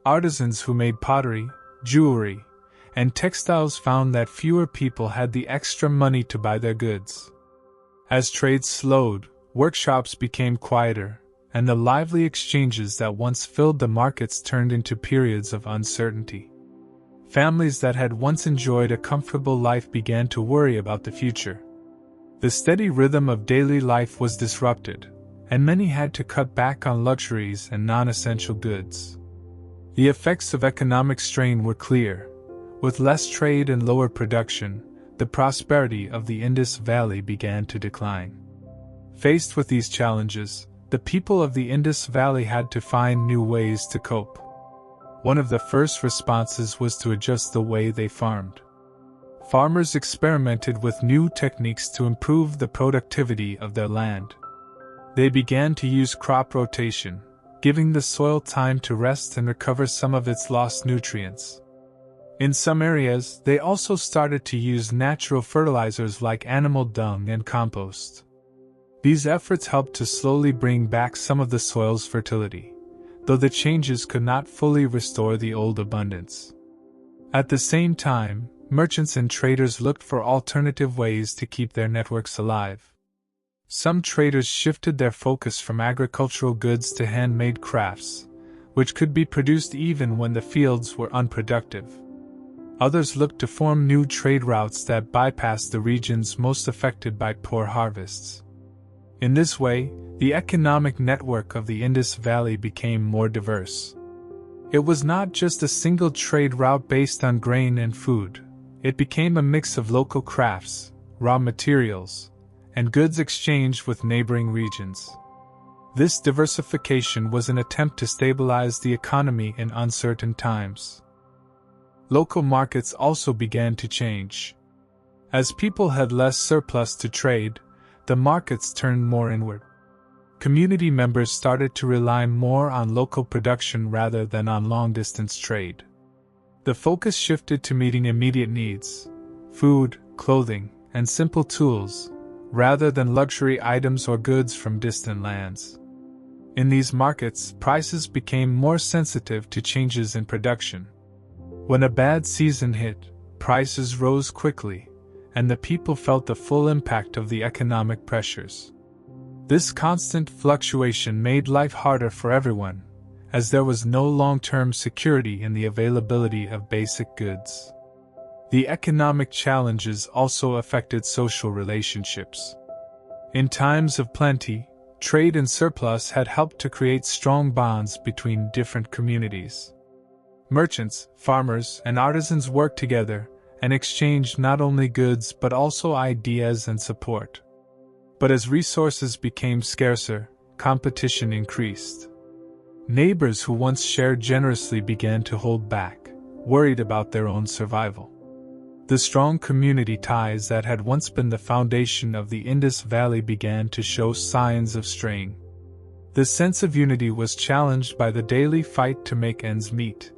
Artisans who made pottery, jewelry, and textiles found that fewer people had the extra money to buy their goods. As trade slowed, workshops became quieter, and the lively exchanges that once filled the markets turned into periods of uncertainty. Families that had once enjoyed a comfortable life began to worry about the future. The steady rhythm of daily life was disrupted, and many had to cut back on luxuries and non-essential goods. The effects of economic strain were clear. With less trade and lower production, the prosperity of the Indus Valley began to decline. Faced with these challenges, the people of the Indus Valley had to find new ways to cope. One of the first responses was to adjust the way they farmed. Farmers experimented with new techniques to improve the productivity of their land. They began to use crop rotation, giving the soil time to rest and recover some of its lost nutrients. In some areas, they also started to use natural fertilizers like animal dung and compost. These efforts helped to slowly bring back some of the soil's fertility, though the changes could not fully restore the old abundance. At the same time, merchants and traders looked for alternative ways to keep their networks alive. Some traders shifted their focus from agricultural goods to handmade crafts, which could be produced even when the fields were unproductive. Others looked to form new trade routes that bypassed the regions most affected by poor harvests. In this way, the economic network of the Indus Valley became more diverse. It was not just a single trade route based on grain and food. It became a mix of local crafts, raw materials, and goods exchanged with neighboring regions. This diversification was an attempt to stabilize the economy in uncertain times. Local markets also began to change. As people had less surplus to trade, the markets turned more inward. Community members started to rely more on local production rather than on long-distance trade. The focus shifted to meeting immediate needs, food, clothing, and simple tools, rather than luxury items or goods from distant lands. In these markets, prices became more sensitive to changes in production. When a bad season hit, prices rose quickly, and the people felt the full impact of the economic pressures. This constant fluctuation made life harder for everyone, as there was no long-term security in the availability of basic goods. The economic challenges also affected social relationships. In times of plenty, trade and surplus had helped to create strong bonds between different communities. Merchants, farmers, and artisans worked together and exchanged not only goods but also ideas and support. But as resources became scarcer, competition increased. Neighbors who once shared generously began to hold back, worried about their own survival. The strong community ties that had once been the foundation of the Indus Valley began to show signs of strain. The sense of unity was challenged by the daily fight to make ends meet.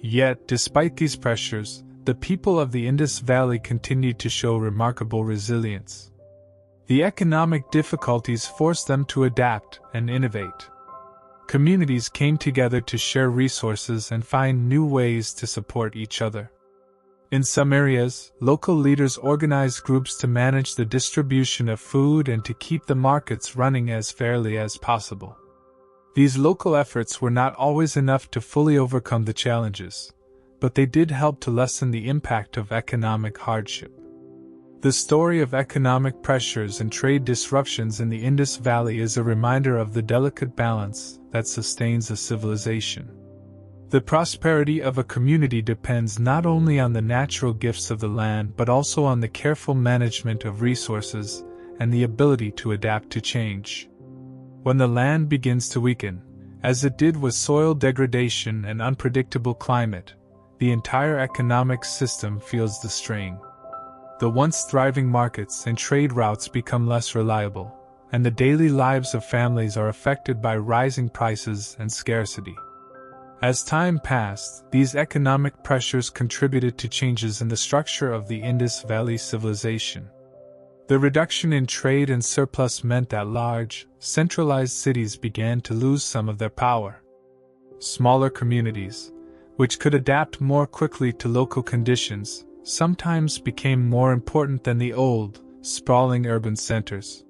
Yet, despite these pressures, the people of the Indus Valley continued to show remarkable resilience. The economic difficulties forced them to adapt and innovate. Communities came together to share resources and find new ways to support each other. In some areas, local leaders organized groups to manage the distribution of food and to keep the markets running as fairly as possible. These local efforts were not always enough to fully overcome the challenges, but they did help to lessen the impact of economic hardship. The story of economic pressures and trade disruptions in the Indus Valley is a reminder of the delicate balance that sustains a civilization. The prosperity of a community depends not only on the natural gifts of the land but also on the careful management of resources and the ability to adapt to change. When the land begins to weaken, as it did with soil degradation and unpredictable climate, the entire economic system feels the strain. The once thriving markets and trade routes become less reliable, and the daily lives of families are affected by rising prices and scarcity. As time passed, these economic pressures contributed to changes in the structure of the Indus Valley civilization. The reduction in trade and surplus meant that large, centralized cities began to lose some of their power. Smaller communities, which could adapt more quickly to local conditions, sometimes became more important than the old, sprawling urban centers.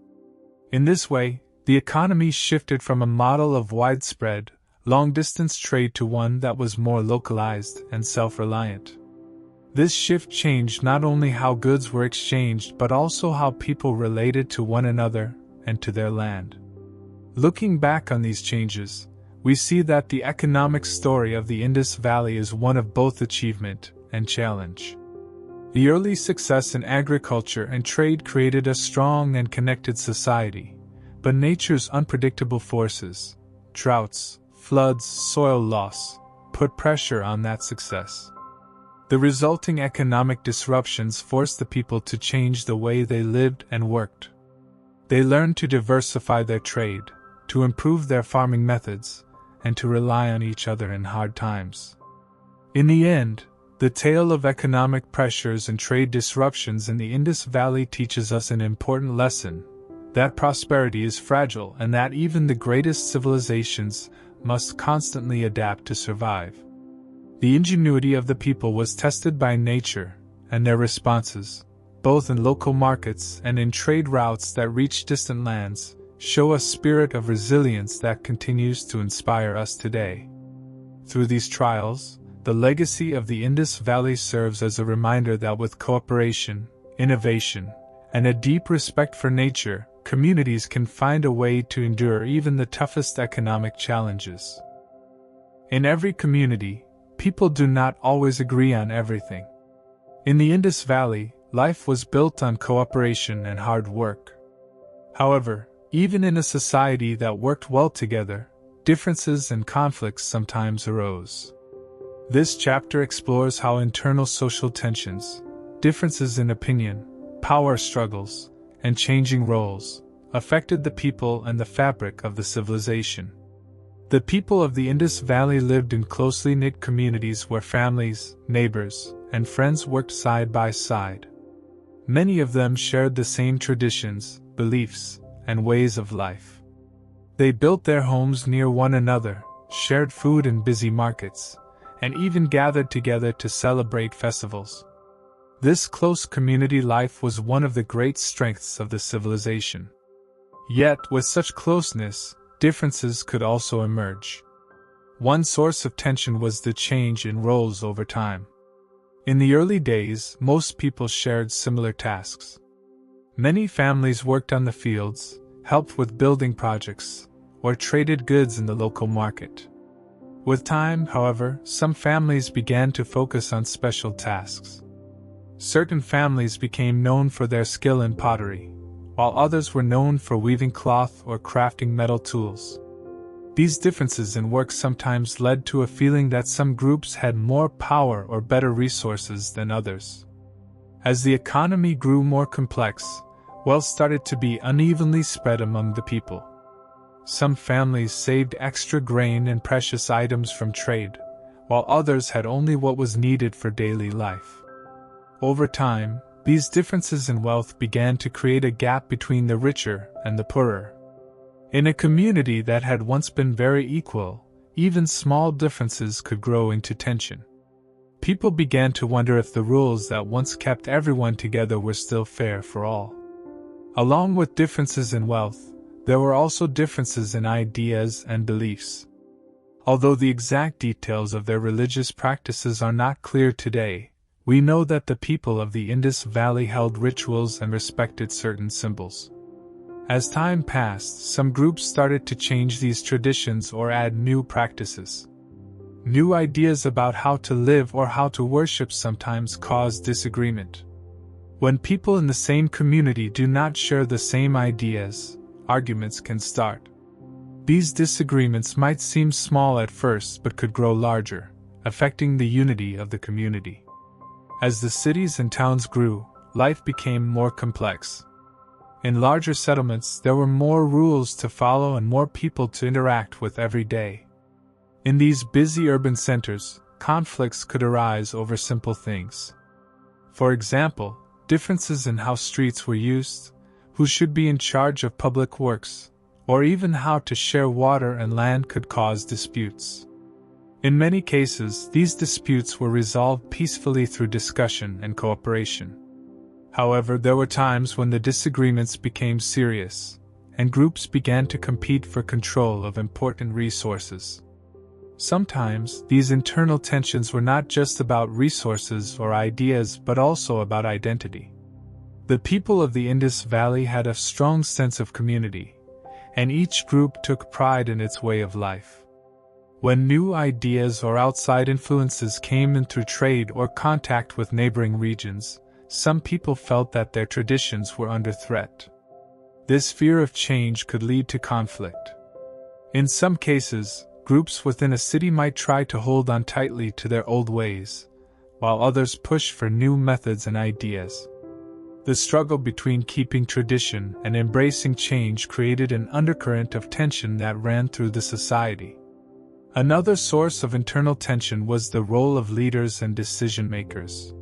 In this way, the economy shifted from a model of widespread, long-distance trade to one that was more localized and self-reliant. This shift changed not only how goods were exchanged but also how people related to one another and to their land. Looking back on these changes, we see that the economic story of the Indus Valley is one of both achievement and challenge. The early success in agriculture and trade created a strong and connected society, but nature's unpredictable forces, droughts, floods, soil loss, put pressure on that success. The resulting economic disruptions forced the people to change the way they lived and worked. They learned to diversify their trade, to improve their farming methods, and to rely on each other in hard times. In the end, the tale of economic pressures and trade disruptions in the Indus Valley teaches us an important lesson: that prosperity is fragile and that even the greatest civilizations must constantly adapt to survive. The ingenuity of the people was tested by nature, and their responses, both in local markets and in trade routes that reach distant lands, show a spirit of resilience that continues to inspire us today. Through these trials, the legacy of the Indus Valley serves as a reminder that with cooperation, innovation, and a deep respect for nature, communities can find a way to endure even the toughest economic challenges. In every community, people do not always agree on everything. In the Indus Valley, life was built on cooperation and hard work. However, even in a society that worked well together, differences and conflicts sometimes arose. This chapter explores how internal social tensions, differences in opinion, power struggles, and changing roles affected the people and the fabric of the civilization. The people of the Indus Valley lived in closely knit communities where families, neighbors, and friends worked side by side. Many of them shared the same traditions, beliefs, and ways of life. They built their homes near one another, shared food in busy markets, and even gathered together to celebrate festivals. This close community life was one of the great strengths of the civilization. Yet, with such closeness, differences could also emerge. One source of tension was the change in roles over time. In the early days, most people shared similar tasks. Many families worked on the fields, helped with building projects, or traded goods in the local market. With time, however, some families began to focus on special tasks. Certain families became known for their skill in pottery, while others were known for weaving cloth or crafting metal tools. These differences in work sometimes led to a feeling that some groups had more power or better resources than others. As the economy grew more complex, wealth started to be unevenly spread among the people. Some families saved extra grain and precious items from trade, while others had only what was needed for daily life. Over time, these differences in wealth began to create a gap between the richer and the poorer. In a community that had once been very equal, even small differences could grow into tension. People began to wonder if the rules that once kept everyone together were still fair for all. Along with differences in wealth, there were also differences in ideas and beliefs. Although the exact details of their religious practices are not clear today, We know that the people of the Indus Valley held rituals and respected certain symbols. As time passed, some groups started to change these traditions or add new practices. New ideas about how to live or how to worship sometimes cause disagreement. When people in the same community do not share the same ideas, arguments can start. These disagreements might seem small at first but could grow larger, affecting the unity of the community. As the cities and towns grew, life became more complex. In larger settlements, there were more rules to follow and more people to interact with every day. In these busy urban centers, conflicts could arise over simple things. For example, differences in how streets were used, who should be in charge of public works, or even how to share water and land could cause disputes. In many cases, these disputes were resolved peacefully through discussion and cooperation. However, there were times when the disagreements became serious, and groups began to compete for control of important resources. Sometimes, these internal tensions were not just about resources or ideas but also about identity. The people of the Indus Valley had a strong sense of community, and each group took pride in its way of life. When new ideas or outside influences came in through trade or contact with neighboring regions, some people felt that their traditions were under threat. This fear of change could lead to conflict. In some cases, groups within a city might try to hold on tightly to their old ways, while others push for new methods and ideas. The struggle between keeping tradition and embracing change created an undercurrent of tension that ran through the society. Another source of internal tension was the role of leaders and decision-makers.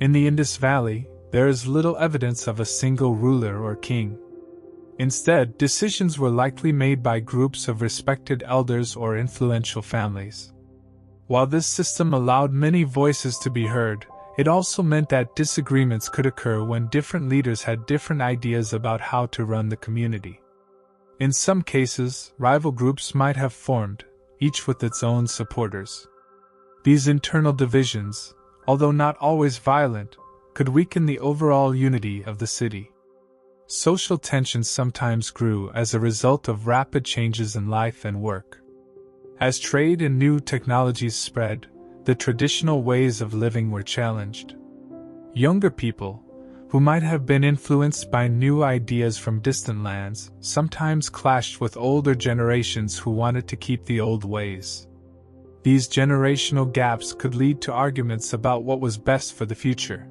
In the Indus Valley, there is little evidence of a single ruler or king. Instead, decisions were likely made by groups of respected elders or influential families. While this system allowed many voices to be heard, it also meant that disagreements could occur when different leaders had different ideas about how to run the community. In some cases, rival groups might have formed, each with its own supporters. These internal divisions, although not always violent, could weaken the overall unity of the city. Social tensions sometimes grew as a result of rapid changes in life and work. As trade and new technologies spread, the traditional ways of living were challenged. Younger people, who might have been influenced by new ideas from distant lands, sometimes clashed with older generations who wanted to keep the old ways. These generational gaps could lead to arguments about what was best for the future.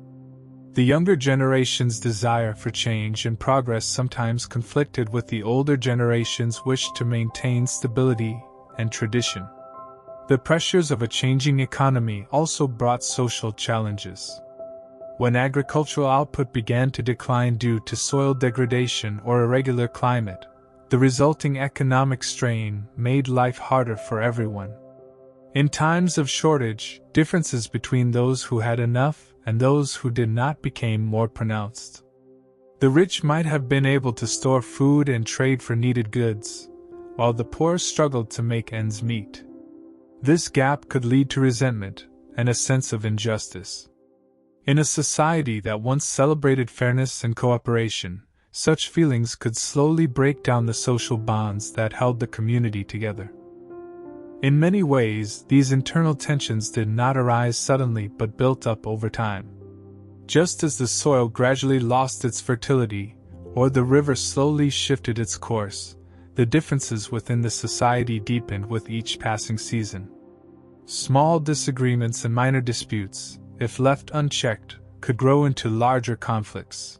The younger generation's desire for change and progress sometimes conflicted with the older generation's wish to maintain stability and tradition. The pressures of a changing economy also brought social challenges. When agricultural output began to decline due to soil degradation or irregular climate, the resulting economic strain made life harder for everyone. In times of shortage, differences between those who had enough and those who did not became more pronounced. The rich might have been able to store food and trade for needed goods, while the poor struggled to make ends meet. This gap could lead to resentment and a sense of injustice. In a society that once celebrated fairness and cooperation, such feelings could slowly break down the social bonds that held the community together. In many ways, these internal tensions did not arise suddenly but built up over time. Just as the soil gradually lost its fertility, or the river slowly shifted its course, the differences within the society deepened with each passing season. Small disagreements and minor disputes, if left unchecked, could grow into larger conflicts.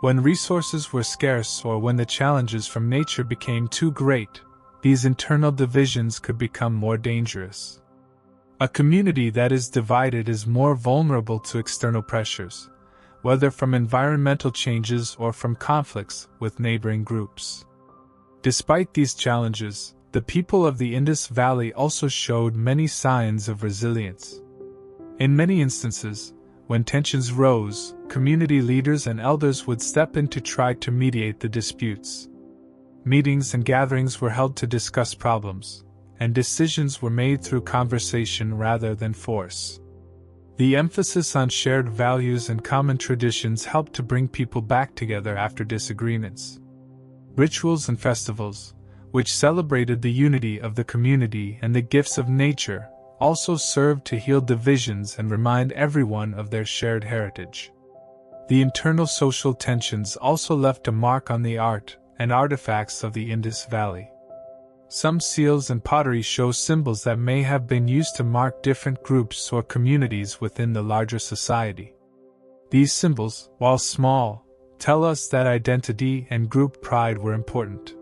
When resources were scarce or when the challenges from nature became too great, these internal divisions could become more dangerous. A community that is divided is more vulnerable to external pressures, whether from environmental changes or from conflicts with neighboring groups. Despite these challenges, the people of the Indus Valley also showed many signs of resilience. In many instances, when tensions rose, community leaders and elders would step in to try to mediate the disputes. Meetings and gatherings were held to discuss problems, and decisions were made through conversation rather than force. The emphasis on shared values and common traditions helped to bring people back together after disagreements. Rituals and festivals, which celebrated the unity of the community and the gifts of nature, also served to heal divisions and remind everyone of their shared heritage. The internal social tensions also left a mark on the art and artifacts of the Indus Valley. Some seals and pottery show symbols that may have been used to mark different groups or communities within the larger society. These symbols, while small, tell us that identity and group pride were important.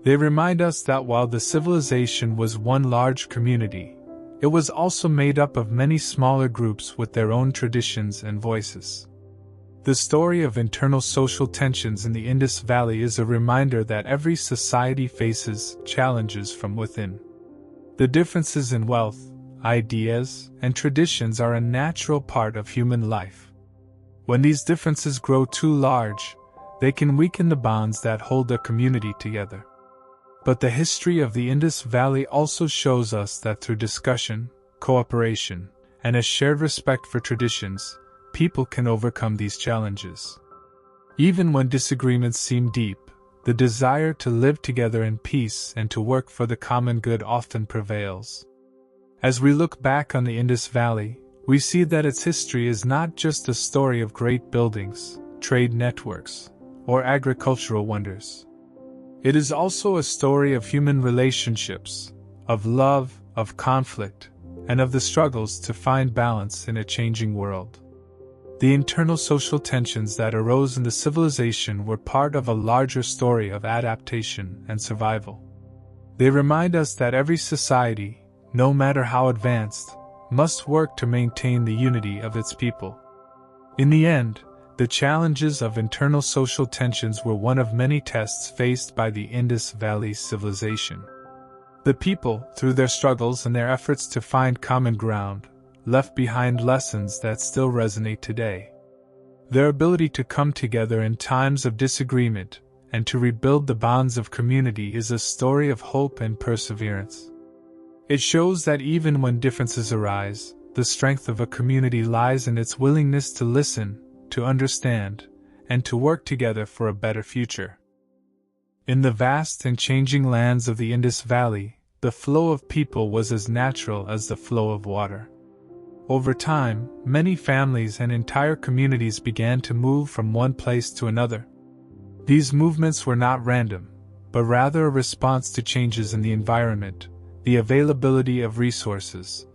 They remind us that while the civilization was one large community, it was also made up of many smaller groups with their own traditions and voices. The story of internal social tensions in the Indus Valley is a reminder that every society faces challenges from within. The differences in wealth, ideas, and traditions are a natural part of human life. When these differences grow too large, they can weaken the bonds that hold a community together. But the history of the Indus Valley also shows us that through discussion, cooperation, and a shared respect for traditions, people can overcome these challenges. Even when disagreements seem deep, the desire to live together in peace and to work for the common good often prevails. As we look back on the Indus Valley, we see that its history is not just a story of great buildings, trade networks, or agricultural wonders. It is also a story of human relationships, of love, of conflict, and of the struggles to find balance in a changing world. The internal social tensions that arose in the civilization were part of a larger story of adaptation and survival. They remind us that every society, no matter how advanced, must work to maintain the unity of its people. In the end, the challenges of internal social tensions were one of many tests faced by the Indus Valley civilization. The people, through their struggles and their efforts to find common ground, left behind lessons that still resonate today. Their ability to come together in times of disagreement and to rebuild the bonds of community is a story of hope and perseverance. It shows that even when differences arise, the strength of a community lies in its willingness to listen, to understand, and to work together for a better future. In the vast and changing lands of the Indus Valley, the flow of people was as natural as the flow of water. Over time, many families and entire communities began to move from one place to another. These movements were not random, but rather a response to changes in the environment, the availability of resources,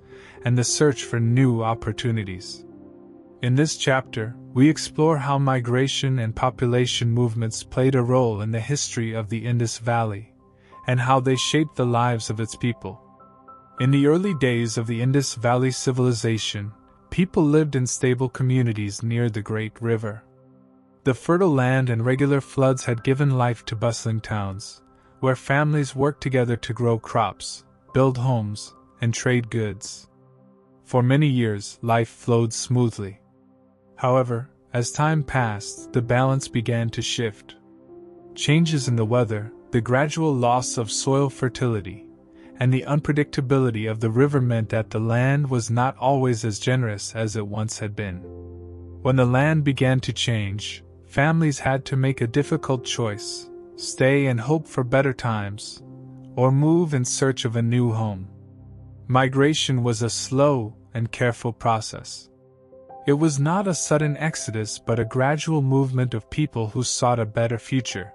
and the search for new opportunities. In this chapter, we explore how migration and population movements played a role in the history of the Indus Valley, and how they shaped the lives of its people. In the early days of the Indus Valley civilization, people lived in stable communities near the great river. The fertile land and regular floods had given life to bustling towns, where families worked together to grow crops, build homes, and trade goods. For many years, life flowed smoothly. However, as time passed, the balance began to shift. Changes in the weather, the gradual loss of soil fertility, and the unpredictability of the river meant that the land was not always as generous as it once had been. When the land began to change, families had to make a difficult choice: stay and hope for better times, or move in search of a new home. Migration was a slow and careful process. It was not a sudden exodus but a gradual movement of people who sought a better future.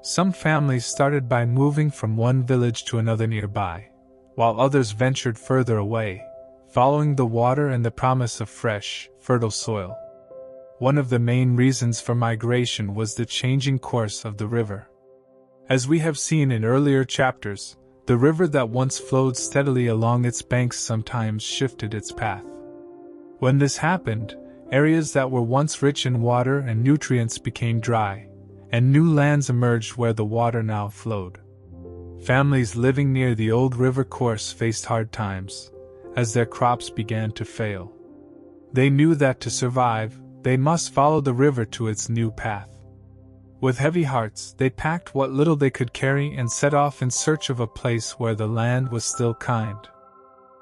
Some families started by moving from one village to another nearby, while others ventured further away, following the water and the promise of fresh, fertile soil. One of the main reasons for migration was the changing course of the river. As we have seen in earlier chapters, the river that once flowed steadily along its banks sometimes shifted its path. When this happened, areas that were once rich in water and nutrients became dry, and new lands emerged where the water now flowed. Families living near the old river course faced hard times, as their crops began to fail. They knew that to survive, they must follow the river to its new path. With heavy hearts, they packed what little they could carry and set off in search of a place where the land was still kind.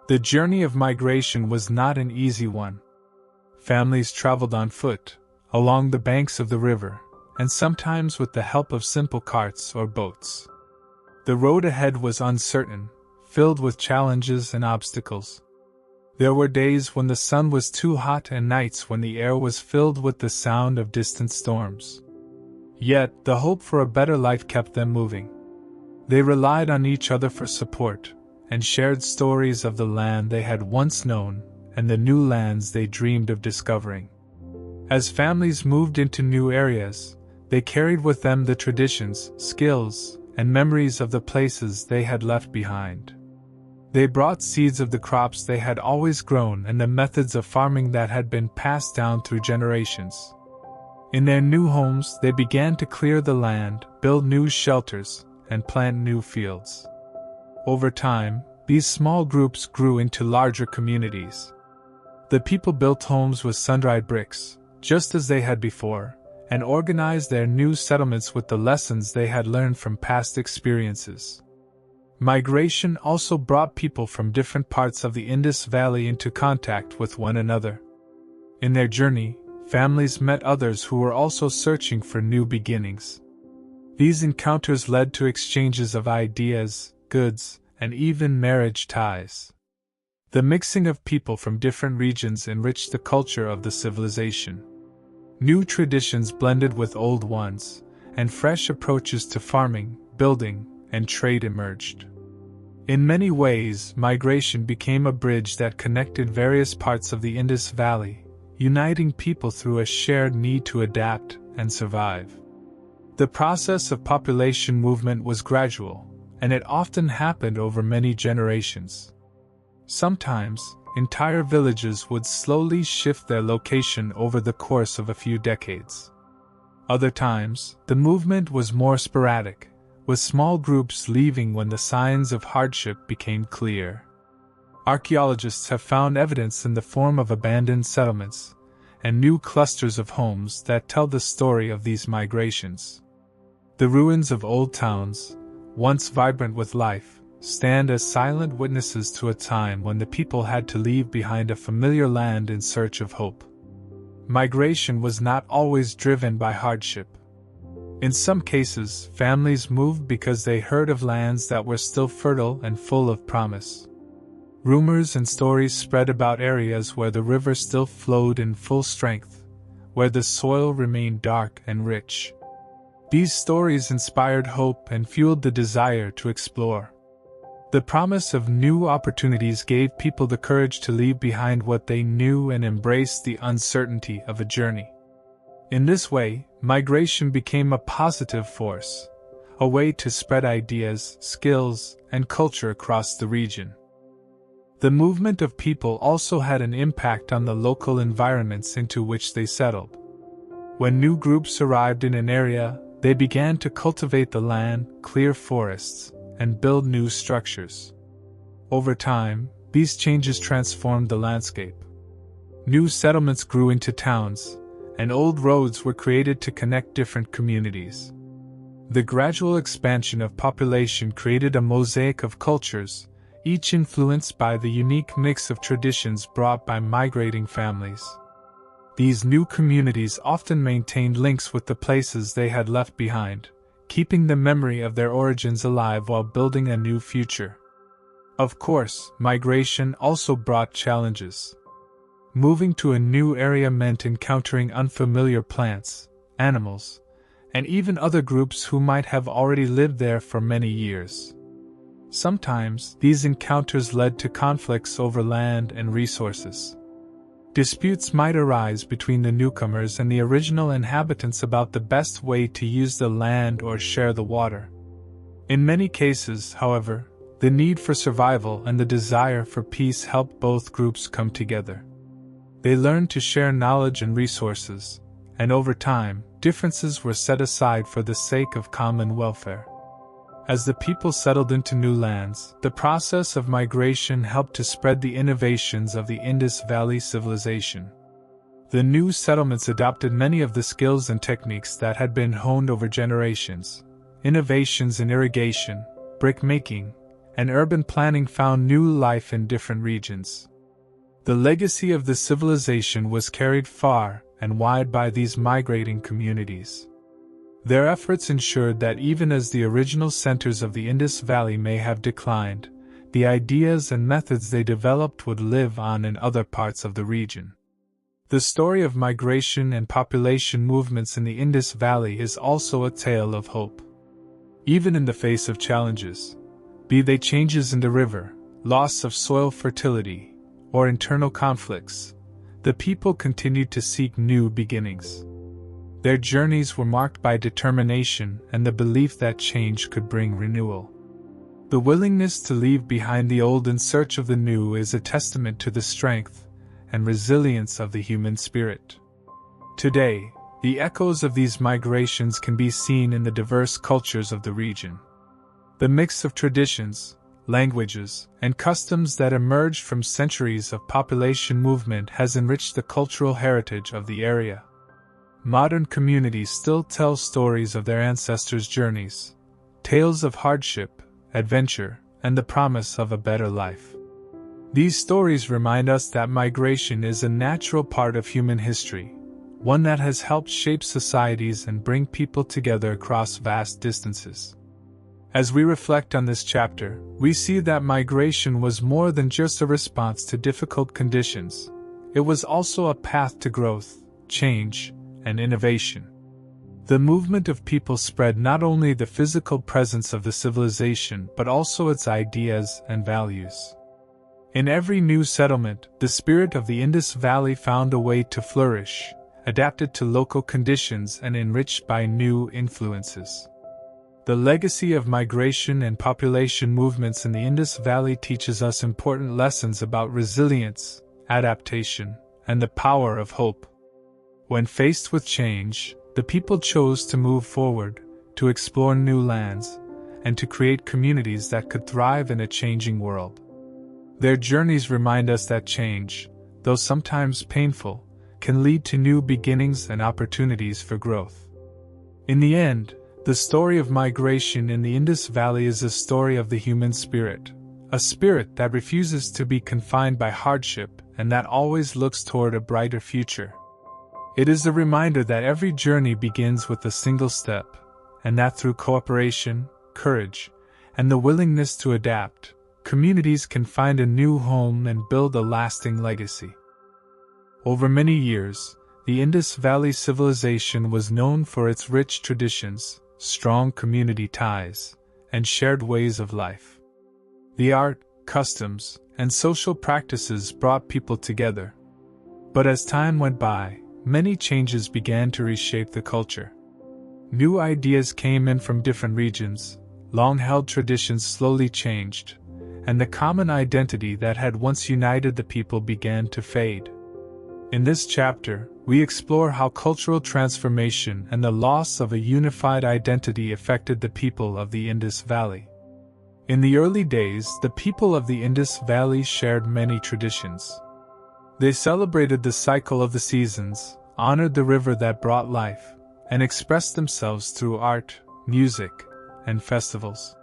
The journey of migration was not an easy one. Families traveled on foot, along the banks of the river, and sometimes with the help of simple carts or boats. The road ahead was uncertain, filled with challenges and obstacles. There were days when the sun was too hot and nights when the air was filled with the sound of distant storms. Yet, the hope for a better life kept them moving. They relied on each other for support, and shared stories of the land they had once known and the new lands they dreamed of discovering. As families moved into new areas, they carried with them the traditions, skills, and memories of the places they had left behind. They brought seeds of the crops they had always grown and the methods of farming that had been passed down through generations. In their new homes, they began to clear the land, build new shelters, and plant new fields. Over time, these small groups grew into larger communities. The people built homes with sun-dried bricks, just as they had before, and organized their new settlements with the lessons they had learned from past experiences. Migration also brought people from different parts of the Indus Valley into contact with one another. In their journey, families met others who were also searching for new beginnings. These encounters led to exchanges of ideas, goods, and even marriage ties. The mixing of people from different regions enriched the culture of the civilization. New traditions blended with old ones, and fresh approaches to farming, building, and trade emerged. In many ways, migration became a bridge that connected various parts of the Indus Valley, uniting people through a shared need to adapt and survive. The process of population movement was gradual, and it often happened over many generations. Sometimes, entire villages would slowly shift their location over the course of a few decades. Other times, the movement was more sporadic, with small groups leaving when the signs of hardship became clear. Archaeologists have found evidence in the form of abandoned settlements and new clusters of homes that tell the story of these migrations. The ruins of old towns, once vibrant with life, stand as silent witnesses to a time when the people had to leave behind a familiar land in search of hope. Migration was not always driven by hardship. In some cases, families moved because they heard of lands that were still fertile and full of promise. Rumors and stories spread about areas where the river still flowed in full strength, where the soil remained dark and rich. These stories inspired hope and fueled the desire to explore. The promise of new opportunities gave people the courage to leave behind what they knew and embrace the uncertainty of a journey. In this way, migration became a positive force, a way to spread ideas, skills, and culture across the region. The movement of people also had an impact on the local environments into which they settled. When new groups arrived in an area, they began to cultivate the land, clear forests, and build new structures. Over time, these changes transformed the landscape. New settlements grew into towns, and old roads were created to connect different communities. The gradual expansion of population created a mosaic of cultures, each influenced by the unique mix of traditions brought by migrating families. These new communities often maintained links with the places they had left behind, keeping the memory of their origins alive while building a new future. Of course, migration also brought challenges. Moving to a new area meant encountering unfamiliar plants, animals, and even other groups who might have already lived there for many years. Sometimes, these encounters led to conflicts over land and resources. Disputes might arise between the newcomers and the original inhabitants about the best way to use the land or share the water. In many cases, however, the need for survival and the desire for peace helped both groups come together. They learned to share knowledge and resources, and over time, differences were set aside for the sake of common welfare. As the people settled into new lands, the process of migration helped to spread the innovations of the Indus Valley civilization. The new settlements adopted many of the skills and techniques that had been honed over generations: innovations in irrigation, brick making, and urban planning found new life in different regions. The legacy of this civilization was carried far and wide by these migrating communities. Their efforts ensured that even as the original centers of the Indus Valley may have declined, the ideas and methods they developed would live on in other parts of the region. The story of migration and population movements in the Indus Valley is also a tale of hope. Even in the face of challenges, be they changes in the river, loss of soil fertility, or internal conflicts, the people continued to seek new beginnings. Their journeys were marked by determination and the belief that change could bring renewal. The willingness to leave behind the old in search of the new is a testament to the strength and resilience of the human spirit. Today, the echoes of these migrations can be seen in the diverse cultures of the region. The mix of traditions, languages, and customs that emerged from centuries of population movement has enriched the cultural heritage of the area. Modern communities still tell stories of their ancestors' journeys, tales of hardship, adventure, and the promise of a better life. These stories remind us that migration is a natural part of human history, one that has helped shape societies and bring people together across vast distances. As we reflect on this chapter, we see that migration was more than just a response to difficult conditions. It was also a path to growth, change, and innovation. The movement of people spread not only the physical presence of the civilization but also its ideas and values. In every new settlement, the spirit of the Indus Valley found a way to flourish, adapted to local conditions and enriched by new influences. The legacy of migration and population movements in the Indus Valley teaches us important lessons about resilience, adaptation, and the power of hope. When faced with change, the people chose to move forward, to explore new lands, and to create communities that could thrive in a changing world. Their journeys remind us that change, though sometimes painful, can lead to new beginnings and opportunities for growth. In the end, the story of migration in the Indus Valley is a story of the human spirit, a spirit that refuses to be confined by hardship and that always looks toward a brighter future. It is a reminder that every journey begins with a single step, and that through cooperation, courage, and the willingness to adapt, communities can find a new home and build a lasting legacy. Over many years, the Indus Valley civilization was known for its rich traditions, strong community ties, and shared ways of life. The art, customs, and social practices brought people together. But as time went by, many changes began to reshape the culture. New ideas came in from different regions, long-held traditions slowly changed, and the common identity that had once united the people began to fade. In this chapter, we explore how cultural transformation and the loss of a unified identity affected the people of the Indus Valley. In the early days, the people of the Indus Valley shared many traditions. They celebrated the cycle of the seasons, honored the river that brought life, and expressed themselves through art, music, and festivals.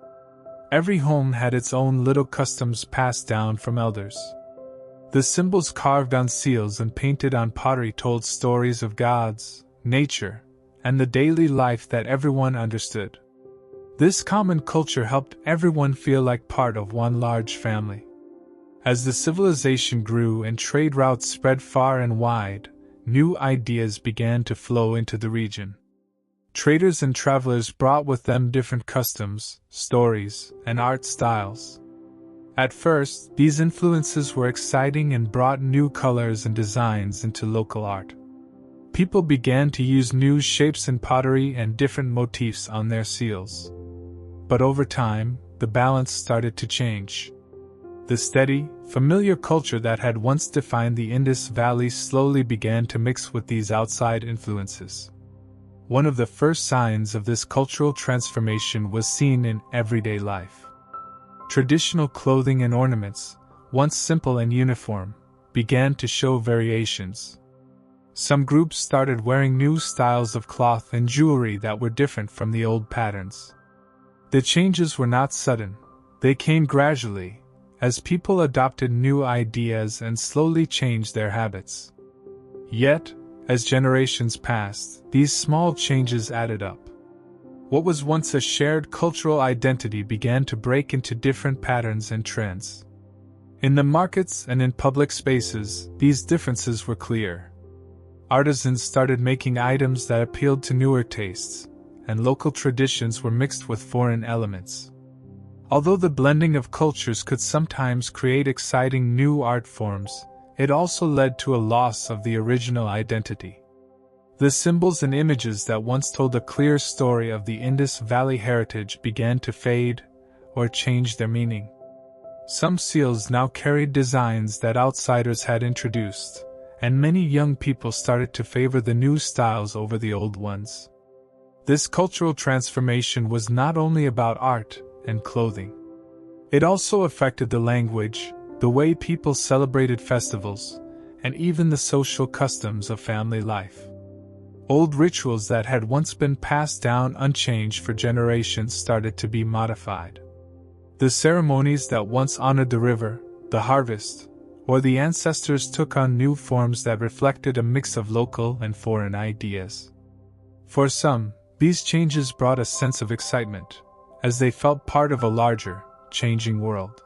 Every home had its own little customs passed down from elders. The symbols carved on seals and painted on pottery told stories of gods, nature, and the daily life that everyone understood. This common culture helped everyone feel like part of one large family. As the civilization grew and trade routes spread far and wide, new ideas began to flow into the region. Traders and travelers brought with them different customs, stories, and art styles. At first, these influences were exciting and brought new colors and designs into local art. People began to use new shapes in pottery and different motifs on their seals. But over time, the balance started to change. The steady, familiar culture that had once defined the Indus Valley slowly began to mix with these outside influences. One of the first signs of this cultural transformation was seen in everyday life. Traditional clothing and ornaments, once simple and uniform, began to show variations. Some groups started wearing new styles of cloth and jewelry that were different from the old patterns. The changes were not sudden, They came gradually, as people adopted new ideas and slowly changed their habits. Yet, as generations passed, these small changes added up. What was once a shared cultural identity began to break into different patterns and trends. In the markets and in public spaces, these differences were clear. Artisans started making items that appealed to newer tastes, and local traditions were mixed with foreign elements. Although the blending of cultures could sometimes create exciting new art forms, it also led to a loss of the original identity. The symbols and images that once told a clear story of the Indus Valley heritage began to fade or change their meaning. Some seals now carried designs that outsiders had introduced, and many young people started to favor the new styles over the old ones. This cultural transformation was not only about art and clothing. It also affected the language, the way people celebrated festivals, and even the social customs of family life. Old rituals that had once been passed down unchanged for generations started to be modified. The ceremonies that once honored the river, the harvest, or the ancestors took on new forms that reflected a mix of local and foreign ideas. For some, these changes brought a sense of excitement, as they felt part of a larger, changing world.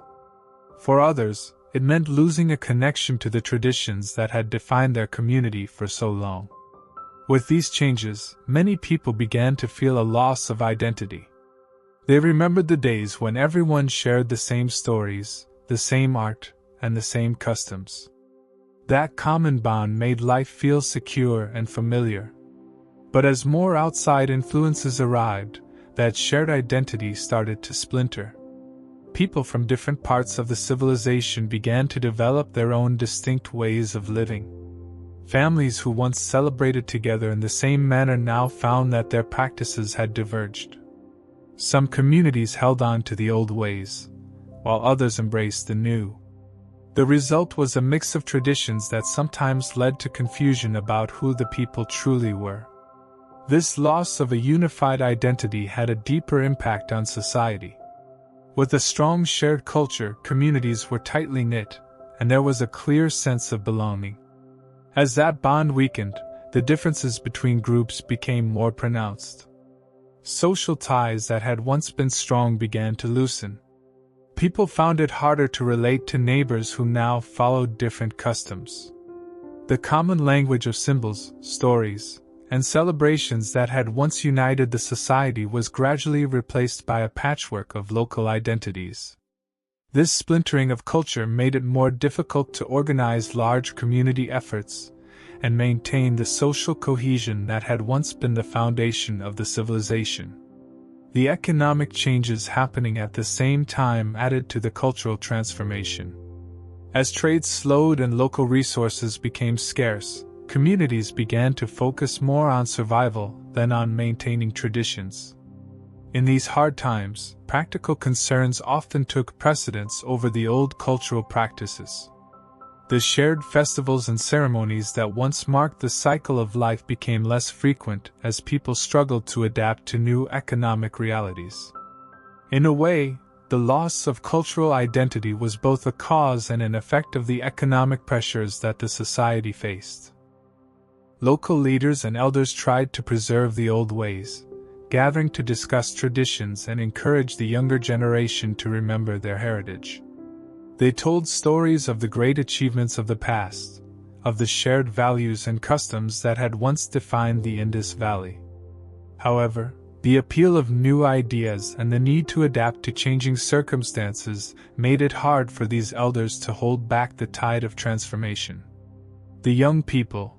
For others, it meant losing a connection to the traditions that had defined their community for so long. With these changes, many people began to feel a loss of identity. They remembered the days when everyone shared the same stories, the same art, and the same customs. That common bond made life feel secure and familiar. But as more outside influences arrived, that shared identity started to splinter. People from different parts of the civilization began to develop their own distinct ways of living. Families who once celebrated together in the same manner now found that their practices had diverged. Some communities held on to the old ways, while others embraced the new. The result was a mix of traditions that sometimes led to confusion about who the people truly were. This loss of a unified identity had a deeper impact on society. With a strong shared culture, communities were tightly knit, and there was a clear sense of belonging. As that bond weakened, the differences between groups became more pronounced. Social ties that had once been strong began to loosen. People found it harder to relate to neighbors who now followed different customs. The common language of symbols, stories, and celebrations that had once united the society was gradually replaced by a patchwork of local identities. This splintering of culture made it more difficult to organize large community efforts and maintain the social cohesion that had once been the foundation of the civilization. The economic changes happening at the same time added to the cultural transformation. As trade slowed and local resources became scarce, communities began to focus more on survival than on maintaining traditions. In these hard times, practical concerns often took precedence over the old cultural practices. The shared festivals and ceremonies that once marked the cycle of life became less frequent as people struggled to adapt to new economic realities. In a way, the loss of cultural identity was both a cause and an effect of the economic pressures that the society faced. Local leaders and elders tried to preserve the old ways, gathering to discuss traditions and encourage the younger generation to remember their heritage. They told stories of the great achievements of the past, of the shared values and customs that had once defined the Indus Valley. However, the appeal of new ideas and the need to adapt to changing circumstances made it hard for these elders to hold back the tide of transformation. The young people,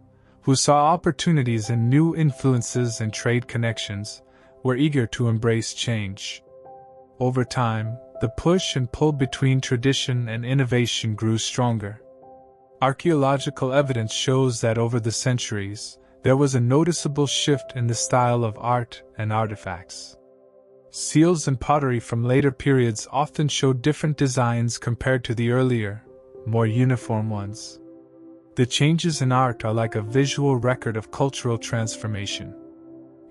who saw opportunities in new influences and trade connections, were eager to embrace change. Over time, the push and pull between tradition and innovation grew stronger. Archaeological evidence shows that over the centuries, there was a noticeable shift in the style of art and artifacts. Seals and pottery from later periods often showed different designs compared to the earlier, more uniform ones. The changes in art are like a visual record of cultural transformation.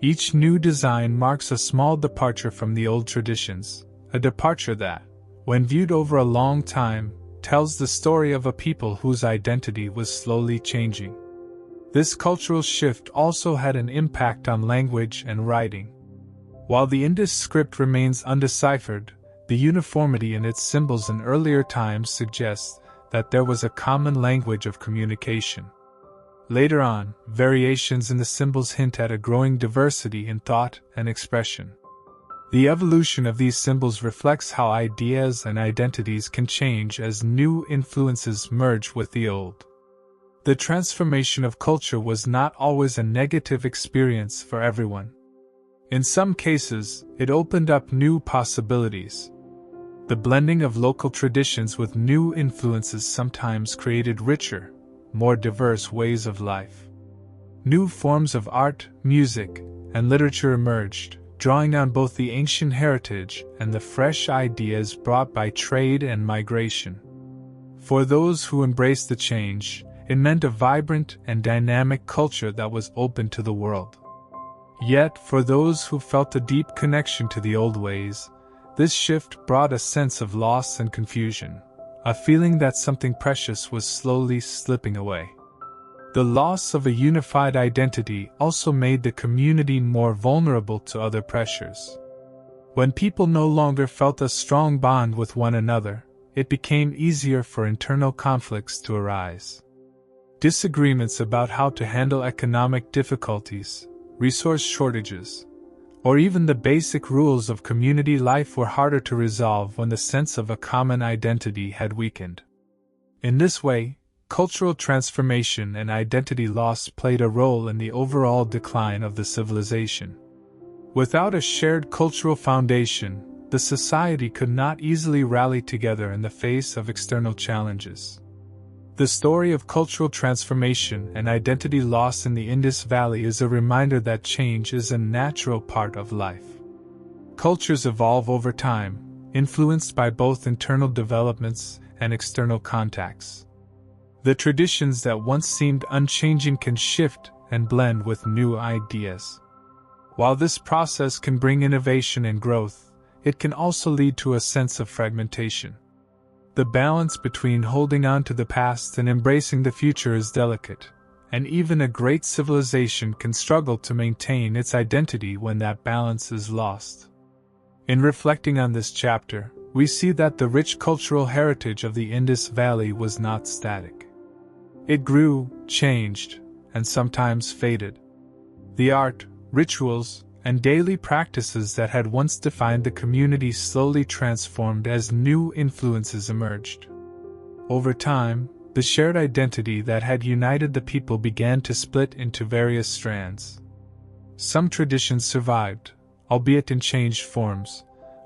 Each new design marks a small departure from the old traditions, a departure that, when viewed over a long time, tells the story of a people whose identity was slowly changing. This cultural shift also had an impact on language and writing. While the Indus script remains undeciphered, the uniformity in its symbols in earlier times suggests that there was a common language of communication. Later on, variations in the symbols hint at a growing diversity in thought and expression. The evolution of these symbols reflects how ideas and identities can change as new influences merge with the old. The transformation of culture was not always a negative experience for everyone. In some cases, it opened up new possibilities. The blending of local traditions with new influences sometimes created richer, more diverse ways of life. New forms of art, music, and literature emerged, drawing on both the ancient heritage and the fresh ideas brought by trade and migration. For those who embraced the change, it meant a vibrant and dynamic culture that was open to the world. Yet, for those who felt a deep connection to the old ways, this shift brought a sense of loss and confusion, a feeling that something precious was slowly slipping away. The loss of a unified identity also made the community more vulnerable to other pressures. When people no longer felt a strong bond with one another, it became easier for internal conflicts to arise. Disagreements about how to handle economic difficulties, resource shortages, or even the basic rules of community life were harder to resolve when the sense of a common identity had weakened. In this way, cultural transformation and identity loss played a role in the overall decline of the civilization. Without a shared cultural foundation, the society could not easily rally together in the face of external challenges. The story of cultural transformation and identity loss in the Indus Valley is a reminder that change is a natural part of life. Cultures evolve over time, influenced by both internal developments and external contacts. The traditions that once seemed unchanging can shift and blend with new ideas. While this process can bring innovation and growth, it can also lead to a sense of fragmentation. The balance between holding on to the past and embracing the future is delicate, and even a great civilization can struggle to maintain its identity when that balance is lost. In reflecting on this chapter, we see that the rich cultural heritage of the Indus Valley was not static. It grew, changed, and sometimes faded. The art, rituals, and daily practices that had once defined the community slowly transformed as new influences emerged. Over time, the shared identity that had united the people began to split into various strands. Some traditions survived, albeit in changed forms,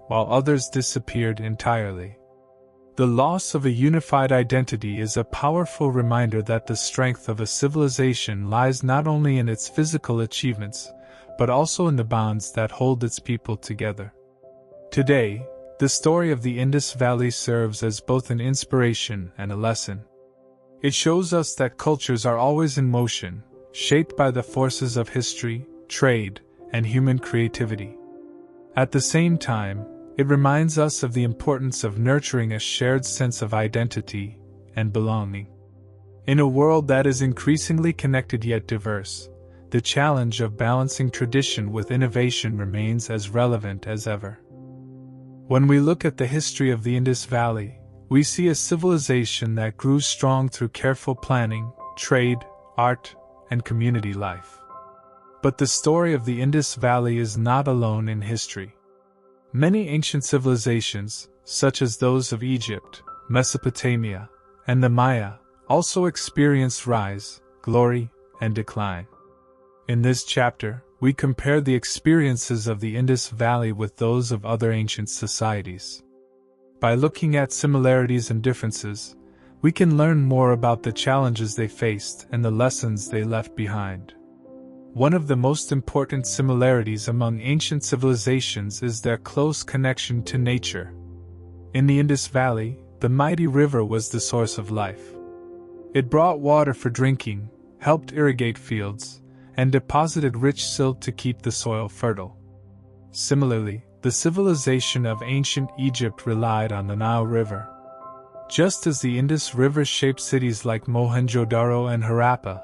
while others disappeared entirely. The loss of a unified identity is a powerful reminder that the strength of a civilization lies not only in its physical achievements, but also in the bonds that hold its people together. Today, the story of the Indus Valley serves as both an inspiration and a lesson. It shows us that cultures are always in motion, shaped by the forces of history, trade, and human creativity. At the same time, it reminds us of the importance of nurturing a shared sense of identity and belonging. In a world that is increasingly connected yet diverse, the challenge of balancing tradition with innovation remains as relevant as ever. When we look at the history of the Indus Valley, we see a civilization that grew strong through careful planning, trade, art, and community life. But the story of the Indus Valley is not alone in history. Many ancient civilizations, such as those of Egypt, Mesopotamia, and the Maya, also experienced rise, glory, and decline. In this chapter, we compare the experiences of the Indus Valley with those of other ancient societies. By looking at similarities and differences, we can learn more about the challenges they faced and the lessons they left behind. One of the most important similarities among ancient civilizations is their close connection to nature. In the Indus Valley, the mighty river was the source of life. It brought water for drinking, helped irrigate fields, and deposited rich silt to keep the soil fertile. Similarly, the civilization of ancient Egypt relied on the Nile River. Just as the Indus River shaped cities like Mohenjo-daro and Harappa,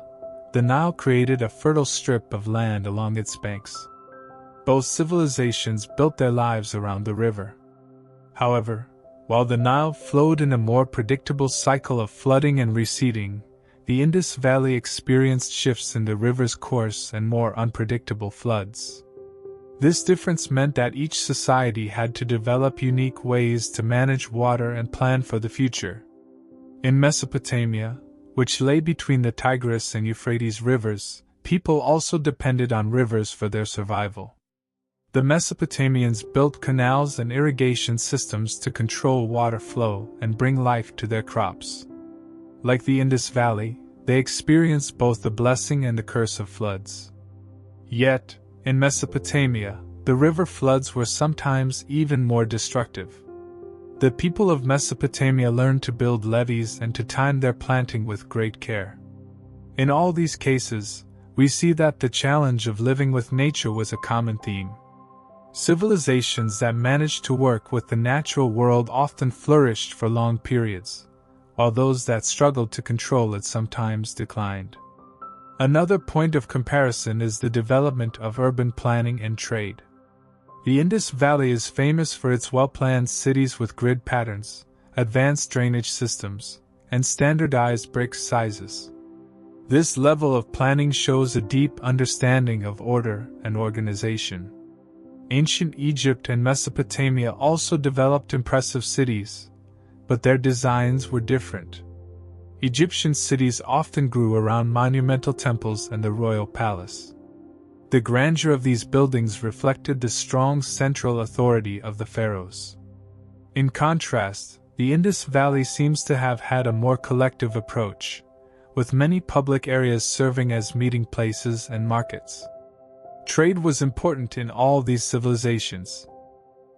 the Nile created a fertile strip of land along its banks. Both civilizations built their lives around the river. However, while the Nile flowed in a more predictable cycle of flooding and receding, the Indus Valley experienced shifts in the river's course and more unpredictable floods. This difference meant that each society had to develop unique ways to manage water and plan for the future. In Mesopotamia, which lay between the Tigris and Euphrates rivers, people also depended on rivers for their survival. The Mesopotamians built canals and irrigation systems to control water flow and bring life to their crops. Like the Indus Valley, they experienced both the blessing and the curse of floods. Yet, in Mesopotamia, the river floods were sometimes even more destructive. The people of Mesopotamia learned to build levees and to time their planting with great care. In all these cases, we see that the challenge of living with nature was a common theme. Civilizations that managed to work with the natural world often flourished for long periods, while those that struggled to control it sometimes declined. Another point of comparison is the development of urban planning and trade. The Indus Valley is famous for its well-planned cities with grid patterns, advanced drainage systems, and standardized brick sizes. This level of planning shows a deep understanding of order and organization. Ancient Egypt and Mesopotamia also developed impressive cities, but their designs were different. Egyptian cities often grew around monumental temples and the royal palace. The grandeur of these buildings reflected the strong central authority of the pharaohs. In contrast, the Indus Valley seems to have had a more collective approach, with many public areas serving as meeting places and markets. Trade was important in all these civilizations.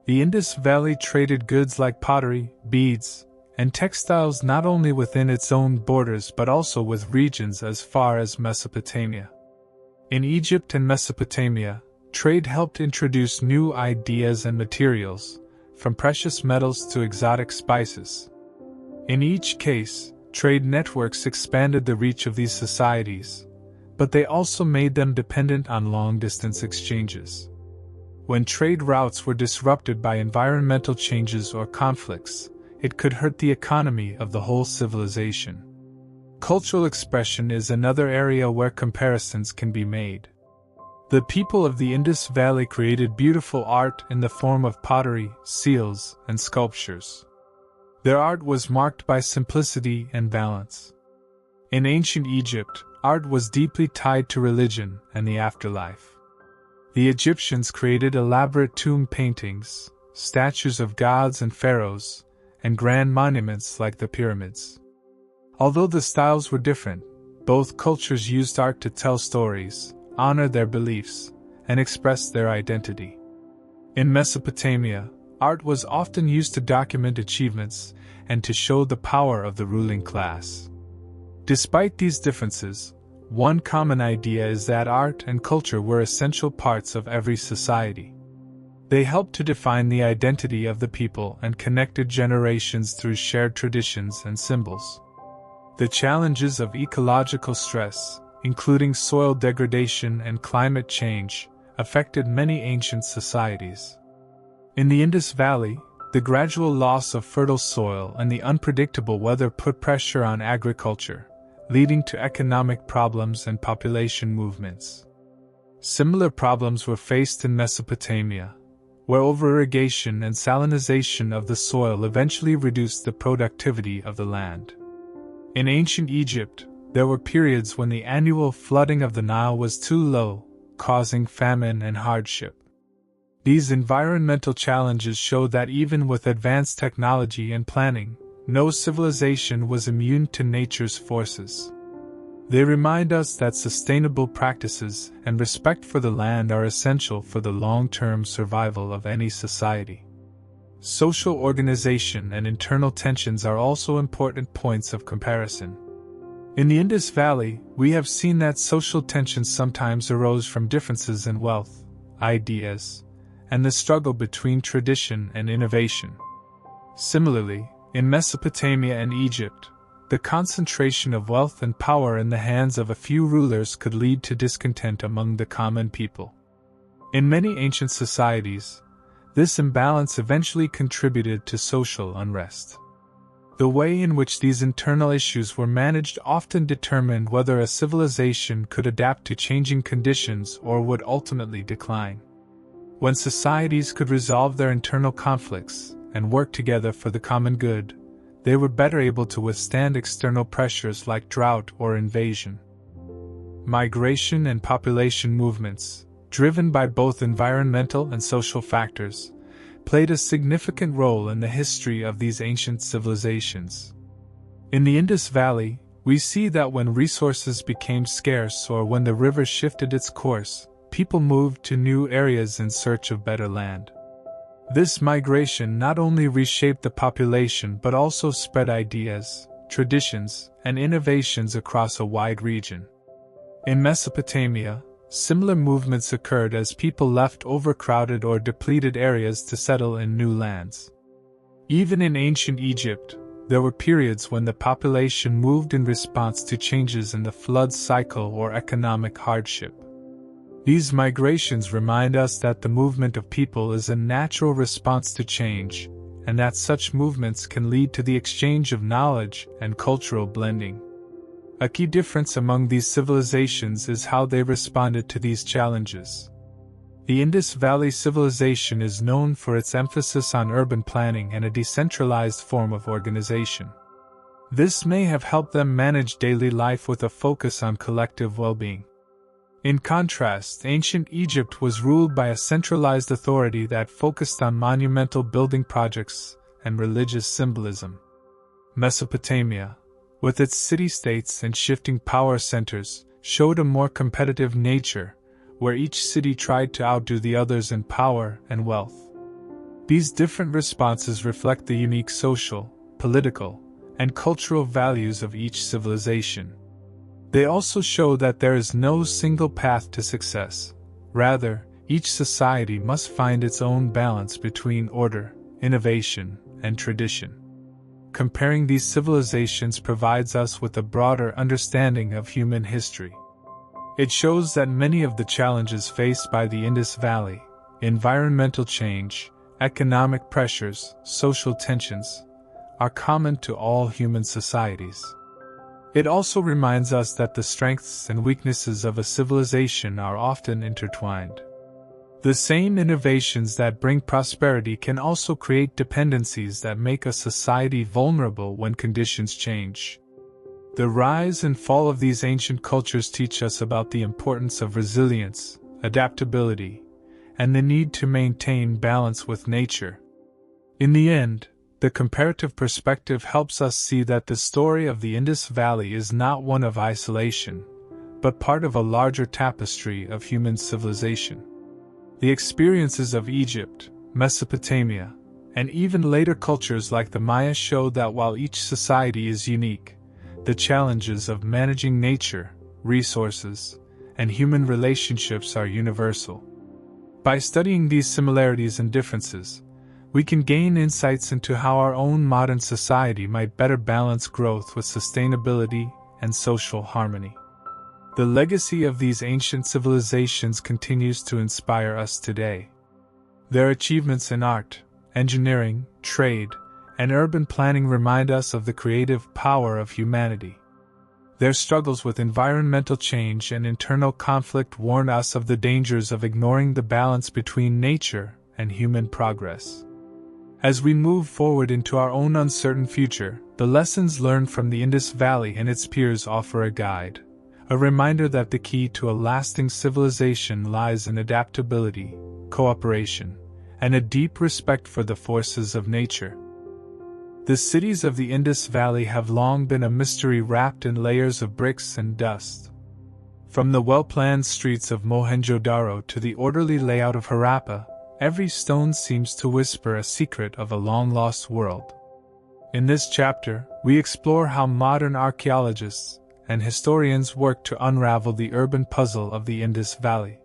The Indus Valley traded goods like pottery, beads, and textiles not only within its own borders but also with regions as far as Mesopotamia. In Egypt and Mesopotamia, trade helped introduce new ideas and materials, from precious metals to exotic spices. In each case, trade networks expanded the reach of these societies, but they also made them dependent on long-distance exchanges. When trade routes were disrupted by environmental changes or conflicts, it could hurt the economy of the whole civilization. Cultural expression is another area where comparisons can be made. The people of the Indus Valley created beautiful art in the form of pottery, seals, and sculptures. Their art was marked by simplicity and balance. In ancient Egypt, art was deeply tied to religion and the afterlife. The Egyptians created elaborate tomb paintings, statues of gods and pharaohs, and grand monuments like the pyramids. Although the styles were different, both cultures used art to tell stories, honor their beliefs, and express their identity. In Mesopotamia, art was often used to document achievements and to show the power of the ruling class. Despite these differences, one common idea is that art and culture were essential parts of every society. They helped to define the identity of the people and connected generations through shared traditions and symbols. The challenges of ecological stress, including soil degradation and climate change, affected many ancient societies. In the Indus Valley, the gradual loss of fertile soil and the unpredictable weather put pressure on agriculture, leading to economic problems and population movements. Similar problems were faced in Mesopotamia, where over-irrigation and salinization of the soil eventually reduced the productivity of the land. In ancient Egypt, there were periods when the annual flooding of the Nile was too low, causing famine and hardship. These environmental challenges show that even with advanced technology and planning, no civilization was immune to nature's forces. They remind us that sustainable practices and respect for the land are essential for the long-term survival of any society. Social organization and internal tensions are also important points of comparison. In the Indus Valley, we have seen that social tensions sometimes arose from differences in wealth, ideas, and the struggle between tradition and innovation. Similarly, in Mesopotamia and Egypt, the concentration of wealth and power in the hands of a few rulers could lead to discontent among the common people. In many ancient societies, this imbalance eventually contributed to social unrest. The way in which these internal issues were managed often determined whether a civilization could adapt to changing conditions or would ultimately decline. When societies could resolve their internal conflicts and work together for the common good, they were better able to withstand external pressures like drought or invasion. Migration and population movements, driven by both environmental and social factors, played a significant role in the history of these ancient civilizations. In the Indus Valley, we see that when resources became scarce or when the river shifted its course, people moved to new areas in search of better land. This migration not only reshaped the population but also spread ideas, traditions, and innovations across a wide region. In Mesopotamia, similar movements occurred as people left overcrowded or depleted areas to settle in new lands. Even in ancient Egypt, there were periods when the population moved in response to changes in the flood cycle or economic hardship. These migrations remind us that the movement of people is a natural response to change, and that such movements can lead to the exchange of knowledge and cultural blending. A key difference among these civilizations is how they responded to these challenges. The Indus Valley civilization is known for its emphasis on urban planning and a decentralized form of organization. This may have helped them manage daily life with a focus on collective well-being. In contrast, ancient Egypt was ruled by a centralized authority that focused on monumental building projects and religious symbolism. Mesopotamia, with its city-states and shifting power centers, showed a more competitive nature, where each city tried to outdo the others in power and wealth. These different responses reflect the unique social, political, and cultural values of each civilization. They also show that there is no single path to success. Rather, each society must find its own balance between order, innovation, and tradition. Comparing these civilizations provides us with a broader understanding of human history. It shows that many of the challenges faced by the Indus Valley, environmental change, economic pressures, social tensions, are common to all human societies. It also reminds us that the strengths and weaknesses of a civilization are often intertwined. The same innovations that bring prosperity can also create dependencies that make a society vulnerable when conditions change. The rise and fall of these ancient cultures teach us about the importance of resilience, adaptability, and the need to maintain balance with nature. In the end, the comparative perspective helps us see that the story of the Indus Valley is not one of isolation, but part of a larger tapestry of human civilization. The experiences of Egypt, Mesopotamia, and even later cultures like the Maya show that while each society is unique, the challenges of managing nature, resources, and human relationships are universal. By studying these similarities and differences, we can gain insights into how our own modern society might better balance growth with sustainability and social harmony. The legacy of these ancient civilizations continues to inspire us today. Their achievements in art, engineering, trade, and urban planning remind us of the creative power of humanity. Their struggles with environmental change and internal conflict warn us of the dangers of ignoring the balance between nature and human progress. As we move forward into our own uncertain future, the lessons learned from the Indus Valley and its peers offer a guide, a reminder that the key to a lasting civilization lies in adaptability, cooperation, and a deep respect for the forces of nature. The cities of the Indus Valley have long been a mystery wrapped in layers of bricks and dust. From the well-planned streets of Mohenjo-Daro to the orderly layout of Harappa, every stone seems to whisper a secret of a long-lost world. In this chapter, we explore how modern archaeologists and historians work to unravel the urban puzzle of the Indus Valley.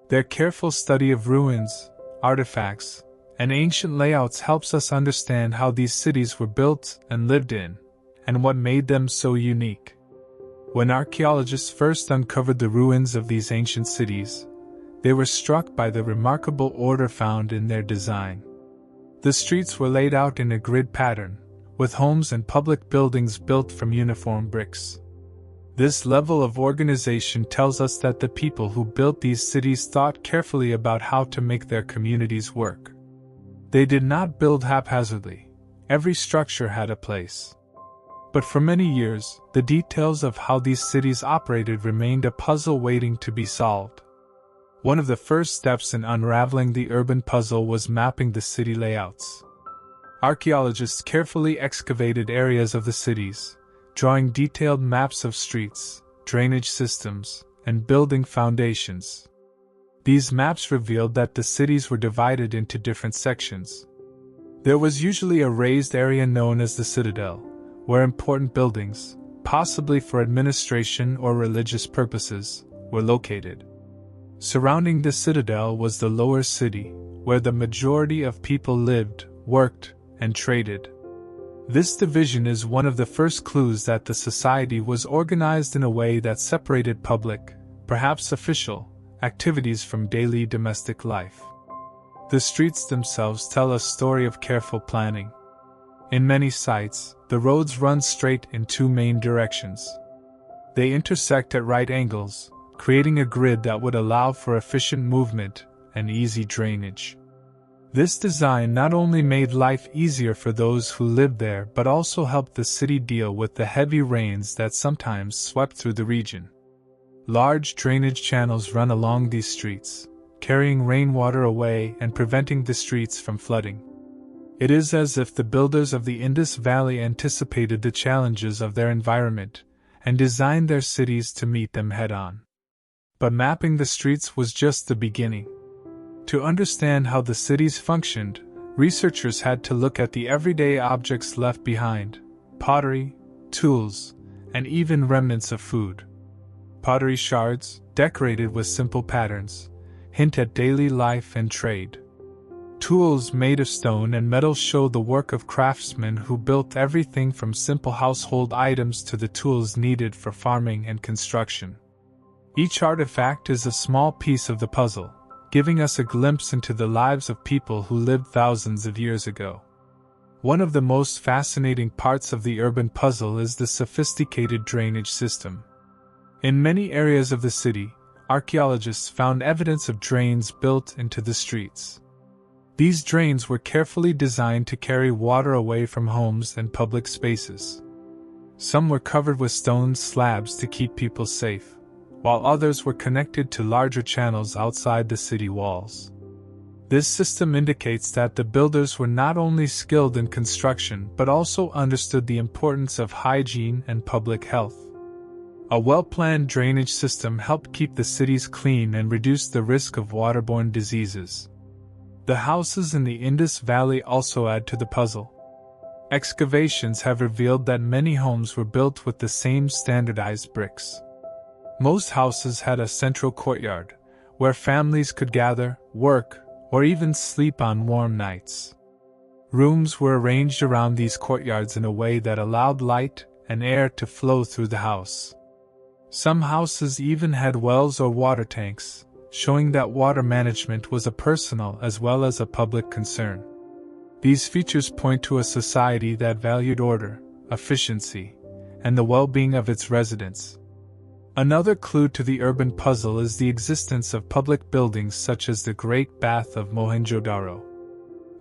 Their careful study of ruins, artifacts, and ancient layouts helps us understand how these cities were built and lived in, and what made them so unique. When archaeologists first uncovered the ruins of these ancient cities, they were struck by the remarkable order found in their design. The streets were laid out in a grid pattern, with homes and public buildings built from uniform bricks. This level of organization tells us that the people who built these cities thought carefully about how to make their communities work. They did not build haphazardly. Every structure had a place. But for many years, the details of how these cities operated remained a puzzle waiting to be solved. One of the first steps in unraveling the urban puzzle was mapping the city layouts. Archaeologists carefully excavated areas of the cities, drawing detailed maps of streets, drainage systems, and building foundations. These maps revealed that the cities were divided into different sections. There was usually a raised area known as the citadel, where important buildings, possibly for administration or religious purposes, were located. Surrounding the citadel was the lower city, where the majority of people lived, worked, and traded. This division is one of the first clues that the society was organized in a way that separated public, perhaps official, activities from daily domestic life. The streets themselves tell a story of careful planning. In many sites, the roads run straight in two main directions. They intersect at right angles, creating a grid that would allow for efficient movement and easy drainage. This design not only made life easier for those who lived there but also helped the city deal with the heavy rains that sometimes swept through the region. Large drainage channels run along these streets, carrying rainwater away and preventing the streets from flooding. It is as if the builders of the Indus Valley anticipated the challenges of their environment and designed their cities to meet them head-on. But mapping the streets was just the beginning. To understand how the cities functioned, researchers had to look at the everyday objects left behind: pottery, tools, and even remnants of food. Pottery shards, decorated with simple patterns, hint at daily life and trade. Tools made of stone and metal show the work of craftsmen who built everything from simple household items to the tools needed for farming and construction. Each artifact is a small piece of the puzzle, giving us a glimpse into the lives of people who lived thousands of years ago. One of the most fascinating parts of the urban puzzle is the sophisticated drainage system. In many areas of the city, archaeologists found evidence of drains built into the streets. These drains were carefully designed to carry water away from homes and public spaces. Some were covered with stone slabs to keep people safe, while others were connected to larger channels outside the city walls. This system indicates that the builders were not only skilled in construction but also understood the importance of hygiene and public health. A well-planned drainage system helped keep the cities clean and reduce the risk of waterborne diseases. The houses in the Indus Valley also add to the puzzle. Excavations have revealed that many homes were built with the same standardized bricks. Most houses had a central courtyard, where families could gather, work, or even sleep on warm nights. Rooms were arranged around these courtyards in a way that allowed light and air to flow through the house. Some houses even had wells or water tanks, showing that water management was a personal as well as a public concern. These features point to a society that valued order, efficiency, and the well-being of its residents. Another clue to the urban puzzle is the existence of public buildings such as the Great Bath of Mohenjo-daro.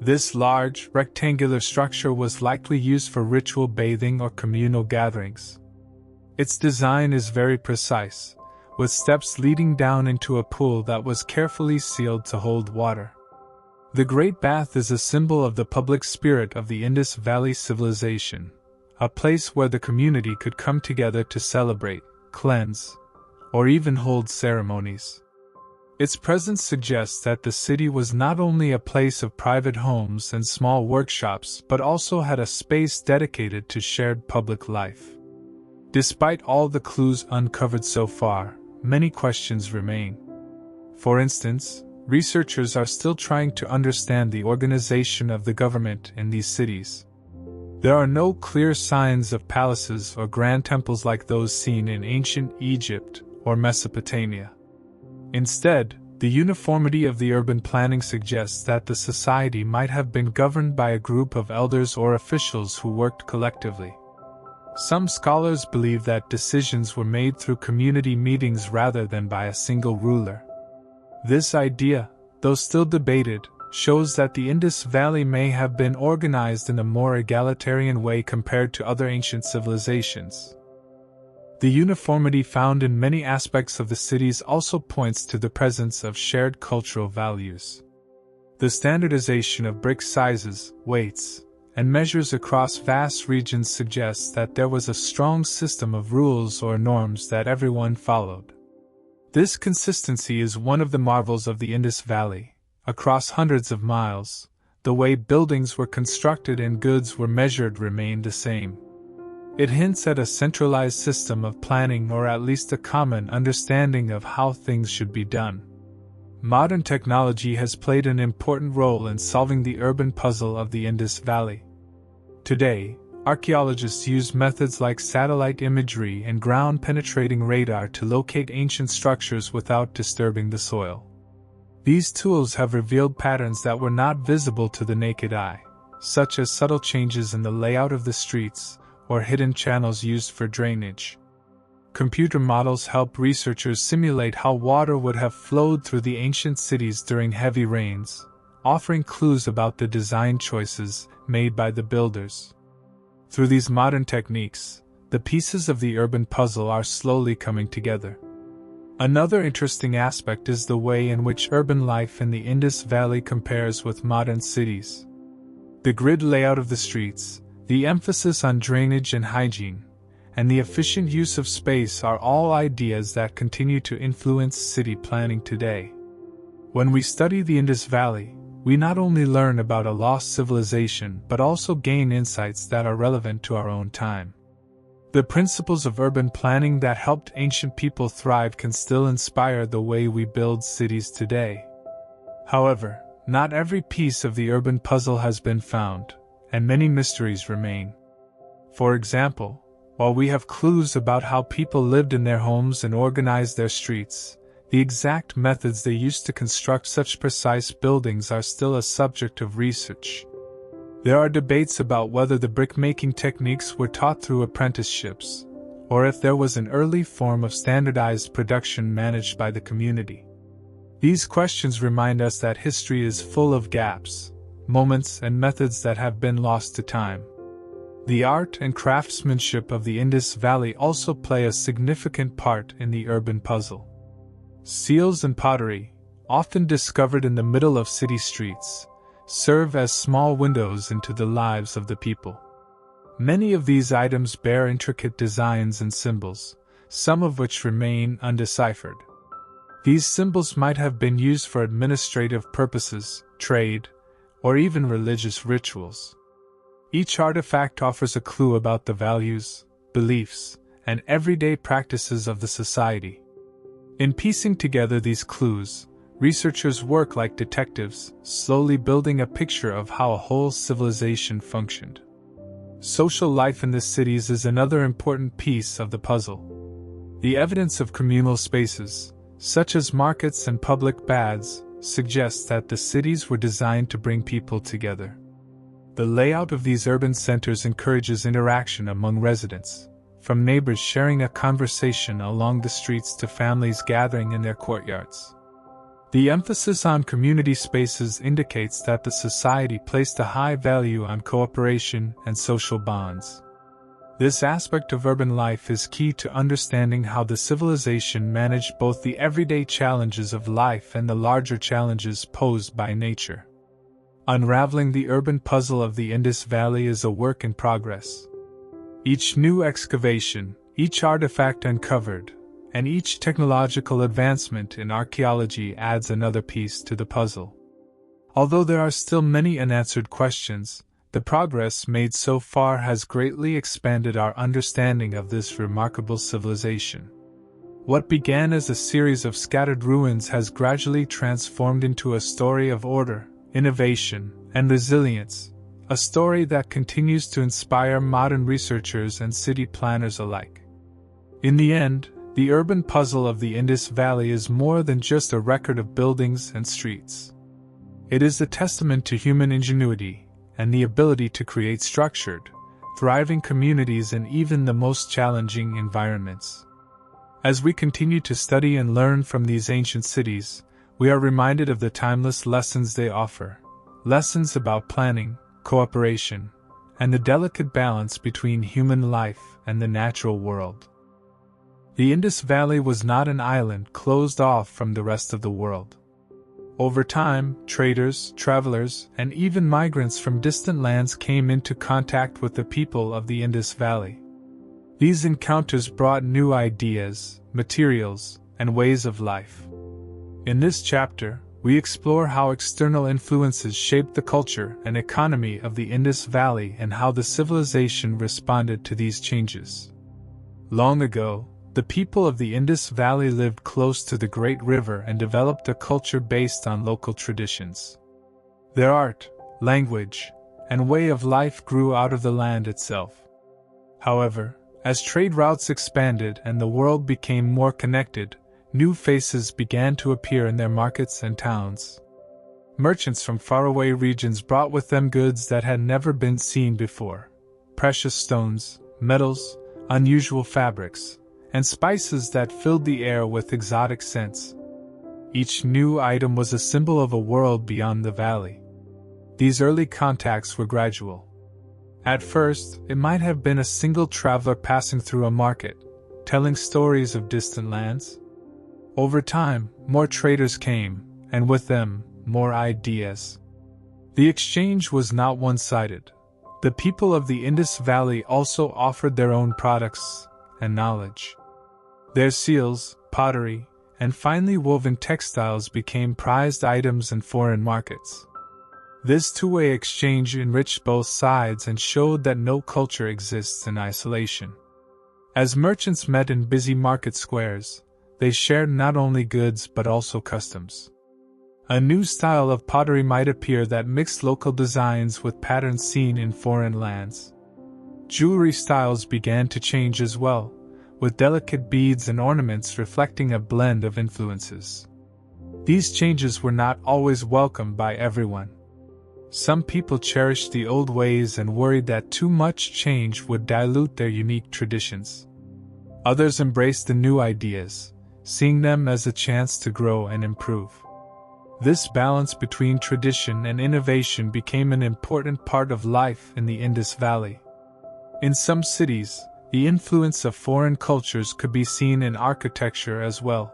This large, rectangular structure was likely used for ritual bathing or communal gatherings. Its design is very precise, with steps leading down into a pool that was carefully sealed to hold water. The Great Bath is a symbol of the public spirit of the Indus Valley civilization, a place where the community could come together to celebrate, cleanse, or even hold ceremonies. Its presence suggests that the city was not only a place of private homes and small workshops but also had a space dedicated to shared public life. Despite all the clues uncovered so far, many questions remain. For instance, researchers are still trying to understand the organization of the government in these cities. There are no clear signs of palaces or grand temples like those seen in ancient Egypt or Mesopotamia. Instead, the uniformity of the urban planning suggests that the society might have been governed by a group of elders or officials who worked collectively. Some scholars believe that decisions were made through community meetings rather than by a single ruler. This idea, though still debated, shows that the Indus Valley may have been organized in a more egalitarian way compared to other ancient civilizations. The uniformity found in many aspects of the cities also points to the presence of shared cultural values. The standardization of brick sizes, weights, and measures across vast regions suggests that there was a strong system of rules or norms that everyone followed. This consistency is one of the marvels of the Indus Valley. Across hundreds of miles, the way buildings were constructed and goods were measured remained the same. It hints at a centralized system of planning or at least a common understanding of how things should be done. Modern technology has played an important role in solving the urban puzzle of the Indus Valley. Today, archaeologists use methods like satellite imagery and ground-penetrating radar to locate ancient structures without disturbing the soil. These tools have revealed patterns that were not visible to the naked eye, such as subtle changes in the layout of the streets or hidden channels used for drainage. Computer models help researchers simulate how water would have flowed through the ancient cities during heavy rains, offering clues about the design choices made by the builders. Through these modern techniques, the pieces of the urban puzzle are slowly coming together. Another interesting aspect is the way in which urban life in the Indus Valley compares with modern cities. The grid layout of the streets, the emphasis on drainage and hygiene, and the efficient use of space are all ideas that continue to influence city planning today. When we study the Indus Valley, we not only learn about a lost civilization but also gain insights that are relevant to our own time. The principles of urban planning that helped ancient people thrive can still inspire the way we build cities today. However, not every piece of the urban puzzle has been found, and many mysteries remain. For example, while we have clues about how people lived in their homes and organized their streets, the exact methods they used to construct such precise buildings are still a subject of research. There are debates about whether the brick-making techniques were taught through apprenticeships, or if there was an early form of standardized production managed by the community. These questions remind us that history is full of gaps, moments, and methods that have been lost to time. The art and craftsmanship of the Indus Valley also play a significant part in the urban puzzle. Seals and pottery, often discovered in the middle of city streets, serve as small windows into the lives of the people. Many of these items bear intricate designs and symbols, some of which remain undeciphered. These symbols might have been used for administrative purposes, trade, or even religious rituals. Each artifact offers a clue about the values, beliefs, and everyday practices of the society. In piecing together these clues, researchers work like detectives, slowly building a picture of how a whole civilization functioned. Social life in the cities is another important piece of the puzzle. The evidence of communal spaces, such as markets and public baths, suggests that the cities were designed to bring people together. The layout of these urban centers encourages interaction among residents, from neighbors sharing a conversation along the streets to families gathering in their courtyards. The emphasis on community spaces indicates that the society placed a high value on cooperation and social bonds. This aspect of urban life is key to understanding how the civilization managed both the everyday challenges of life and the larger challenges posed by nature. Unraveling the urban puzzle of the Indus Valley is a work in progress. Each new excavation, each artifact uncovered, and each technological advancement in archaeology adds another piece to the puzzle. Although there are still many unanswered questions, the progress made so far has greatly expanded our understanding of this remarkable civilization. What began as a series of scattered ruins has gradually transformed into a story of order, innovation, and resilience, a story that continues to inspire modern researchers and city planners alike. In the end, the urban puzzle of the Indus Valley is more than just a record of buildings and streets. It is a testament to human ingenuity and the ability to create structured, thriving communities in even the most challenging environments. As we continue to study and learn from these ancient cities, we are reminded of the timeless lessons they offer, lessons about planning, cooperation, and the delicate balance between human life and the natural world. The Indus Valley was not an island closed off from the rest of the world. Over time, traders, travelers, and even migrants from distant lands came into contact with the people of the Indus Valley. These encounters brought new ideas, materials, and ways of life. In this chapter, we explore how external influences shaped the culture and economy of the Indus Valley and how the civilization responded to these changes. Long ago, the people of the Indus Valley lived close to the great river and developed a culture based on local traditions. Their art, language, and way of life grew out of the land itself. However, as trade routes expanded and the world became more connected, new faces began to appear in their markets and towns. Merchants from faraway regions brought with them goods that had never been seen before: precious stones, metals, unusual fabrics, and spices that filled the air with exotic scents. Each new item was a symbol of a world beyond the valley. These early contacts were gradual. At first, it might have been a single traveler passing through a market, telling stories of distant lands. Over time, more traders came, and with them, more ideas. The exchange was not one-sided. The people of the Indus Valley also offered their own products and knowledge. Their seals, pottery, and finely woven textiles became prized items in foreign markets. This two-way exchange enriched both sides and showed that no culture exists in isolation. As merchants met in busy market squares, they shared not only goods but also customs. A new style of pottery might appear that mixed local designs with patterns seen in foreign lands. Jewelry styles began to change as well, with delicate beads and ornaments reflecting a blend of influences. These changes were not always welcomed by everyone. Some people cherished the old ways and worried that too much change would dilute their unique traditions. Others embraced the new ideas, seeing them as a chance to grow and improve. This balance between tradition and innovation became an important part of life in the Indus Valley. In some cities, the influence of foreign cultures could be seen in architecture as well.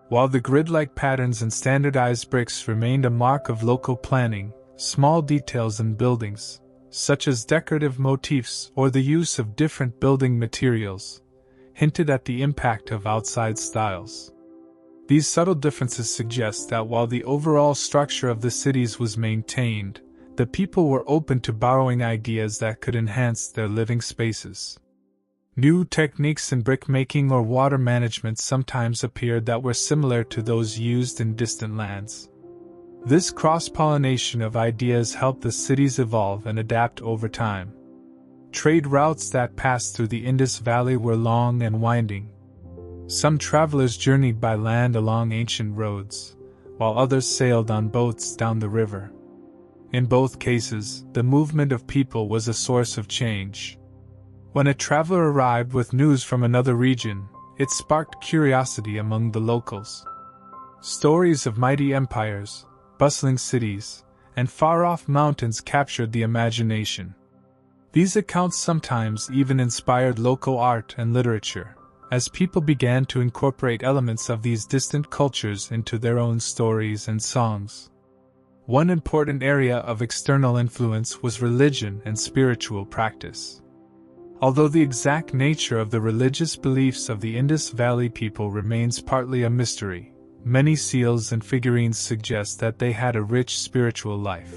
While the grid-like patterns and standardized bricks remained a mark of local planning, small details in buildings, such as decorative motifs or the use of different building materials, hinted at the impact of outside styles. These subtle differences suggest that while the overall structure of the cities was maintained, the people were open to borrowing ideas that could enhance their living spaces. New techniques in brick-making or water management sometimes appeared that were similar to those used in distant lands. This cross-pollination of ideas helped the cities evolve and adapt over time. Trade routes that passed through the Indus Valley were long and winding. Some travelers journeyed by land along ancient roads, while others sailed on boats down the river. In both cases, the movement of people was a source of change. When a traveler arrived with news from another region, it sparked curiosity among the locals. Stories of mighty empires, bustling cities, and far-off mountains captured the imagination. These accounts sometimes even inspired local art and literature, as people began to incorporate elements of these distant cultures into their own stories and songs. One important area of external influence was religion and spiritual practice. Although the exact nature of the religious beliefs of the Indus Valley people remains partly a mystery, many seals and figurines suggest that they had a rich spiritual life.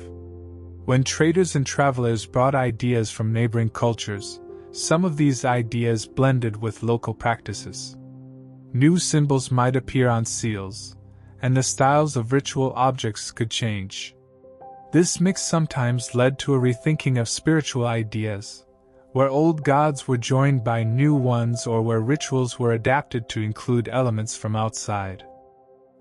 When traders and travelers brought ideas from neighboring cultures, some of these ideas blended with local practices. New symbols might appear on seals, and the styles of ritual objects could change. This mix sometimes led to a rethinking of spiritual ideas, where old gods were joined by new ones or where rituals were adapted to include elements from outside.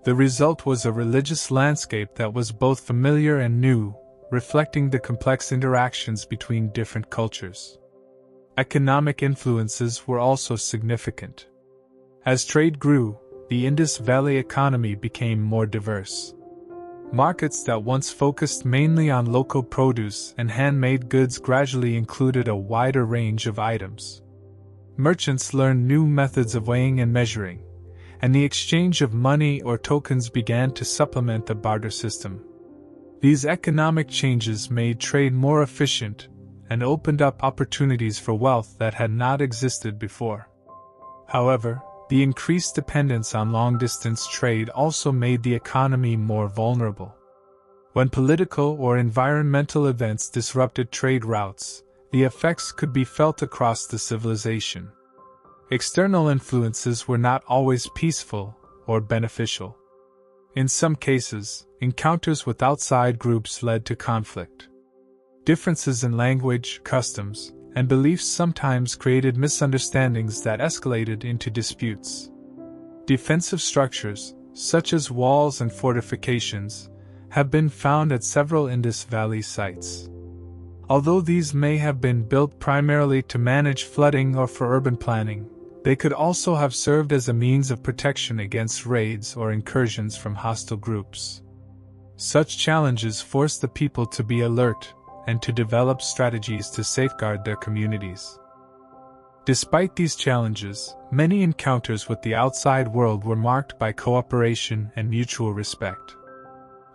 The result was a religious landscape that was both familiar and new, reflecting the complex interactions between different cultures. Economic influences were also significant. As trade grew, the Indus Valley economy became more diverse. Markets that once focused mainly on local produce and handmade goods gradually included a wider range of items. Merchants learned new methods of weighing and measuring, and the exchange of money or tokens began to supplement the barter system. These economic changes made trade more efficient and opened up opportunities for wealth that had not existed before. However, the increased dependence on long-distance trade also made the economy more vulnerable. When political or environmental events disrupted trade routes, the effects could be felt across the civilization. External influences were not always peaceful or beneficial. In some cases, encounters with outside groups led to conflict. Differences in language, customs, and beliefs sometimes created misunderstandings that escalated into disputes. Defensive structures, such as walls and fortifications, have been found at several Indus Valley sites. Although these may have been built primarily to manage flooding or for urban planning, they could also have served as a means of protection against raids or incursions from hostile groups. Such challenges forced the people to be alert and to develop strategies to safeguard their communities. Despite these challenges, many encounters with the outside world were marked by cooperation and mutual respect.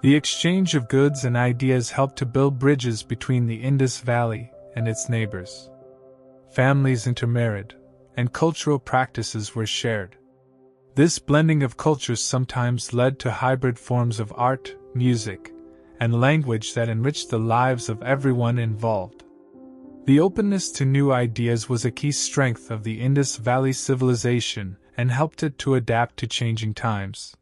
The exchange of goods and ideas helped to build bridges between the Indus Valley and its neighbors. Families intermarried, and cultural practices were shared. This blending of cultures sometimes led to hybrid forms of art, music, and language that enriched the lives of everyone involved. The openness to new ideas was a key strength of the Indus Valley civilization and helped it to adapt to changing times.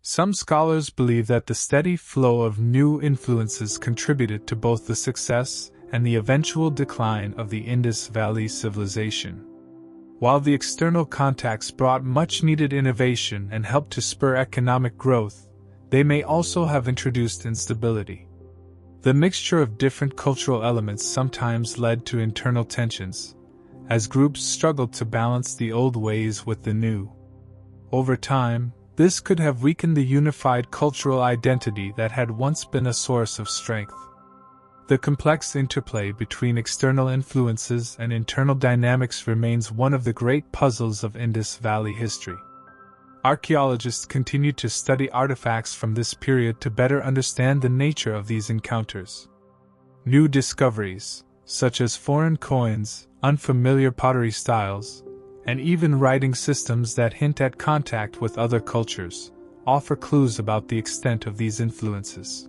Some scholars believe that the steady flow of new influences contributed to both the success and the eventual decline of the Indus Valley civilization. While the external contacts brought much-needed innovation and helped to spur economic growth, they may also have introduced instability. The mixture of different cultural elements sometimes led to internal tensions, as groups struggled to balance the old ways with the new. Over time, this could have weakened the unified cultural identity that had once been a source of strength. The complex interplay between external influences and internal dynamics remains one of the great puzzles of Indus Valley history. Archaeologists continue to study artifacts from this period to better understand the nature of these encounters. New discoveries, such as foreign coins, unfamiliar pottery styles, and even writing systems that hint at contact with other cultures, offer clues about the extent of these influences.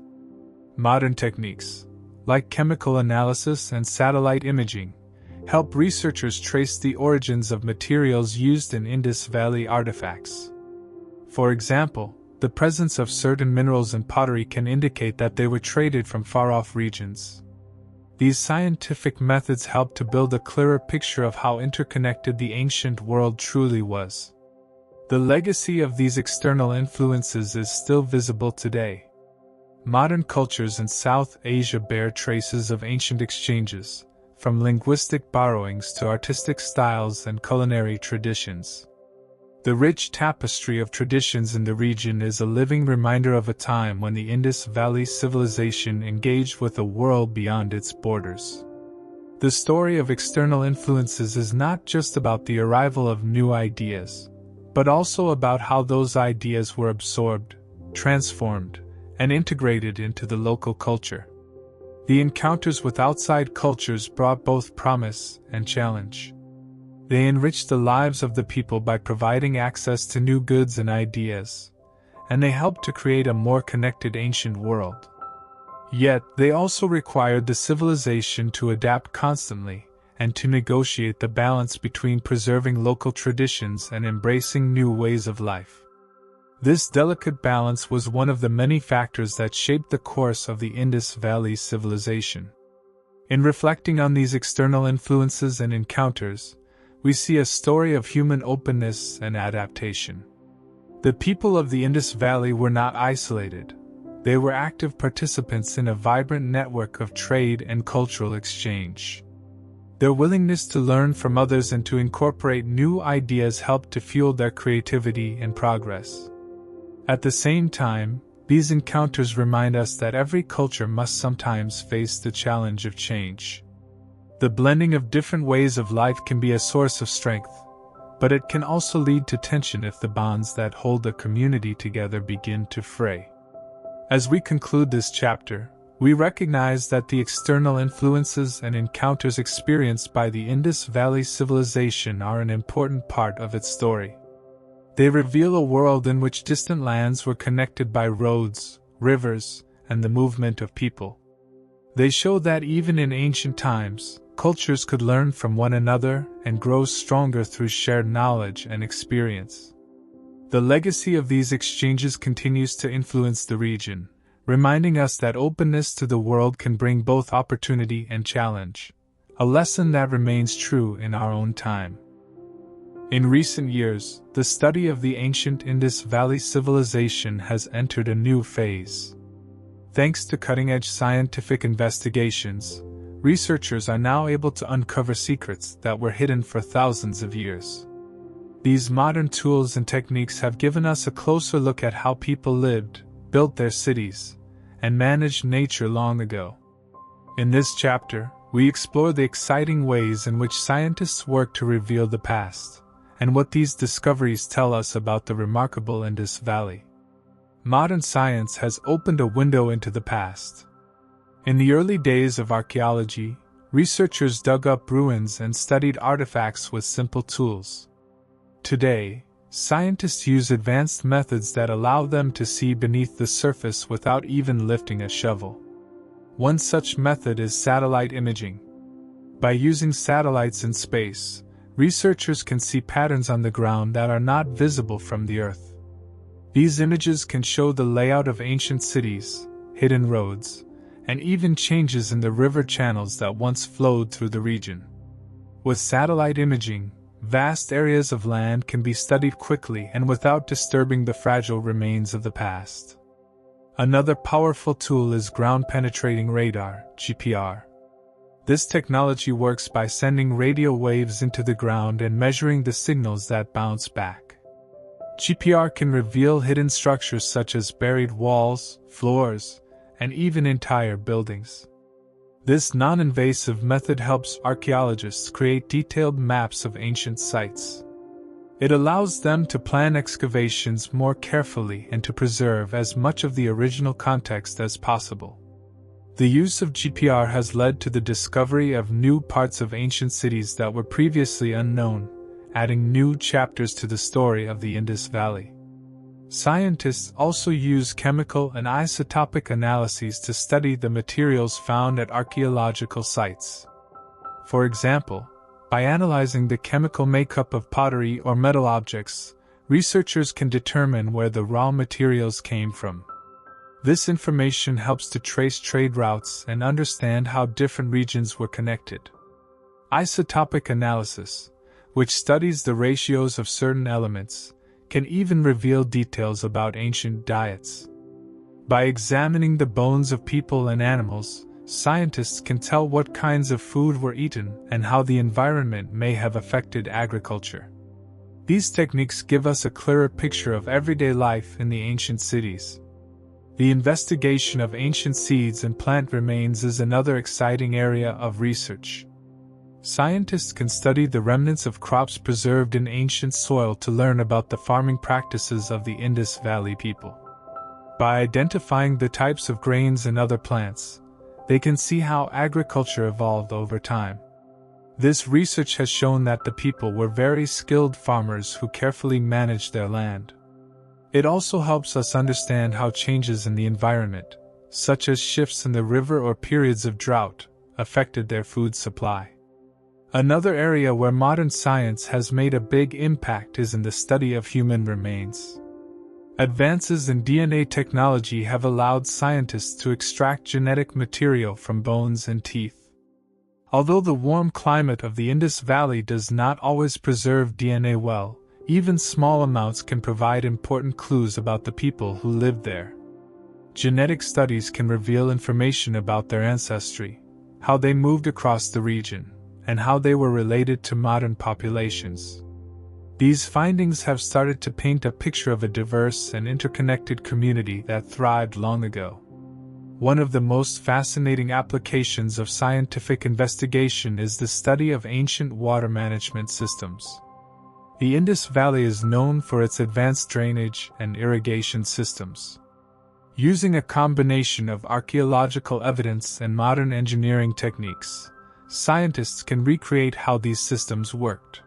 Modern techniques, like chemical analysis and satellite imaging, help researchers trace the origins of materials used in Indus Valley artifacts. For example, the presence of certain minerals in pottery can indicate that they were traded from far-off regions. These scientific methods help to build a clearer picture of how interconnected the ancient world truly was. The legacy of these external influences is still visible today. Modern cultures in South Asia bear traces of ancient exchanges, from linguistic borrowings to artistic styles and culinary traditions. The rich tapestry of traditions in the region is a living reminder of a time when the Indus Valley civilization engaged with a world beyond its borders. The story of external influences is not just about the arrival of new ideas, but also about how those ideas were absorbed, transformed, and integrated into the local culture. The encounters with outside cultures brought both promise and challenge. They enriched the lives of the people by providing access to new goods and ideas, and they helped to create a more connected ancient world. Yet, they also required the civilization to adapt constantly, and to negotiate the balance between preserving local traditions and embracing new ways of life. This delicate balance was one of the many factors that shaped the course of the Indus Valley civilization. In reflecting on these external influences and encounters, we see a story of human openness and adaptation. The people of the Indus Valley were not isolated. They were active participants in a vibrant network of trade and cultural exchange. Their willingness to learn from others and to incorporate new ideas helped to fuel their creativity and progress. At the same time, these encounters remind us that every culture must sometimes face the challenge of change. The blending of different ways of life can be a source of strength, but it can also lead to tension if the bonds that hold a community together begin to fray. As we conclude this chapter, we recognize that the external influences and encounters experienced by the Indus Valley civilization are an important part of its story. They reveal a world in which distant lands were connected by roads, rivers, and the movement of people. They show that even in ancient times, cultures could learn from one another and grow stronger through shared knowledge and experience. The legacy of these exchanges continues to influence the region, reminding us that openness to the world can bring both opportunity and challenge, a lesson that remains true in our own time. In recent years, the study of the ancient Indus Valley civilization has entered a new phase. Thanks to cutting-edge scientific investigations, researchers are now able to uncover secrets that were hidden for thousands of years. These modern tools and techniques have given us a closer look at how people lived, built their cities, and managed nature long ago. In this chapter, we explore the exciting ways in which scientists work to reveal the past, and what these discoveries tell us about the remarkable Indus Valley. Modern science has opened a window into the past. In the early days of archaeology, researchers dug up ruins and studied artifacts with simple tools. Today, scientists use advanced methods that allow them to see beneath the surface without even lifting a shovel. One such method is satellite imaging. By using satellites in space, researchers can see patterns on the ground that are not visible from the Earth. These images can show the layout of ancient cities, hidden roads, and even changes in the river channels that once flowed through the region. With satellite imaging, vast areas of land can be studied quickly and without disturbing the fragile remains of the past. Another powerful tool is ground-penetrating radar, GPR. This technology works by sending radio waves into the ground and measuring the signals that bounce back. GPR can reveal hidden structures such as buried walls, floors, and even entire buildings. This non-invasive method helps archaeologists create detailed maps of ancient sites. It allows them to plan excavations more carefully and to preserve as much of the original context as possible. The use of GPR has led to the discovery of new parts of ancient cities that were previously unknown, adding new chapters to the story of the Indus Valley. Scientists also use chemical and isotopic analyses to study the materials found at archaeological sites. For example, by analyzing the chemical makeup of pottery or metal objects, researchers can determine where the raw materials came from. This information helps to trace trade routes and understand how different regions were connected. Isotopic analysis, which studies the ratios of certain elements, can even reveal details about ancient diets. By examining the bones of people and animals, scientists can tell what kinds of food were eaten and how the environment may have affected agriculture. These techniques give us a clearer picture of everyday life in the ancient cities. The investigation of ancient seeds and plant remains is another exciting area of research. Scientists can study the remnants of crops preserved in ancient soil to learn about the farming practices of the Indus Valley people. By identifying the types of grains and other plants, they can see how agriculture evolved over time. This research has shown that the people were very skilled farmers who carefully managed their land. It also helps us understand how changes in the environment, such as shifts in the river or periods of drought, affected their food supply. Another area where modern science has made a big impact is in the study of human remains. Advances in DNA technology have allowed scientists to extract genetic material from bones and teeth. Although the warm climate of the Indus Valley does not always preserve DNA well, even small amounts can provide important clues about the people who lived there. Genetic studies can reveal information about their ancestry, how they moved across the region, and how they were related to modern populations. These findings have started to paint a picture of a diverse and interconnected community that thrived long ago. One of the most fascinating applications of scientific investigation is the study of ancient water management systems. The Indus Valley is known for its advanced drainage and irrigation systems. Using a combination of archaeological evidence and modern engineering techniques, scientists can recreate how these systems worked.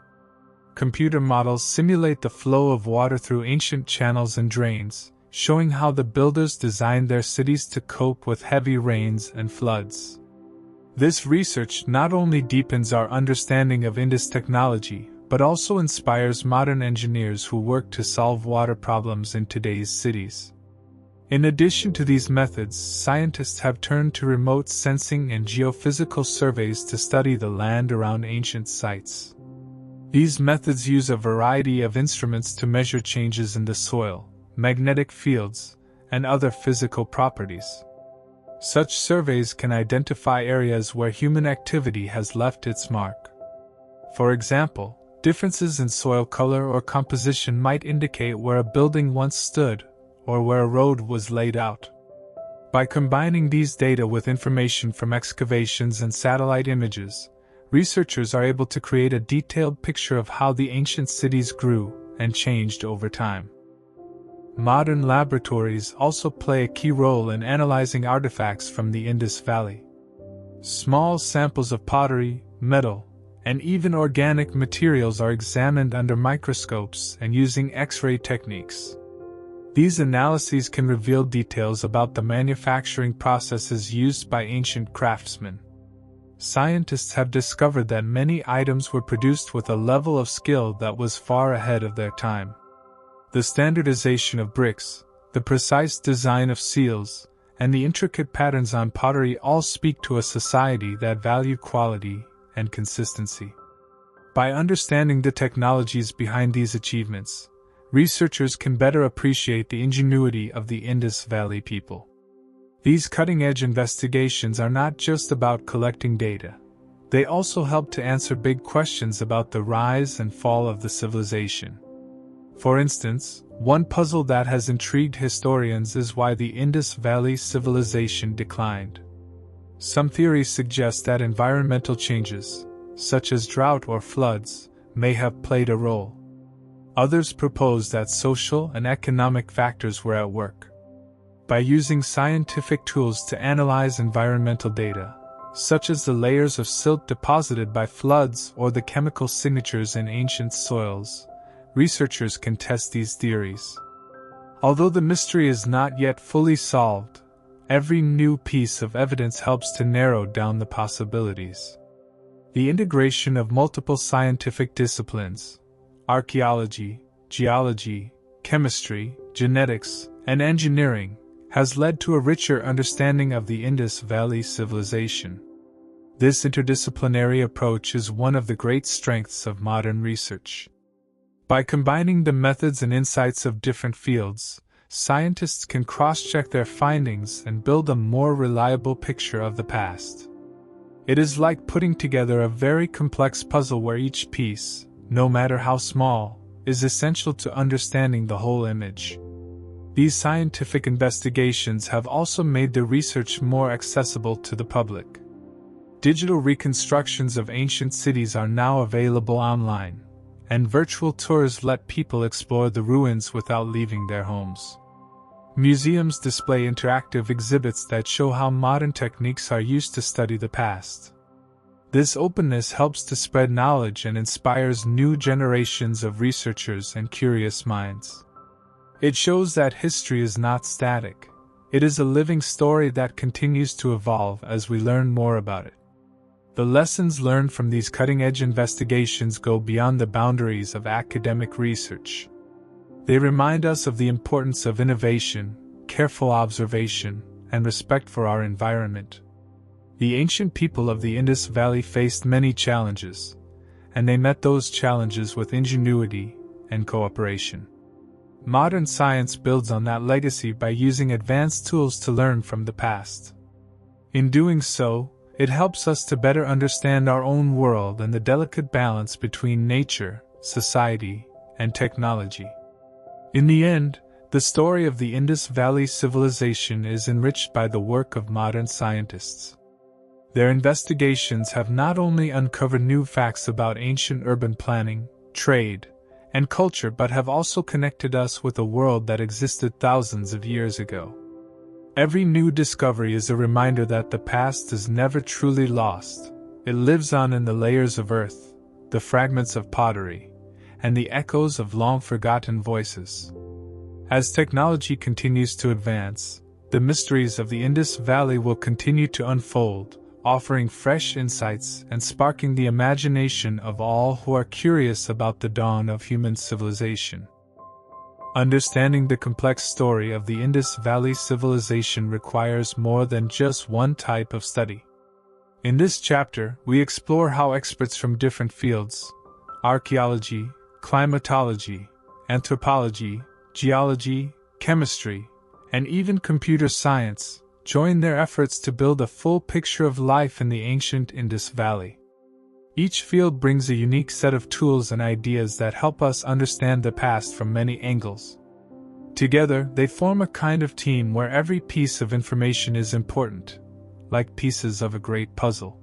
Computer models simulate the flow of water through ancient channels and drains, showing how the builders designed their cities to cope with heavy rains and floods. This research not only deepens our understanding of Indus technology, but also inspires modern engineers who work to solve water problems in today's cities. In addition to these methods, scientists have turned to remote sensing and geophysical surveys to study the land around ancient sites. These methods use a variety of instruments to measure changes in the soil, magnetic fields, and other physical properties. Such surveys can identify areas where human activity has left its mark. For example, differences in soil color or composition might indicate where a building once stood, or where a road was laid out. By combining these data with information from excavations and satellite images, researchers are able to create a detailed picture of how the ancient cities grew and changed over time. Modern laboratories also play a key role in analyzing artifacts from the Indus Valley. Small samples of pottery, metal, and even organic materials are examined under microscopes and using X-ray techniques. These analyses can reveal details about the manufacturing processes used by ancient craftsmen. Scientists have discovered that many items were produced with a level of skill that was far ahead of their time. The standardization of bricks, the precise design of seals, and the intricate patterns on pottery all speak to a society that valued quality and consistency. By understanding the technologies behind these achievements, researchers can better appreciate the ingenuity of the Indus Valley people. These cutting-edge investigations are not just about collecting data. They also help to answer big questions about the rise and fall of the civilization. For instance, one puzzle that has intrigued historians is why the Indus Valley civilization declined. Some theories suggest that environmental changes, such as drought or floods, may have played a role. Others propose that social and economic factors were at work. By using scientific tools to analyze environmental data, such as the layers of silt deposited by floods or the chemical signatures in ancient soils, researchers can test these theories. Although the mystery is not yet fully solved, every new piece of evidence helps to narrow down the possibilities. The integration of multiple scientific disciplines, archaeology, geology, chemistry, genetics, and engineering, has led to a richer understanding of the Indus Valley civilization. This interdisciplinary approach is one of the great strengths of modern research. By combining the methods and insights of different fields, scientists can cross-check their findings and build a more reliable picture of the past. It is like putting together a very complex puzzle where each piece, no matter how small, is essential to understanding the whole image. These scientific investigations have also made the research more accessible to the public. Digital reconstructions of ancient cities are now available online, and virtual tours let people explore the ruins without leaving their homes. Museums display interactive exhibits that show how modern techniques are used to study the past. This openness helps to spread knowledge and inspires new generations of researchers and curious minds. It shows that history is not static. It is a living story that continues to evolve as we learn more about it. The lessons learned from these cutting-edge investigations go beyond the boundaries of academic research. They remind us of the importance of innovation, careful observation, and respect for our environment. The ancient people of the Indus Valley faced many challenges, and they met those challenges with ingenuity and cooperation. Modern science builds on that legacy by using advanced tools to learn from the past. In doing so, it helps us to better understand our own world and the delicate balance between nature, society, and technology. In the end, the story of the Indus Valley civilization is enriched by the work of modern scientists. Their investigations have not only uncovered new facts about ancient urban planning, trade, and culture but have also connected us with a world that existed thousands of years ago. Every new discovery is a reminder that the past is never truly lost. It lives on in the layers of earth, the fragments of pottery, and the echoes of long-forgotten voices. As technology continues to advance, the mysteries of the Indus Valley will continue to unfold, offering fresh insights and sparking the imagination of all who are curious about the dawn of human civilization. Understanding the complex story of the Indus Valley civilization requires more than just one type of study. In this chapter, we explore how experts from different fields — archaeology, climatology, anthropology, geology, chemistry, and even computer science — join their efforts to build a full picture of life in the ancient Indus Valley. Each field brings a unique set of tools and ideas that help us understand the past from many angles. Together, they form a kind of team where every piece of information is important, like pieces of a great puzzle.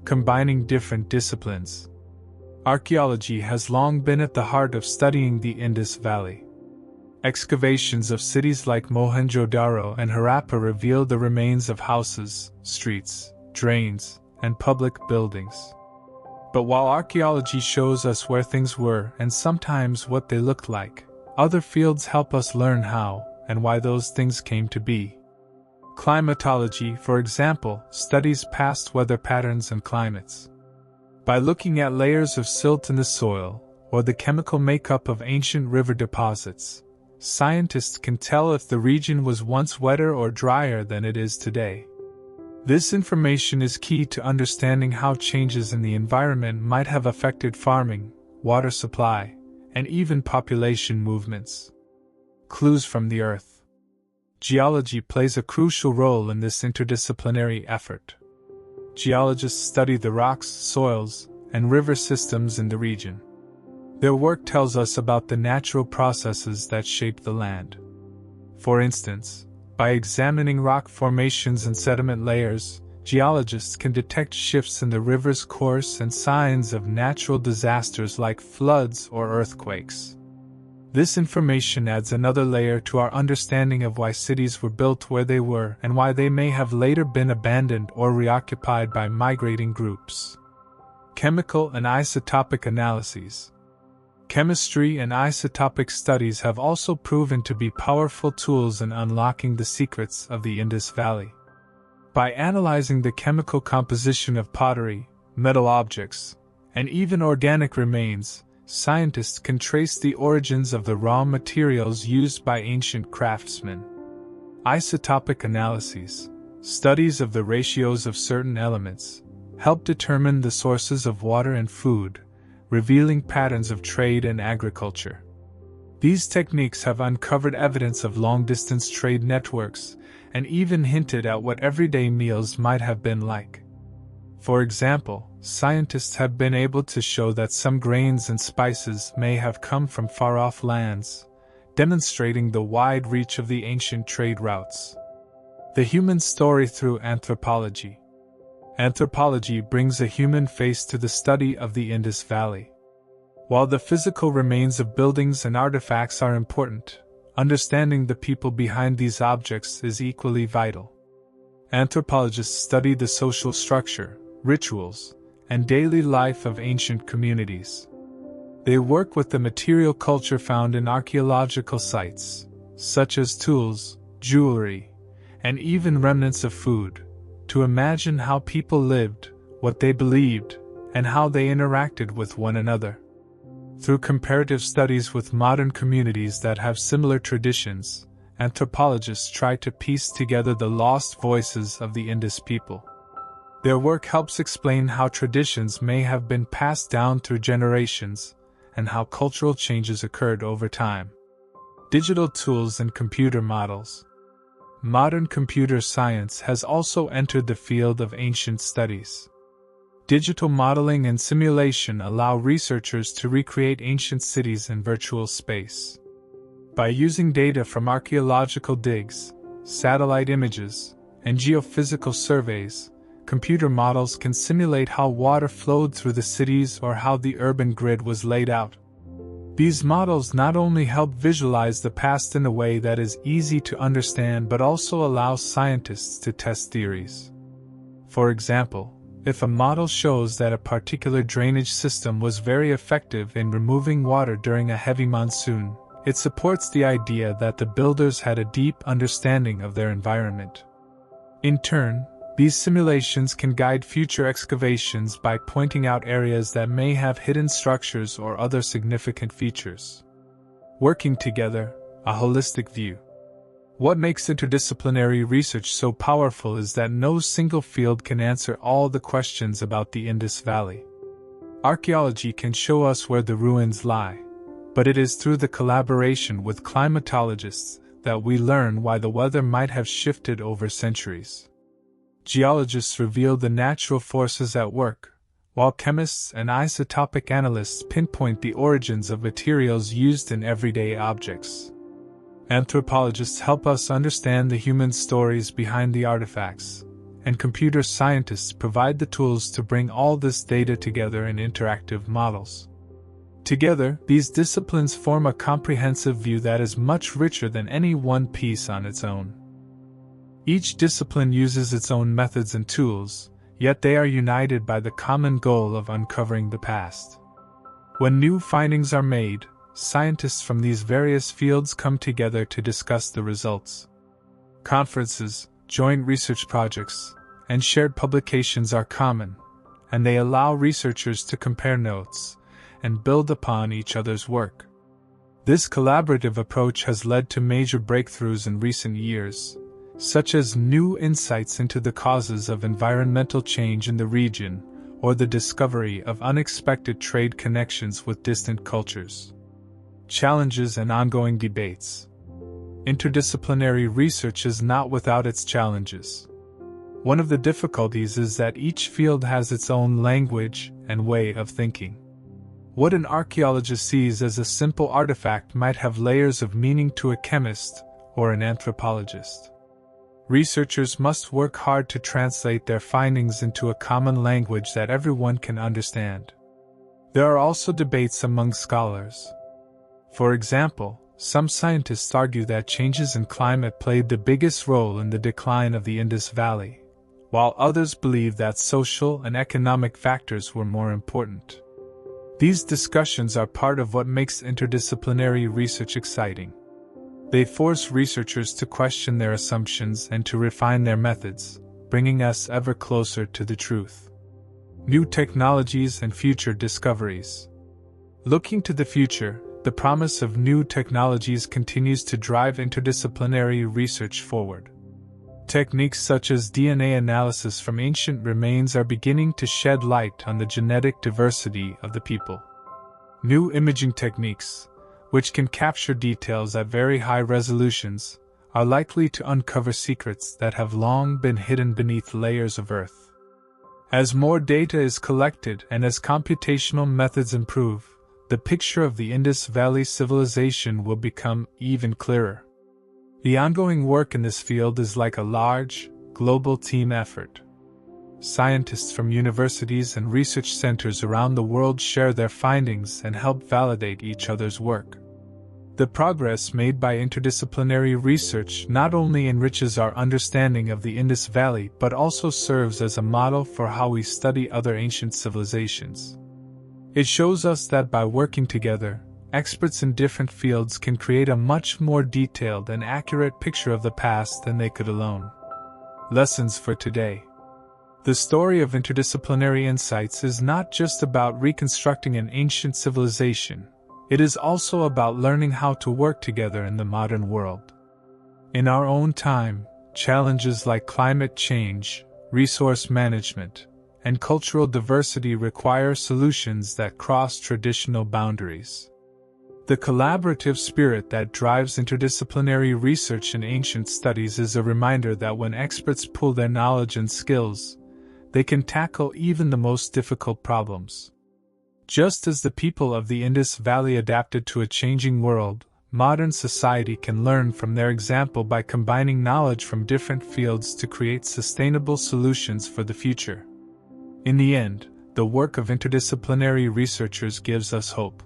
Combining different disciplines. Archaeology has long been at the heart of studying the Indus Valley. Excavations of cities like Mohenjo-daro and Harappa reveal the remains of houses, streets, drains, and public buildings. But while archaeology shows us where things were and sometimes what they looked like, other fields help us learn how and why those things came to be. Climatology, for example, studies past weather patterns and climates. By looking at layers of silt in the soil or the chemical makeup of ancient river deposits, scientists can tell if the region was once wetter or drier than it is today. This information is key to understanding how changes in the environment might have affected farming, water supply, and even population movements. Clues from the Earth. Geology plays a crucial role in this interdisciplinary effort. Geologists study the rocks, soils, and river systems in the region. Their work tells us about the natural processes that shape the land. For instance, by examining rock formations and sediment layers, geologists can detect shifts in the river's course and signs of natural disasters like floods or earthquakes. This information adds another layer to our understanding of why cities were built where they were and why they may have later been abandoned or reoccupied by migrating groups. Chemical and isotopic analyses. Chemistry and isotopic studies have also proven to be powerful tools in unlocking the secrets of the Indus Valley. By analyzing the chemical composition of pottery, metal objects, and even organic remains, scientists can trace the origins of the raw materials used by ancient craftsmen. Isotopic analyses, studies of the ratios of certain elements, help determine the sources of water and food, revealing patterns of trade and agriculture. These techniques have uncovered evidence of long-distance trade networks and even hinted at what everyday meals might have been like. For example, scientists have been able to show that some grains and spices may have come from far-off lands, demonstrating the wide reach of the ancient trade routes. The human story through anthropology. Anthropology brings a human face to the study of the Indus Valley. While the physical remains of buildings and artifacts are important, understanding the people behind these objects is equally vital. Anthropologists study the social structure, rituals, and daily life of ancient communities. They work with the material culture found in archaeological sites, such as tools, jewelry, and even remnants of food, to imagine how people lived, what they believed, and how they interacted with one another. Through comparative studies with modern communities that have similar traditions, anthropologists try to piece together the lost voices of the Indus people. Their work helps explain how traditions may have been passed down through generations, and how cultural changes occurred over time. Digital tools and computer models. Modern computer science has also entered the field of ancient studies. Digital modeling and simulation allow researchers to recreate ancient cities in virtual space. By using data from archaeological digs, satellite images, and geophysical surveys, computer models can simulate how water flowed through the cities or how the urban grid was laid out. These models not only help visualize the past in a way that is easy to understand but also allow scientists to test theories. For example, if a model shows that a particular drainage system was very effective in removing water during a heavy monsoon, it supports the idea that the builders had a deep understanding of their environment. In turn, these simulations can guide future excavations by pointing out areas that may have hidden structures or other significant features. Working together, a holistic view. What makes interdisciplinary research so powerful is that no single field can answer all the questions about the Indus Valley. Archaeology can show us where the ruins lie, but it is through the collaboration with climatologists that we learn why the weather might have shifted over centuries. Geologists reveal the natural forces at work, while chemists and isotopic analysts pinpoint the origins of materials used in everyday objects. Anthropologists help us understand the human stories behind the artifacts, and computer scientists provide the tools to bring all this data together in interactive models. Together, these disciplines form a comprehensive view that is much richer than any one piece on its own. Each discipline uses its own methods and tools, yet they are united by the common goal of uncovering the past. When new findings are made, scientists from these various fields come together to discuss the results. Conferences, joint research projects, and shared publications are common, and they allow researchers to compare notes and build upon each other's work. This collaborative approach has led to major breakthroughs in recent years, such as new insights into the causes of environmental change in the region, or the discovery of unexpected trade connections with distant cultures. Challenges and ongoing debates. Interdisciplinary research is not without its challenges. One of the difficulties is that each field has its own language and way of thinking. What an archaeologist sees as a simple artifact might have layers of meaning to a chemist or an anthropologist. Researchers must work hard to translate their findings into a common language that everyone can understand. There are also debates among scholars. For example, some scientists argue that changes in climate played the biggest role in the decline of the Indus Valley, while others believe that social and economic factors were more important. These discussions are part of what makes interdisciplinary research exciting. They force researchers to question their assumptions and to refine their methods, bringing us ever closer to the truth. New technologies and future discoveries. Looking to the future, the promise of new technologies continues to drive interdisciplinary research forward. Techniques such as DNA analysis from ancient remains are beginning to shed light on the genetic diversity of the people. New imaging techniques, which can capture details at very high resolutions, are likely to uncover secrets that have long been hidden beneath layers of earth. As more data is collected and as computational methods improve, the picture of the Indus Valley civilization will become even clearer. The ongoing work in this field is like a large, global team effort. Scientists from universities and research centers around the world share their findings and help validate each other's work. The progress made by interdisciplinary research not only enriches our understanding of the Indus Valley but also serves as a model for how we study other ancient civilizations. It shows us that by working together, experts in different fields can create a much more detailed and accurate picture of the past than they could alone. Lessons for today. The story of interdisciplinary insights is not just about reconstructing an ancient civilization, it is also about learning how to work together in the modern world. In our own time, challenges like climate change, resource management, and cultural diversity require solutions that cross traditional boundaries. The collaborative spirit that drives interdisciplinary research in ancient studies is a reminder that when experts pool their knowledge and skills, they can tackle even the most difficult problems. Just as the people of the Indus Valley adapted to a changing world, modern society can learn from their example by combining knowledge from different fields to create sustainable solutions for the future. In the end, the work of interdisciplinary researchers gives us hope.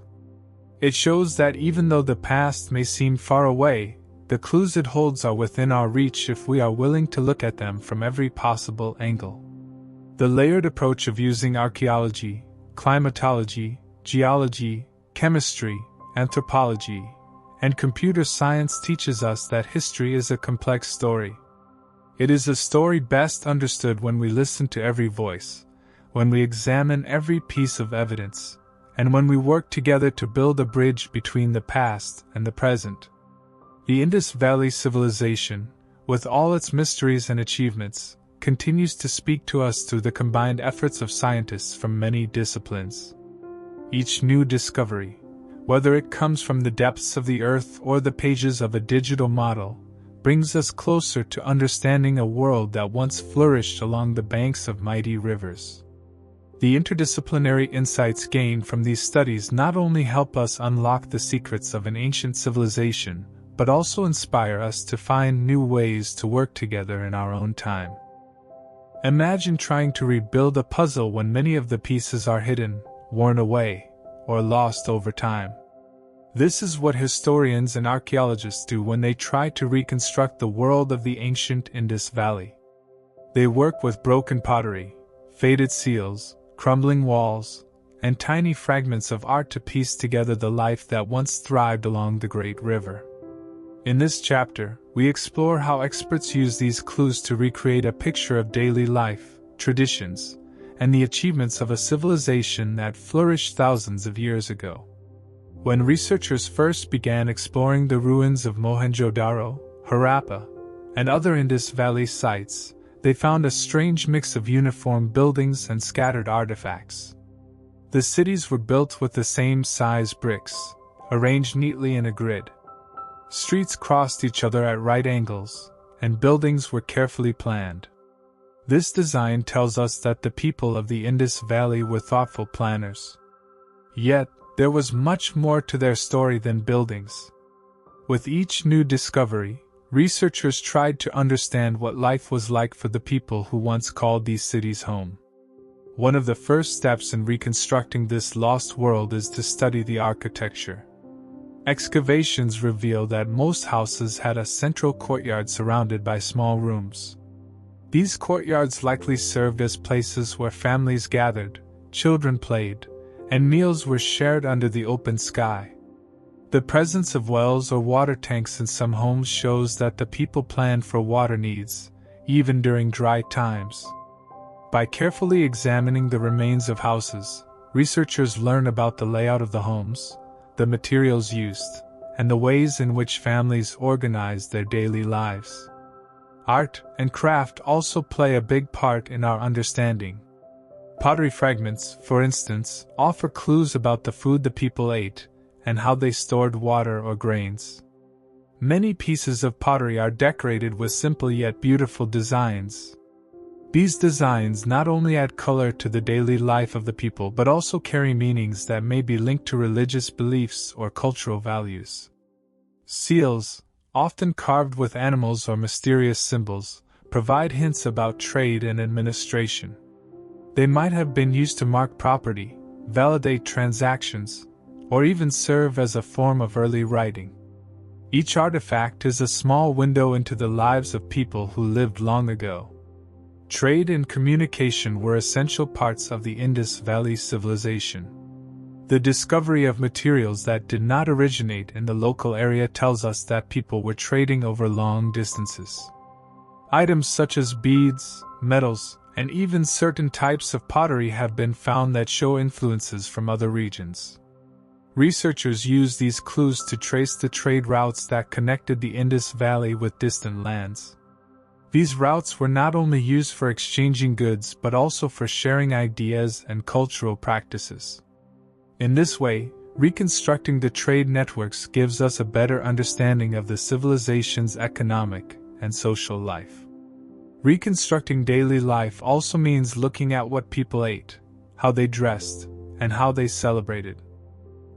It shows that even though the past may seem far away, the clues it holds are within our reach if we are willing to look at them from every possible angle. The layered approach of using archaeology, climatology, geology, chemistry, anthropology, and computer science teaches us that history is a complex story. It is a story best understood when we listen to every voice, when we examine every piece of evidence, and when we work together to build a bridge between the past and the present. The Indus Valley civilization, with all its mysteries and achievements, continues to speak to us through the combined efforts of scientists from many disciplines. Each new discovery, whether it comes from the depths of the earth or the pages of a digital model, brings us closer to understanding a world that once flourished along the banks of mighty rivers. The interdisciplinary insights gained from these studies not only help us unlock the secrets of an ancient civilization, but also inspire us to find new ways to work together in our own time. Imagine trying to rebuild a puzzle when many of the pieces are hidden, worn away, or lost over time. This is what historians and archaeologists do when they try to reconstruct the world of the ancient Indus Valley. They work with broken pottery, faded seals, crumbling walls, and tiny fragments of art to piece together the life that once thrived along the great river. In this chapter, we explore how experts use these clues to recreate a picture of daily life, traditions, and the achievements of a civilization that flourished thousands of years ago. When researchers first began exploring the ruins of Mohenjo-Daro, Harappa, and other Indus Valley sites, they found a strange mix of uniform buildings and scattered artifacts. The cities were built with the same size bricks, arranged neatly in a grid. Streets crossed each other at right angles, and buildings were carefully planned. This design tells us that the people of the Indus Valley were thoughtful planners. Yet, there was much more to their story than buildings. With each new discovery, researchers tried to understand what life was like for the people who once called these cities home. One of the first steps in reconstructing this lost world is to study the architecture. Excavations reveal that most houses had a central courtyard surrounded by small rooms. These courtyards likely served as places where families gathered, children played, and meals were shared under the open sky. The presence of wells or water tanks in some homes shows that the people planned for water needs, even during dry times. By carefully examining the remains of houses, researchers learn about the layout of the homes, the materials used, and the ways in which families organized their daily lives. Art and craft also play a big part in our understanding. Pottery fragments, for instance, offer clues about the food the people ate, and how they stored water or grains. Many pieces of pottery are decorated with simple yet beautiful designs. These designs not only add color to the daily life of the people but also carry meanings that may be linked to religious beliefs or cultural values. Seals, often carved with animals or mysterious symbols, provide hints about trade and administration. They might have been used to mark property, validate transactions, or even serve as a form of early writing. Each artifact is a small window into the lives of people who lived long ago. Trade and communication were essential parts of the Indus Valley civilization. The discovery of materials that did not originate in the local area tells us that people were trading over long distances. Items such as beads, metals, and even certain types of pottery have been found that show influences from other regions. Researchers use these clues to trace the trade routes that connected the Indus Valley with distant lands. These routes were not only used for exchanging goods but also for sharing ideas and cultural practices. In this way, reconstructing the trade networks gives us a better understanding of the civilization's economic and social life. Reconstructing daily life also means looking at what people ate, how they dressed, and how they celebrated.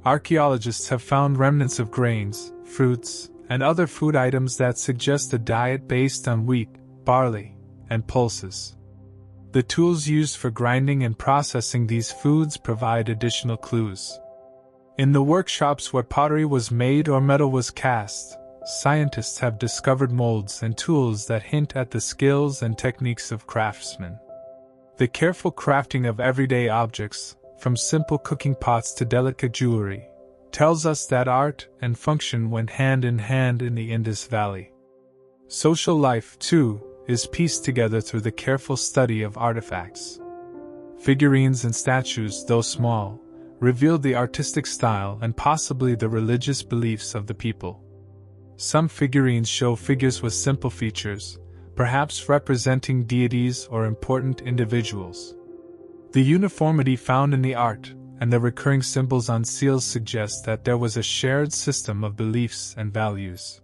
Archaeologists have found remnants of grains, fruits, and other food items that suggest a diet based on wheat, barley, and pulses. The tools used for grinding and processing these foods provide additional clues. In the workshops where pottery was made or metal was cast, scientists have discovered molds and tools that hint at the skills and techniques of craftsmen. The careful crafting of everyday objects, from simple cooking pots to delicate jewelry, tells us that art and function went hand in hand in the Indus Valley. Social life, too, is pieced together through the careful study of artifacts. Figurines and statues, though small, revealed the artistic style and possibly the religious beliefs of the people. Some figurines show figures with simple features, perhaps representing deities or important individuals. The uniformity found in the art and the recurring symbols on seals suggest that there was a shared system of beliefs and values.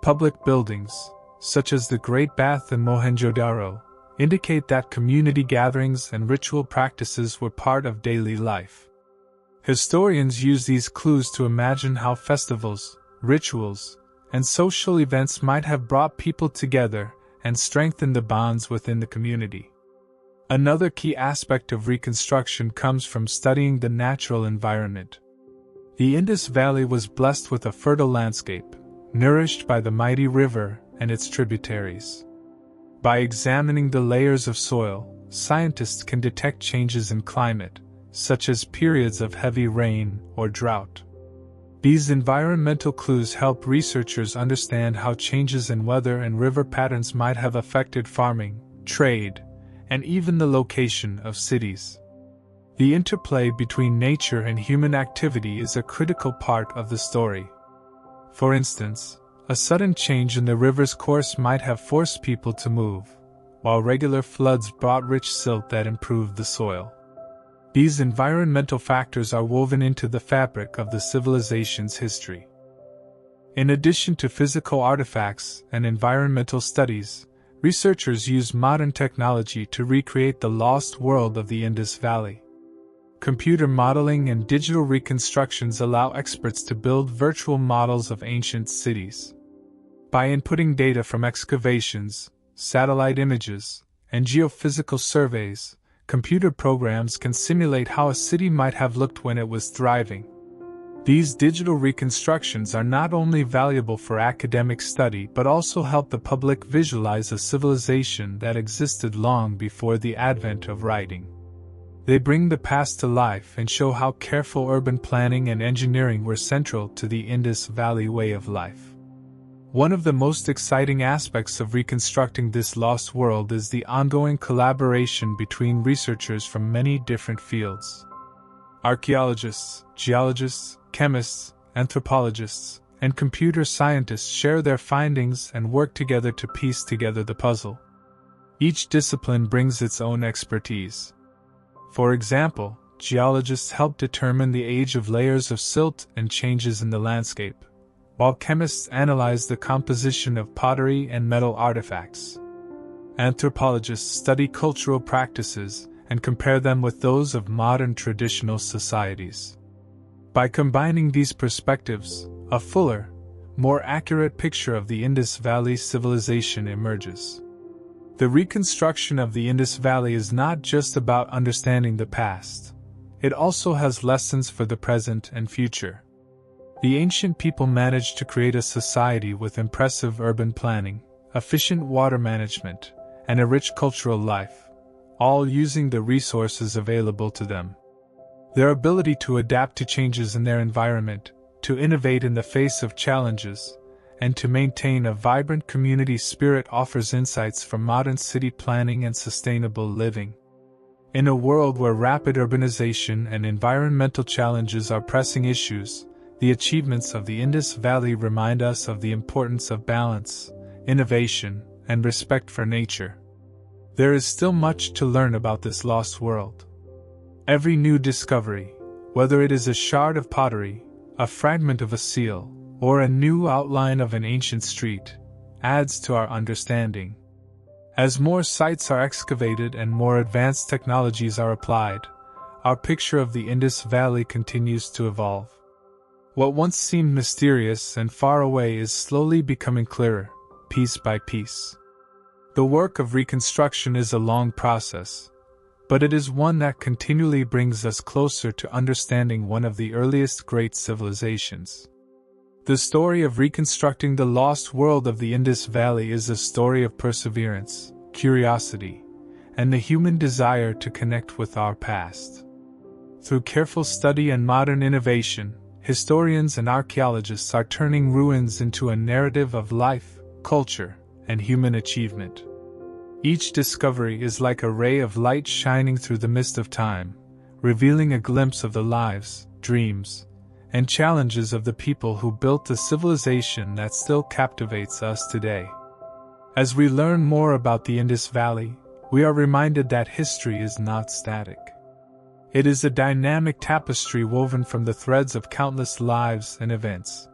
Public buildings, such as the Great Bath in Mohenjo-daro, indicate that community gatherings and ritual practices were part of daily life. Historians use these clues to imagine how festivals, rituals, and social events might have brought people together and strengthened the bonds within the community. Another key aspect of reconstruction comes from studying the natural environment. The Indus Valley was blessed with a fertile landscape, nourished by the mighty river and its tributaries. By examining the layers of soil, scientists can detect changes in climate, such as periods of heavy rain or drought. These environmental clues help researchers understand how changes in weather and river patterns might have affected farming, trade, and even the location of cities. The interplay between nature and human activity is a critical part of the story. For instance, a sudden change in the river's course might have forced people to move, while regular floods brought rich silt that improved the soil. These environmental factors are woven into the fabric of the civilization's history. In addition to physical artifacts and environmental studies, researchers use modern technology to recreate the lost world of the Indus Valley. Computer modeling and digital reconstructions allow experts to build virtual models of ancient cities. By inputting data from excavations, satellite images, and geophysical surveys, computer programs can simulate how a city might have looked when it was thriving. These digital reconstructions are not only valuable for academic study but also help the public visualize a civilization that existed long before the advent of writing. They bring the past to life and show how careful urban planning and engineering were central to the Indus Valley way of life. One of the most exciting aspects of reconstructing this lost world is the ongoing collaboration between researchers from many different fields. Archaeologists, geologists, chemists, anthropologists, and computer scientists share their findings and work together to piece together the puzzle. Each discipline brings its own expertise. For example, geologists help determine the age of layers of silt and changes in the landscape, while chemists analyze the composition of pottery and metal artifacts. Anthropologists study cultural practices and compare them with those of modern traditional societies. By combining these perspectives, a fuller, more accurate picture of the Indus Valley civilization emerges. The reconstruction of the Indus Valley is not just about understanding the past. It also has lessons for the present and future. The ancient people managed to create a society with impressive urban planning, efficient water management, and a rich cultural life, all using the resources available to them. Their ability to adapt to changes in their environment, to innovate in the face of challenges, and to maintain a vibrant community spirit offers insights from modern city planning and sustainable living. In a world where rapid urbanization and environmental challenges are pressing issues, the achievements of the Indus Valley remind us of the importance of balance, innovation, and respect for nature. There is still much to learn about this lost world. Every new discovery, whether it is a shard of pottery, a fragment of a seal, or a new outline of an ancient street, adds to our understanding. As more sites are excavated and more advanced technologies are applied, our picture of the Indus Valley continues to evolve. What once seemed mysterious and far away is slowly becoming clearer, piece by piece. The work of reconstruction is a long process, but it is one that continually brings us closer to understanding one of the earliest great civilizations. The story of reconstructing the lost world of the Indus Valley is a story of perseverance, curiosity, and the human desire to connect with our past. Through careful study and modern innovation, historians and archaeologists are turning ruins into a narrative of life, culture, and human achievement. Each discovery is like a ray of light shining through the mist of time, revealing a glimpse of the lives, dreams, and challenges of the people who built the civilization that still captivates us today. As we learn more about the Indus Valley, we are reminded that history is not static. It is a dynamic tapestry woven from the threads of countless lives and events.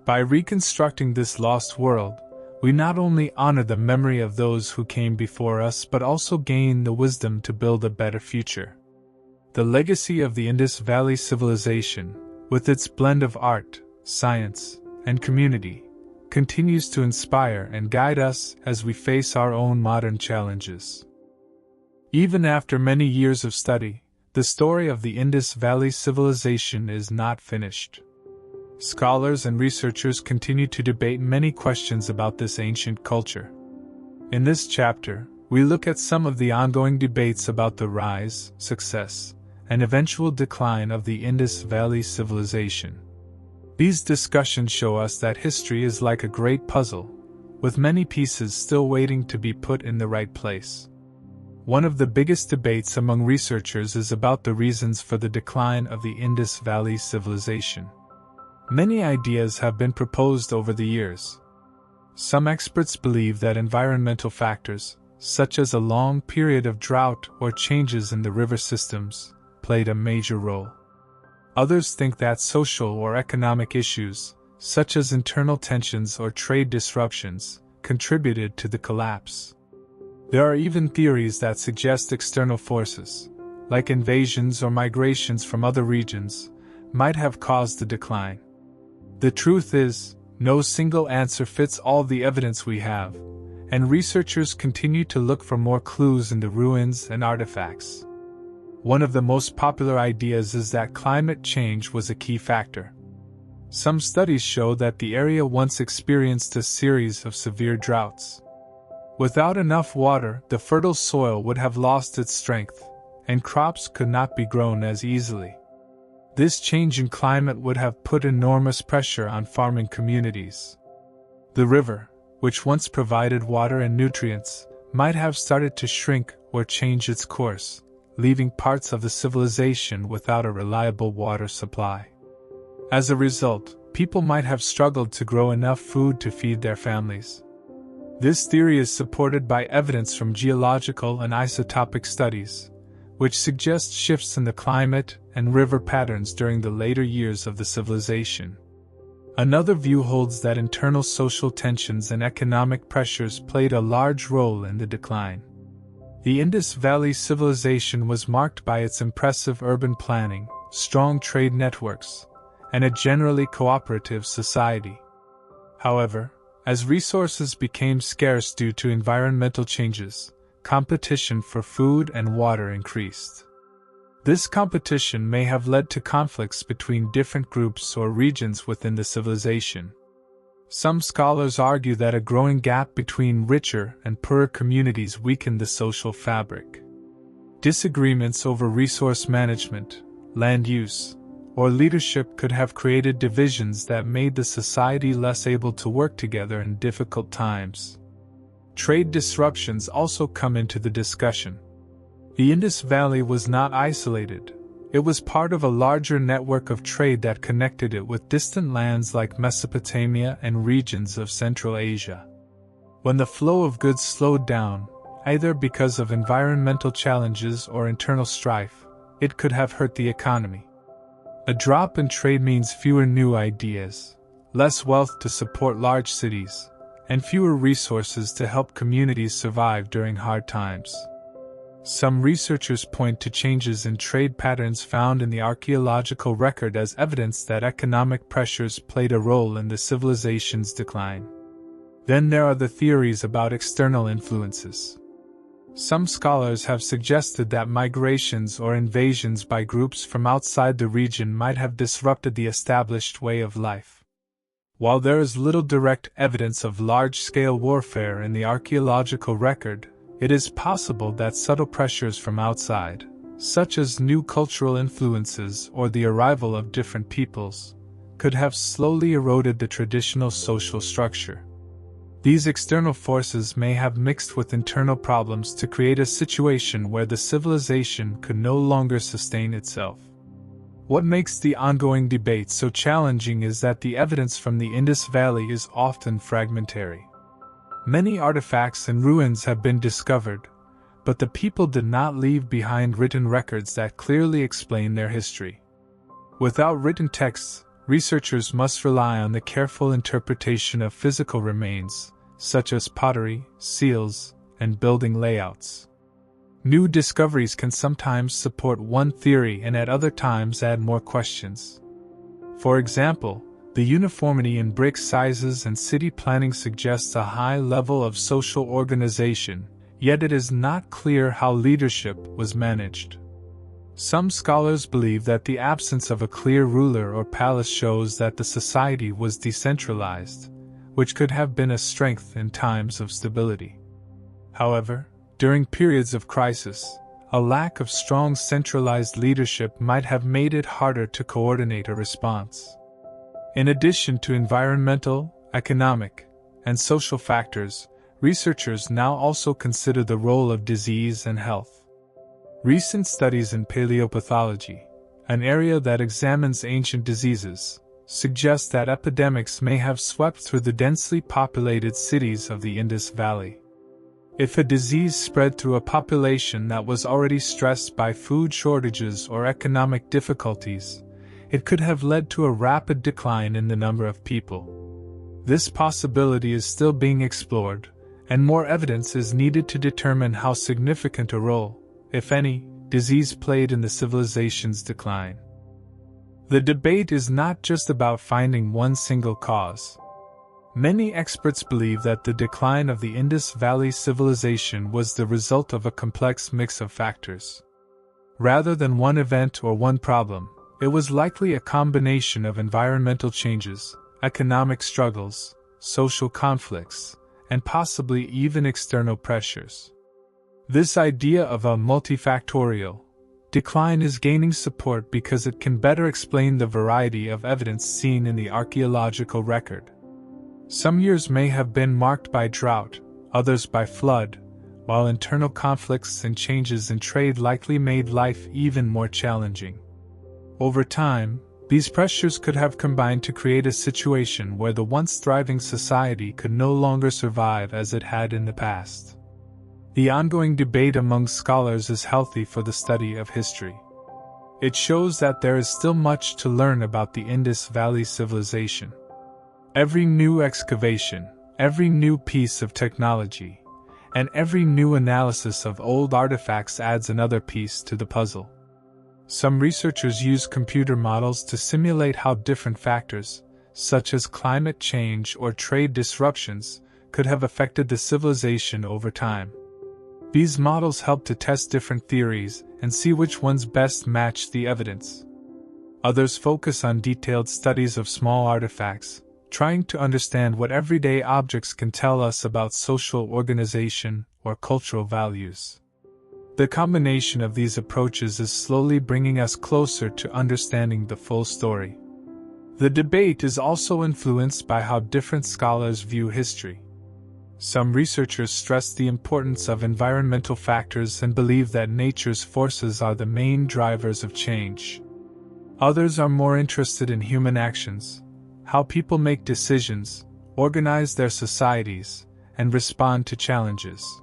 By reconstructing this lost world, we not only honor the memory of those who came before us but also gain the wisdom to build a better future. The legacy of the Indus Valley civilization, with its blend of art, science, and community, continues to inspire and guide us as we face our own modern challenges. Even after many years of study, the story of the Indus Valley civilization is not finished. Scholars and researchers continue to debate many questions about this ancient culture. In this chapter, we look at some of the ongoing debates about the rise, success, and eventual decline of the Indus Valley civilization. These discussions show us that history is like a great puzzle, with many pieces still waiting to be put in the right place. One of the biggest debates among researchers is about the reasons for the decline of the Indus Valley civilization. Many ideas have been proposed over the years. Some experts believe that environmental factors, such as a long period of drought or changes in the river systems, played a major role. Others think that social or economic issues, such as internal tensions or trade disruptions, contributed to the collapse. There are even theories that suggest external forces, like invasions or migrations from other regions, might have caused the decline. The truth is, no single answer fits all the evidence we have, and researchers continue to look for more clues in the ruins and artifacts. One of the most popular ideas is that climate change was a key factor. Some studies show that the area once experienced a series of severe droughts. Without enough water, the fertile soil would have lost its strength, and crops could not be grown as easily. This change in climate would have put enormous pressure on farming communities. The river, which once provided water and nutrients, might have started to shrink or change its course, leaving parts of the civilization without a reliable water supply. As a result, people might have struggled to grow enough food to feed their families. This theory is supported by evidence from geological and isotopic studies, which suggest shifts in the climate and river patterns during the later years of the civilization. Another view holds that internal social tensions and economic pressures played a large role in the decline. The Indus Valley civilization was marked by its impressive urban planning, strong trade networks, and a generally cooperative society. However, as resources became scarce due to environmental changes, competition for food and water increased. This competition may have led to conflicts between different groups or regions within the civilization. Some scholars argue that a growing gap between richer and poorer communities weakened the social fabric. Disagreements over resource management, land use, or leadership could have created divisions that made the society less able to work together in difficult times. Trade disruptions also come into the discussion. The Indus Valley was not isolated. It was part of a larger network of trade that connected it with distant lands like Mesopotamia and regions of Central Asia. When the flow of goods slowed down, either because of environmental challenges or internal strife, it could have hurt the economy. A drop in trade means fewer new ideas, less wealth to support large cities, and fewer resources to help communities survive during hard times. Some researchers point to changes in trade patterns found in the archaeological record as evidence that economic pressures played a role in the civilization's decline. Then there are the theories about external influences. Some scholars have suggested that migrations or invasions by groups from outside the region might have disrupted the established way of life. While there is little direct evidence of large-scale warfare in the archaeological record, it is possible that subtle pressures from outside, such as new cultural influences or the arrival of different peoples, could have slowly eroded the traditional social structure. These external forces may have mixed with internal problems to create a situation where the civilization could no longer sustain itself. What makes the ongoing debate so challenging is that the evidence from the Indus Valley is often fragmentary. Many artifacts and ruins have been discovered, but the people did not leave behind written records that clearly explain their history. Without written texts, researchers must rely on the careful interpretation of physical remains, such as pottery, seals, and building layouts. New discoveries can sometimes support one theory and at other times add more questions. For example, the uniformity in brick sizes and city planning suggests a high level of social organization, yet it is not clear how leadership was managed. Some scholars believe that the absence of a clear ruler or palace shows that the society was decentralized, which could have been a strength in times of stability. However, during periods of crisis, a lack of strong centralized leadership might have made it harder to coordinate a response. In addition to environmental, economic, and social factors, researchers now also consider the role of disease and health. Recent studies in paleopathology, an area that examines ancient diseases, suggest that epidemics may have swept through the densely populated cities of the Indus Valley. If a disease spread through a population that was already stressed by food shortages or economic difficulties, it could have led to a rapid decline in the number of people. This possibility is still being explored, and more evidence is needed to determine how significant a role, if any, disease played in the civilization's decline. The debate is not just about finding one single cause. Many experts believe that the decline of the Indus Valley civilization was the result of a complex mix of factors. Rather than one event or one problem, it was likely a combination of environmental changes, economic struggles, social conflicts, and possibly even external pressures. This idea of a multifactorial decline is gaining support because it can better explain the variety of evidence seen in the archaeological record. Some years may have been marked by drought, others by flood, while internal conflicts and changes in trade likely made life even more challenging. Over time, these pressures could have combined to create a situation where the once thriving society could no longer survive as it had in the past. The ongoing debate among scholars is healthy for the study of history. It shows that there is still much to learn about the Indus Valley civilization. Every new excavation, every new piece of technology, and every new analysis of old artifacts adds another piece to the puzzle. Some researchers use computer models to simulate how different factors, such as climate change or trade disruptions, could have affected the civilization over time. These models help to test different theories and see which ones best match the evidence. Others focus on detailed studies of small artifacts, trying to understand what everyday objects can tell us about social organization or cultural values. The combination of these approaches is slowly bringing us closer to understanding the full story. The debate is also influenced by how different scholars view history. Some researchers stress the importance of environmental factors and believe that nature's forces are the main drivers of change. Others are more interested in human actions, how people make decisions, organize their societies, and respond to challenges.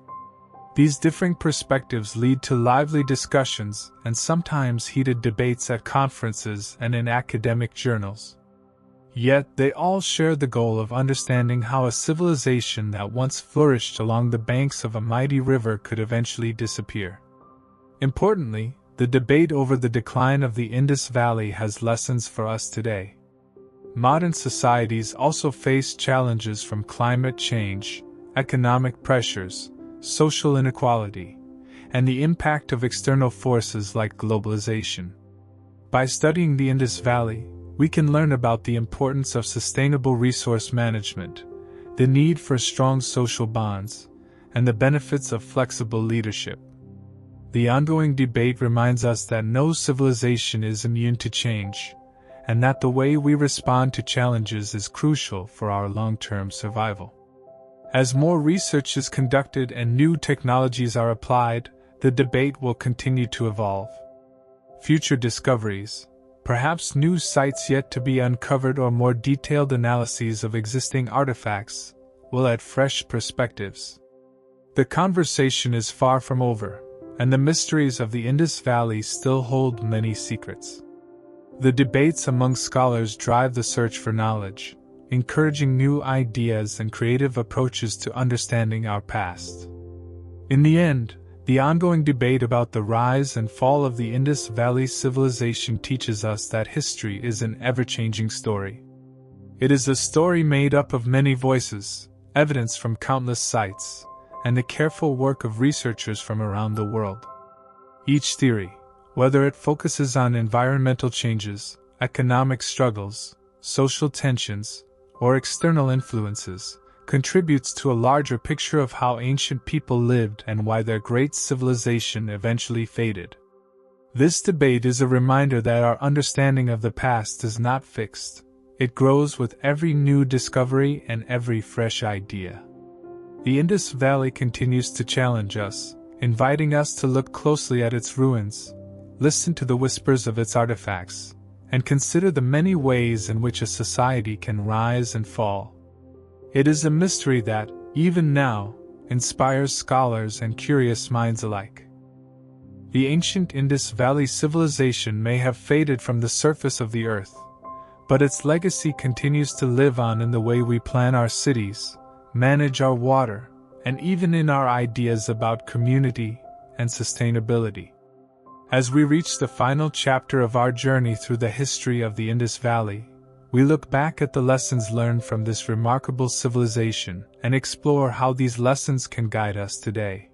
These differing perspectives lead to lively discussions and sometimes heated debates at conferences and in academic journals. Yet they all share the goal of understanding how a civilization that once flourished along the banks of a mighty river could eventually disappear. Importantly, the debate over the decline of the Indus Valley has lessons for us today. Modern societies also face challenges from climate change, economic pressures, social inequality, and the impact of external forces like globalization. By studying the Indus Valley, we can learn about the importance of sustainable resource management, the need for strong social bonds, and the benefits of flexible leadership. The ongoing debate reminds us that no civilization is immune to change, and that the way we respond to challenges is crucial for our long-term survival. As more research is conducted and new technologies are applied, the debate will continue to evolve. Future discoveries, perhaps new sites yet to be uncovered or more detailed analyses of existing artifacts, will add fresh perspectives. The conversation is far from over, and the mysteries of the Indus Valley still hold many secrets. The debates among scholars drive the search for knowledge, encouraging new ideas and creative approaches to understanding our past. In the end, the ongoing debate about the rise and fall of the Indus Valley civilization teaches us that history is an ever-changing story. It is a story made up of many voices, evidence from countless sites, and the careful work of researchers from around the world. Each theory, whether it focuses on environmental changes, economic struggles, social tensions, or external influences, contributes to a larger picture of how ancient people lived and why their great civilization eventually faded. This debate is a reminder that our understanding of the past is not fixed. It grows with every new discovery and every fresh idea. The Indus Valley continues to challenge us, inviting us to look closely at its ruins, listen to the whispers of its artifacts, and consider the many ways in which a society can rise and fall. It is a mystery that, even now, inspires scholars and curious minds alike. The ancient Indus Valley civilization may have faded from the surface of the earth, but its legacy continues to live on in the way we plan our cities, manage our water, and even in our ideas about community and sustainability. As we reach the final chapter of our journey through the history of the Indus Valley, we look back at the lessons learned from this remarkable civilization and explore how these lessons can guide us today.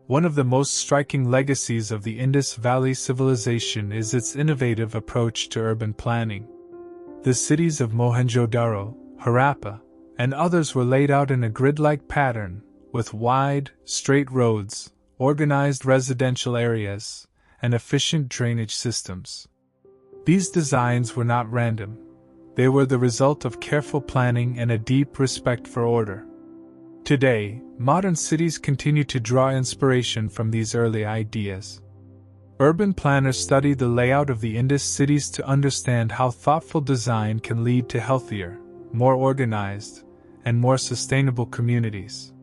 One of the most striking legacies of the Indus Valley civilization is its innovative approach to urban planning. The cities of Mohenjo-daro, Harappa, and others were laid out in a grid-like pattern, with wide, straight roads, organized residential areas, and efficient drainage systems. These designs were not random. They were the result of careful planning and a deep respect for order. Today, modern cities continue to draw inspiration from these early ideas. Urban planners study the layout of the Indus cities to understand how thoughtful design can lead to healthier, more organized, and more sustainable communities.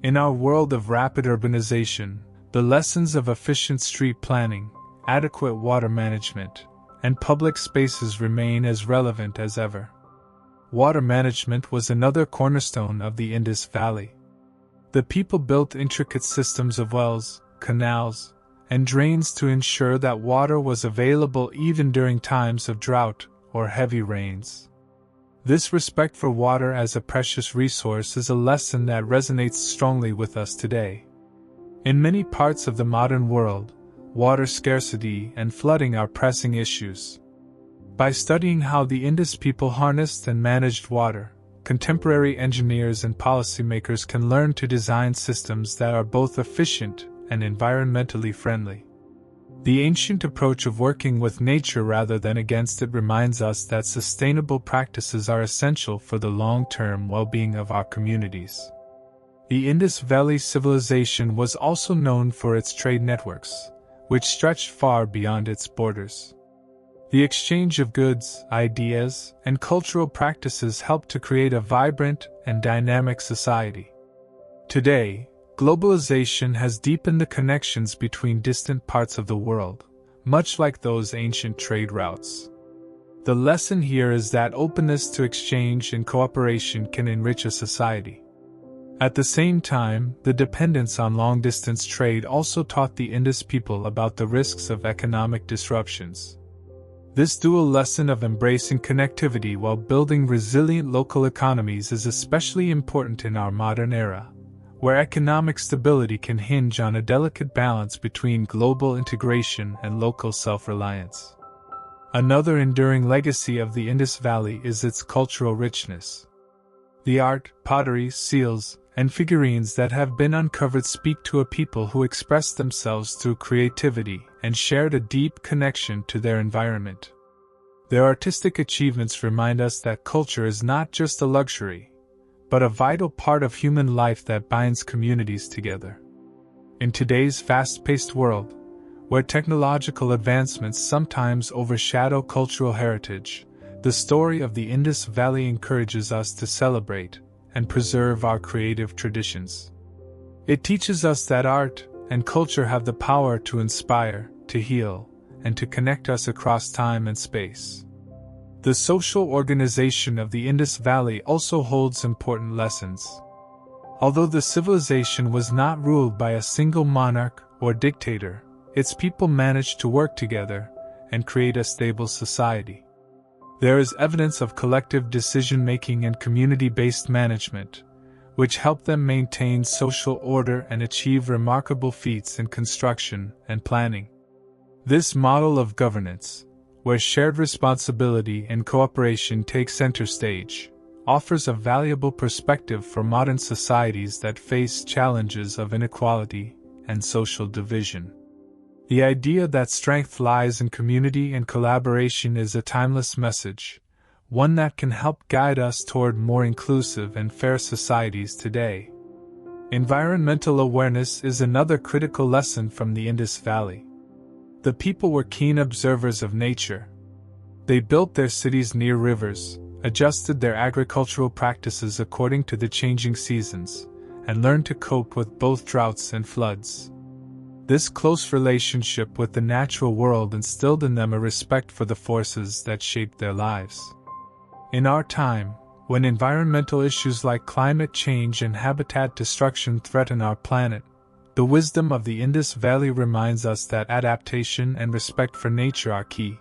In our world of rapid urbanization, the lessons of efficient street planning, adequate water management, and public spaces remain as relevant as ever. Water management was another cornerstone of the Indus Valley. The people built intricate systems of wells, canals, and drains to ensure that water was available even during times of drought or heavy rains. This respect for water as a precious resource is a lesson that resonates strongly with us today. In many parts of the modern world, water scarcity and flooding are pressing issues. By studying how the Indus people harnessed and managed water, contemporary engineers and policymakers can learn to design systems that are both efficient and environmentally friendly. The ancient approach of working with nature rather than against it reminds us that sustainable practices are essential for the long-term well-being of our communities. The Indus Valley civilization was also known for its trade networks, which stretched far beyond its borders. The exchange of goods, ideas, and cultural practices helped to create a vibrant and dynamic society. Today, globalization has deepened the connections between distant parts of the world, much like those ancient trade routes. The lesson here is that openness to exchange and cooperation can enrich a society. At the same time, the dependence on long-distance trade also taught the Indus people about the risks of economic disruptions. This dual lesson of embracing connectivity while building resilient local economies is especially important in our modern era, where economic stability can hinge on a delicate balance between global integration and local self-reliance. Another enduring legacy of the Indus Valley is its cultural richness. The art, pottery, seals, and figurines that have been uncovered speak to a people who expressed themselves through creativity and shared a deep connection to their environment. Their artistic achievements remind us that culture is not just a luxury, but a vital part of human life that binds communities together. In today's fast-paced world, where technological advancements sometimes overshadow cultural heritage, the story of the Indus Valley encourages us to celebrate and preserve our creative traditions. It teaches us that art and culture have the power to inspire, to heal, and to connect us across time and space. The social organization of the Indus Valley also holds important lessons. Although the civilization was not ruled by a single monarch or dictator, its people managed to work together and create a stable society. There is evidence of collective decision-making and community-based management, which helped them maintain social order and achieve remarkable feats in construction and planning. This model of governance, where shared responsibility and cooperation take center stage, offers a valuable perspective for modern societies that face challenges of inequality and social division. The idea that strength lies in community and collaboration is a timeless message, one that can help guide us toward more inclusive and fair societies today. Environmental awareness is another critical lesson from the Indus Valley. The people were keen observers of nature. They built their cities near rivers, adjusted their agricultural practices according to the changing seasons, and learned to cope with both droughts and floods. This close relationship with the natural world instilled in them a respect for the forces that shaped their lives. In our time, when environmental issues like climate change and habitat destruction threaten our planet, the wisdom of the Indus Valley reminds us that adaptation and respect for nature are key.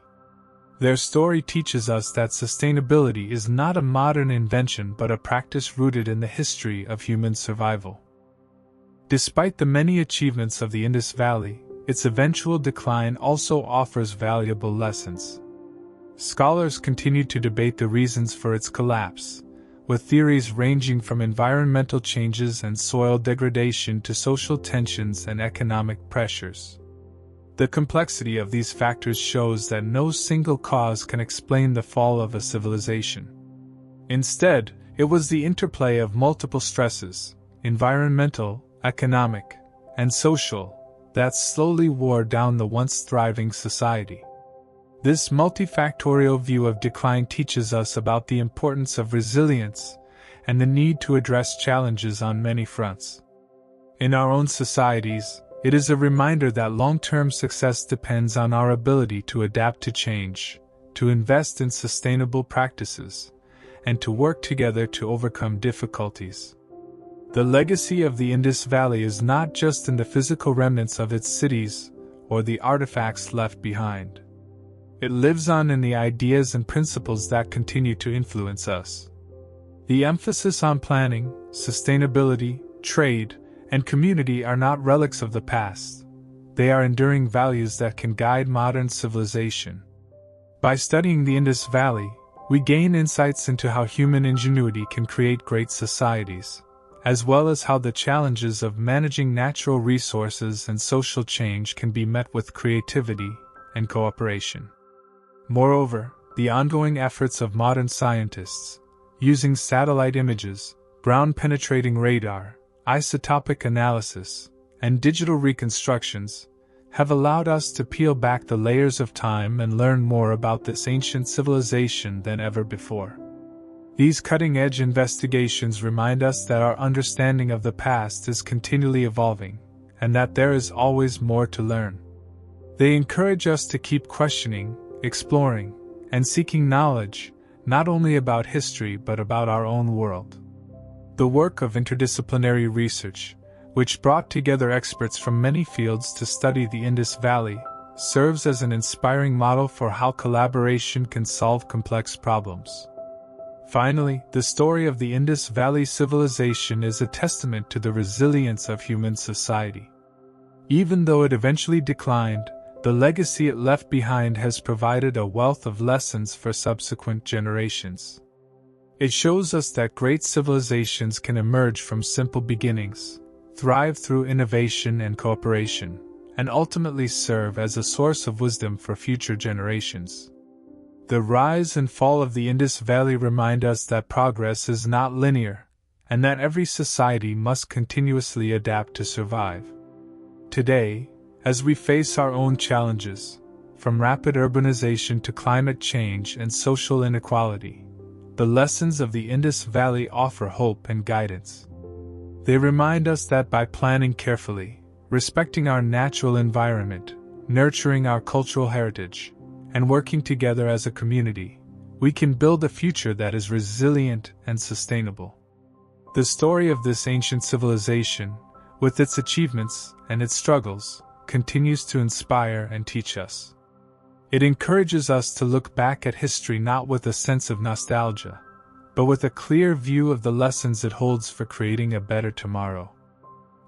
Their story teaches us that sustainability is not a modern invention but a practice rooted in the history of human survival. Despite the many achievements of the Indus Valley, its eventual decline also offers valuable lessons. Scholars continue to debate the reasons for its collapse, with theories ranging from environmental changes and soil degradation to social tensions and economic pressures. The complexity of these factors shows that no single cause can explain the fall of a civilization. Instead, it was the interplay of multiple stresses, environmental, economic, and social, that slowly wore down the once thriving society. This multifactorial view of decline teaches us about the importance of resilience and the need to address challenges on many fronts. In our own societies, it is a reminder that long-term success depends on our ability to adapt to change, to invest in sustainable practices, and to work together to overcome difficulties. The legacy of the Indus Valley is not just in the physical remnants of its cities or the artifacts left behind. It lives on in the ideas and principles that continue to influence us. The emphasis on planning, sustainability, trade, and community are not relics of the past. They are enduring values that can guide modern civilization. By studying the Indus Valley, we gain insights into how human ingenuity can create great societies, as well as how the challenges of managing natural resources and social change can be met with creativity and cooperation. Moreover, the ongoing efforts of modern scientists, using satellite images, ground-penetrating radar, isotopic analysis, and digital reconstructions, have allowed us to peel back the layers of time and learn more about this ancient civilization than ever before. These cutting-edge investigations remind us that our understanding of the past is continually evolving, and that there is always more to learn. They encourage us to keep questioning, exploring, and seeking knowledge, not only about history but about our own world. The work of interdisciplinary research, which brought together experts from many fields to study the Indus Valley, serves as an inspiring model for how collaboration can solve complex problems. Finally, the story of the Indus Valley civilization is a testament to the resilience of human society. Even though it eventually declined, the legacy it left behind has provided a wealth of lessons for subsequent generations. It shows us that great civilizations can emerge from simple beginnings, thrive through innovation and cooperation, and ultimately serve as a source of wisdom for future generations. The rise and fall of the Indus Valley remind us that progress is not linear, and that every society must continuously adapt to survive. Today, as we face our own challenges, from rapid urbanization to climate change and social inequality, the lessons of the Indus Valley offer hope and guidance. They remind us that by planning carefully, respecting our natural environment, nurturing our cultural heritage, and working together as a community, we can build a future that is resilient and sustainable. The story of this ancient civilization, with its achievements and its struggles, continues to inspire and teach us. It encourages us to look back at history not with a sense of nostalgia, but with a clear view of the lessons it holds for creating a better tomorrow.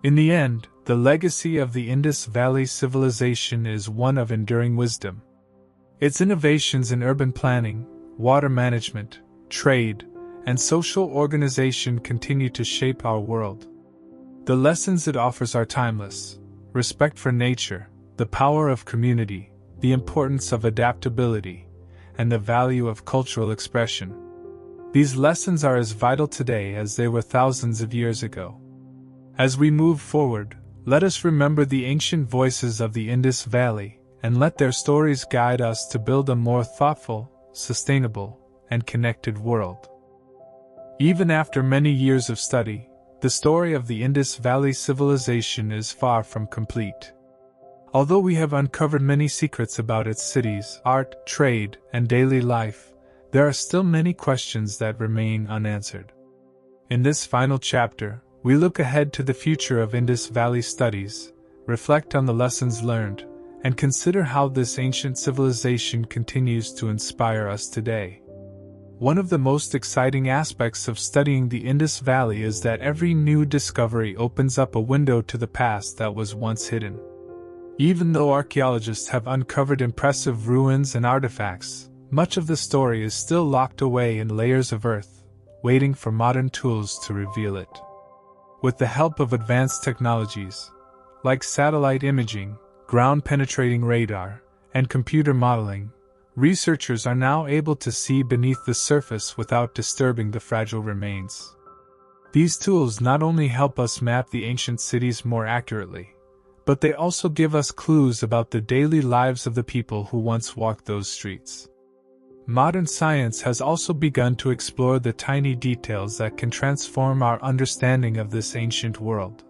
In the end, the legacy of the Indus Valley civilization is one of enduring wisdom. Its innovations in urban planning, water management, trade, and social organization continue to shape our world. The lessons it offers are timeless: respect for nature, the power of community, the importance of adaptability, and the value of cultural expression. These lessons are as vital today as they were thousands of years ago. As we move forward, let us remember the ancient voices of the Indus Valley, and let their stories guide us to build a more thoughtful, sustainable, and connected world. Even after many years of study, the story of the Indus Valley civilization is far from complete. Although we have uncovered many secrets about its cities, art, trade, and daily life, there are still many questions that remain unanswered. In this final chapter, we look ahead to the future of Indus Valley studies, reflect on the lessons learned, and consider how this ancient civilization continues to inspire us today. One of the most exciting aspects of studying the Indus Valley is that every new discovery opens up a window to the past that was once hidden. Even though archaeologists have uncovered impressive ruins and artifacts, much of the story is still locked away in layers of earth, waiting for modern tools to reveal it. With the help of advanced technologies, like satellite imaging, ground-penetrating radar, and computer modeling, researchers are now able to see beneath the surface without disturbing the fragile remains. These tools not only help us map the ancient cities more accurately, but they also give us clues about the daily lives of the people who once walked those streets. Modern science has also begun to explore the tiny details that can transform our understanding of this ancient world.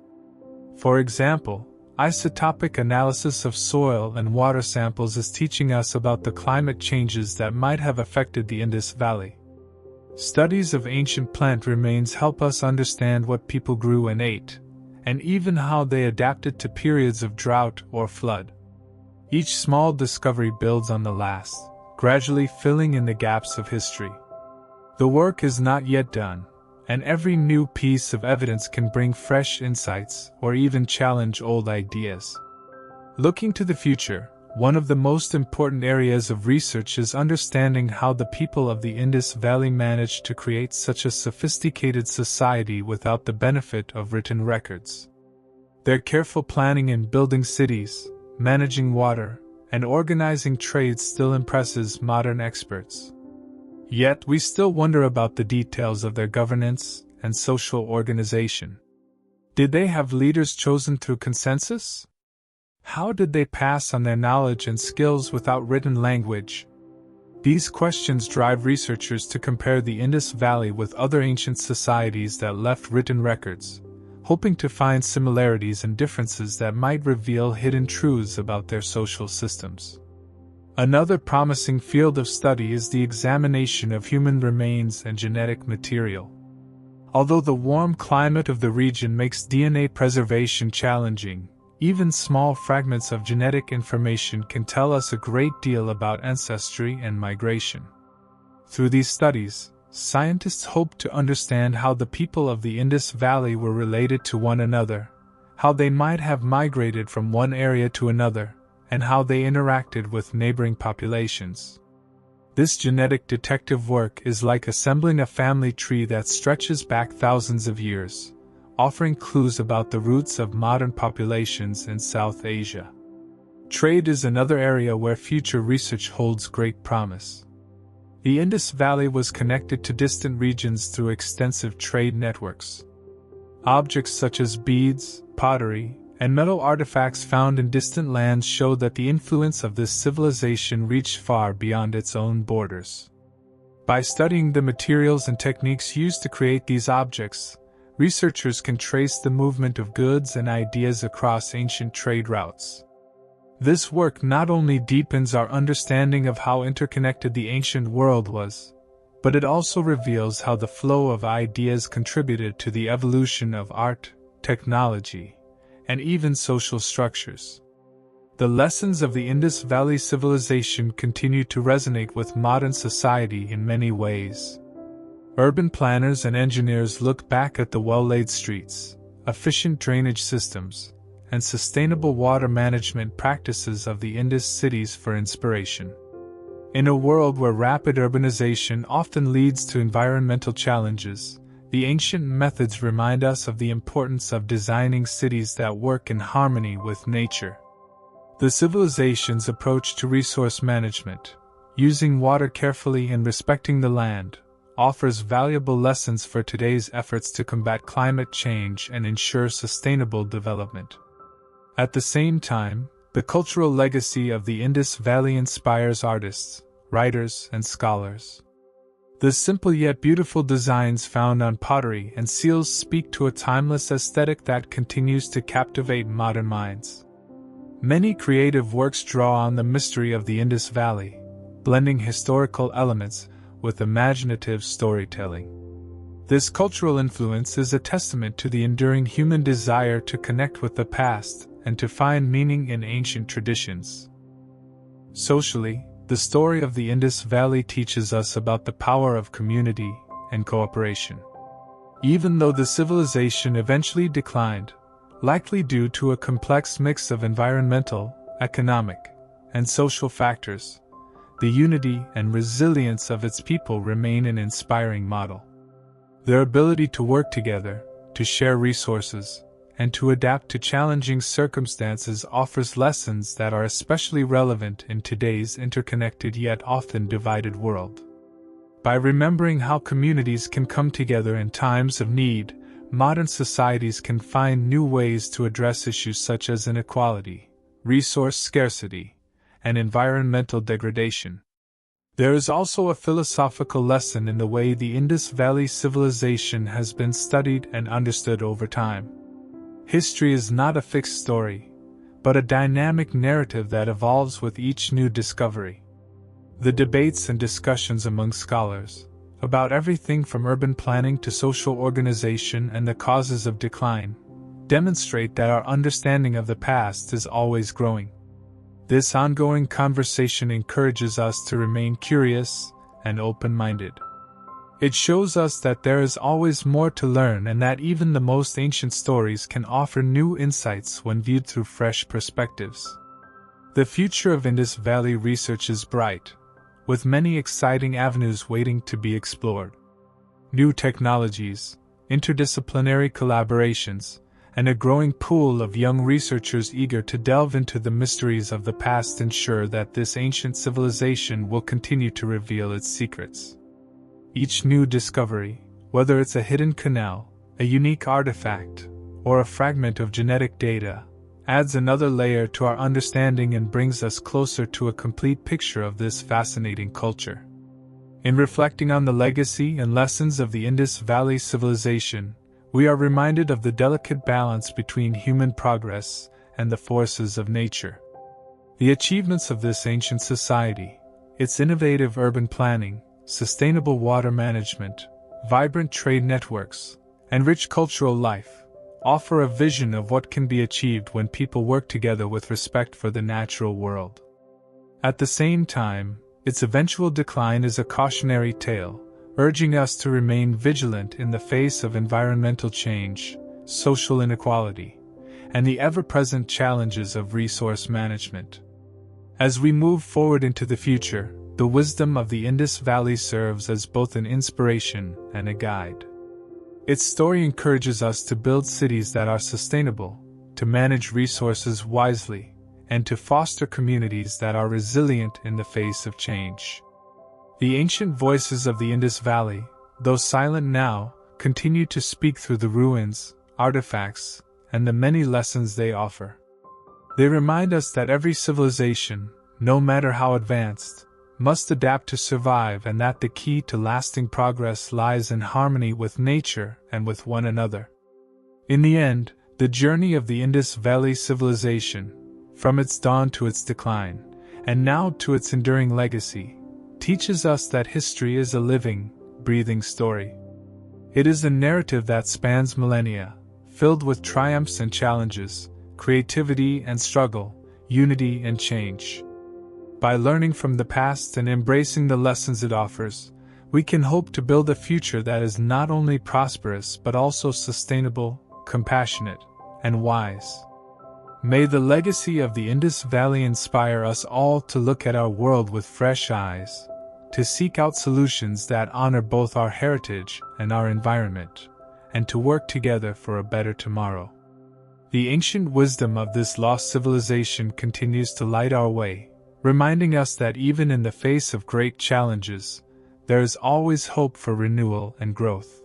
For example, isotopic analysis of soil and water samples is teaching us about the climate changes that might have affected the Indus Valley. Studies of ancient plant remains help us understand what people grew and ate, and even how they adapted to periods of drought or flood. Each small discovery builds on the last, gradually filling in the gaps of history. The work is not yet done, and every new piece of evidence can bring fresh insights or even challenge old ideas. Looking to the future, One of the most important areas of research is understanding how the people of the Indus Valley managed to create such a sophisticated society without the benefit of written records. Their careful planning in building cities, managing water, and organizing trade still impresses modern experts. Yet we still wonder about the details of their governance and social organization. Did they have leaders chosen through consensus? How did they pass on their knowledge and skills without written language? These questions drive researchers to compare the Indus Valley with other ancient societies that left written records, hoping to find similarities and differences that might reveal hidden truths about their social systems. Another promising field of study is the examination of human remains and genetic material. Although the warm climate of the region makes DNA preservation challenging, even small fragments of genetic information can tell us a great deal about ancestry and migration. Through these studies, scientists hope to understand how the people of the Indus Valley were related to one another, how they might have migrated from one area to another, and how they interacted with neighboring populations. This genetic detective work is like assembling a family tree that stretches back thousands of years, offering clues about the roots of modern populations in South Asia. Trade is another area where future research holds great promise. The Indus Valley was connected to distant regions through extensive trade networks. Objects such as beads, pottery, and metal artifacts found in distant lands show that the influence of this civilization reached far beyond its own borders. By studying the materials and techniques used to create these objects, researchers can trace the movement of goods and ideas across ancient trade routes. This work not only deepens our understanding of how interconnected the ancient world was, but it also reveals how the flow of ideas contributed to the evolution of art, technology, and even social structures. The lessons of the Indus Valley civilization continue to resonate with modern society in many ways. Urban planners and engineers look back at the well-laid streets, efficient drainage systems, and sustainable water management practices of the Indus cities for inspiration. In a world where rapid urbanization often leads to environmental challenges, the ancient methods remind us of the importance of designing cities that work in harmony with nature. The civilization's approach to resource management, using water carefully and respecting the land, offers valuable lessons for today's efforts to combat climate change and ensure sustainable development. At the same time, the cultural legacy of the Indus Valley inspires artists, writers, and scholars. The simple yet beautiful designs found on pottery and seals speak to a timeless aesthetic that continues to captivate modern minds. Many creative works draw on the mystery of the Indus Valley, blending historical elements with imaginative storytelling. This cultural influence is a testament to the enduring human desire to connect with the past and to find meaning in ancient traditions. Socially, the story of the Indus Valley teaches us about the power of community and cooperation. Even though the civilization eventually declined, likely due to a complex mix of environmental, economic, and social factors, the unity and resilience of its people remain an inspiring model. Their ability to work together, to share resources, and to adapt to challenging circumstances offers lessons that are especially relevant in today's interconnected yet often divided world. By remembering how communities can come together in times of need, modern societies can find new ways to address issues such as inequality, resource scarcity, and environmental degradation. There is also a philosophical lesson in the way the Indus Valley civilization has been studied and understood over time. History is not a fixed story, but a dynamic narrative that evolves with each new discovery. The debates and discussions among scholars, about everything from urban planning to social organization and the causes of decline, demonstrate that our understanding of the past is always growing. This ongoing conversation encourages us to remain curious and open-minded. It shows us that there is always more to learn and that even the most ancient stories can offer new insights when viewed through fresh perspectives. The future of Indus Valley research is bright, with many exciting avenues waiting to be explored. New technologies, interdisciplinary collaborations, and a growing pool of young researchers eager to delve into the mysteries of the past ensure that this ancient civilization will continue to reveal its secrets. Each new discovery, whether it's a hidden canal, a unique artifact, or a fragment of genetic data, adds another layer to our understanding and brings us closer to a complete picture of this fascinating culture. In reflecting on the legacy and lessons of the Indus Valley civilization, we are reminded of the delicate balance between human progress and the forces of nature. The achievements of this ancient society, its innovative urban planning, sustainable water management, vibrant trade networks, and rich cultural life, offer a vision of what can be achieved when people work together with respect for the natural world. At the same time, its eventual decline is a cautionary tale, urging us to remain vigilant in the face of environmental change, social inequality, and the ever-present challenges of resource management. As we move forward into the future, the wisdom of the Indus Valley serves as both an inspiration and a guide. Its story encourages us to build cities that are sustainable, to manage resources wisely, and to foster communities that are resilient in the face of change. The ancient voices of the Indus Valley, though silent now, continue to speak through the ruins, artifacts, and the many lessons they offer. They remind us that every civilization, no matter how advanced, must adapt to survive and that the key to lasting progress lies in harmony with nature and with one another. In the end, the journey of the Indus Valley civilization, from its dawn to its decline, and now to its enduring legacy, teaches us that history is a living, breathing story. It is a narrative that spans millennia, filled with triumphs and challenges, creativity and struggle, unity and change. By learning from the past and embracing the lessons it offers, we can hope to build a future that is not only prosperous but also sustainable, compassionate, and wise. May the legacy of the Indus Valley inspire us all to look at our world with fresh eyes, to seek out solutions that honor both our heritage and our environment, and to work together for a better tomorrow. The ancient wisdom of this lost civilization continues to light our way, reminding us that even in the face of great challenges, there is always hope for renewal and growth.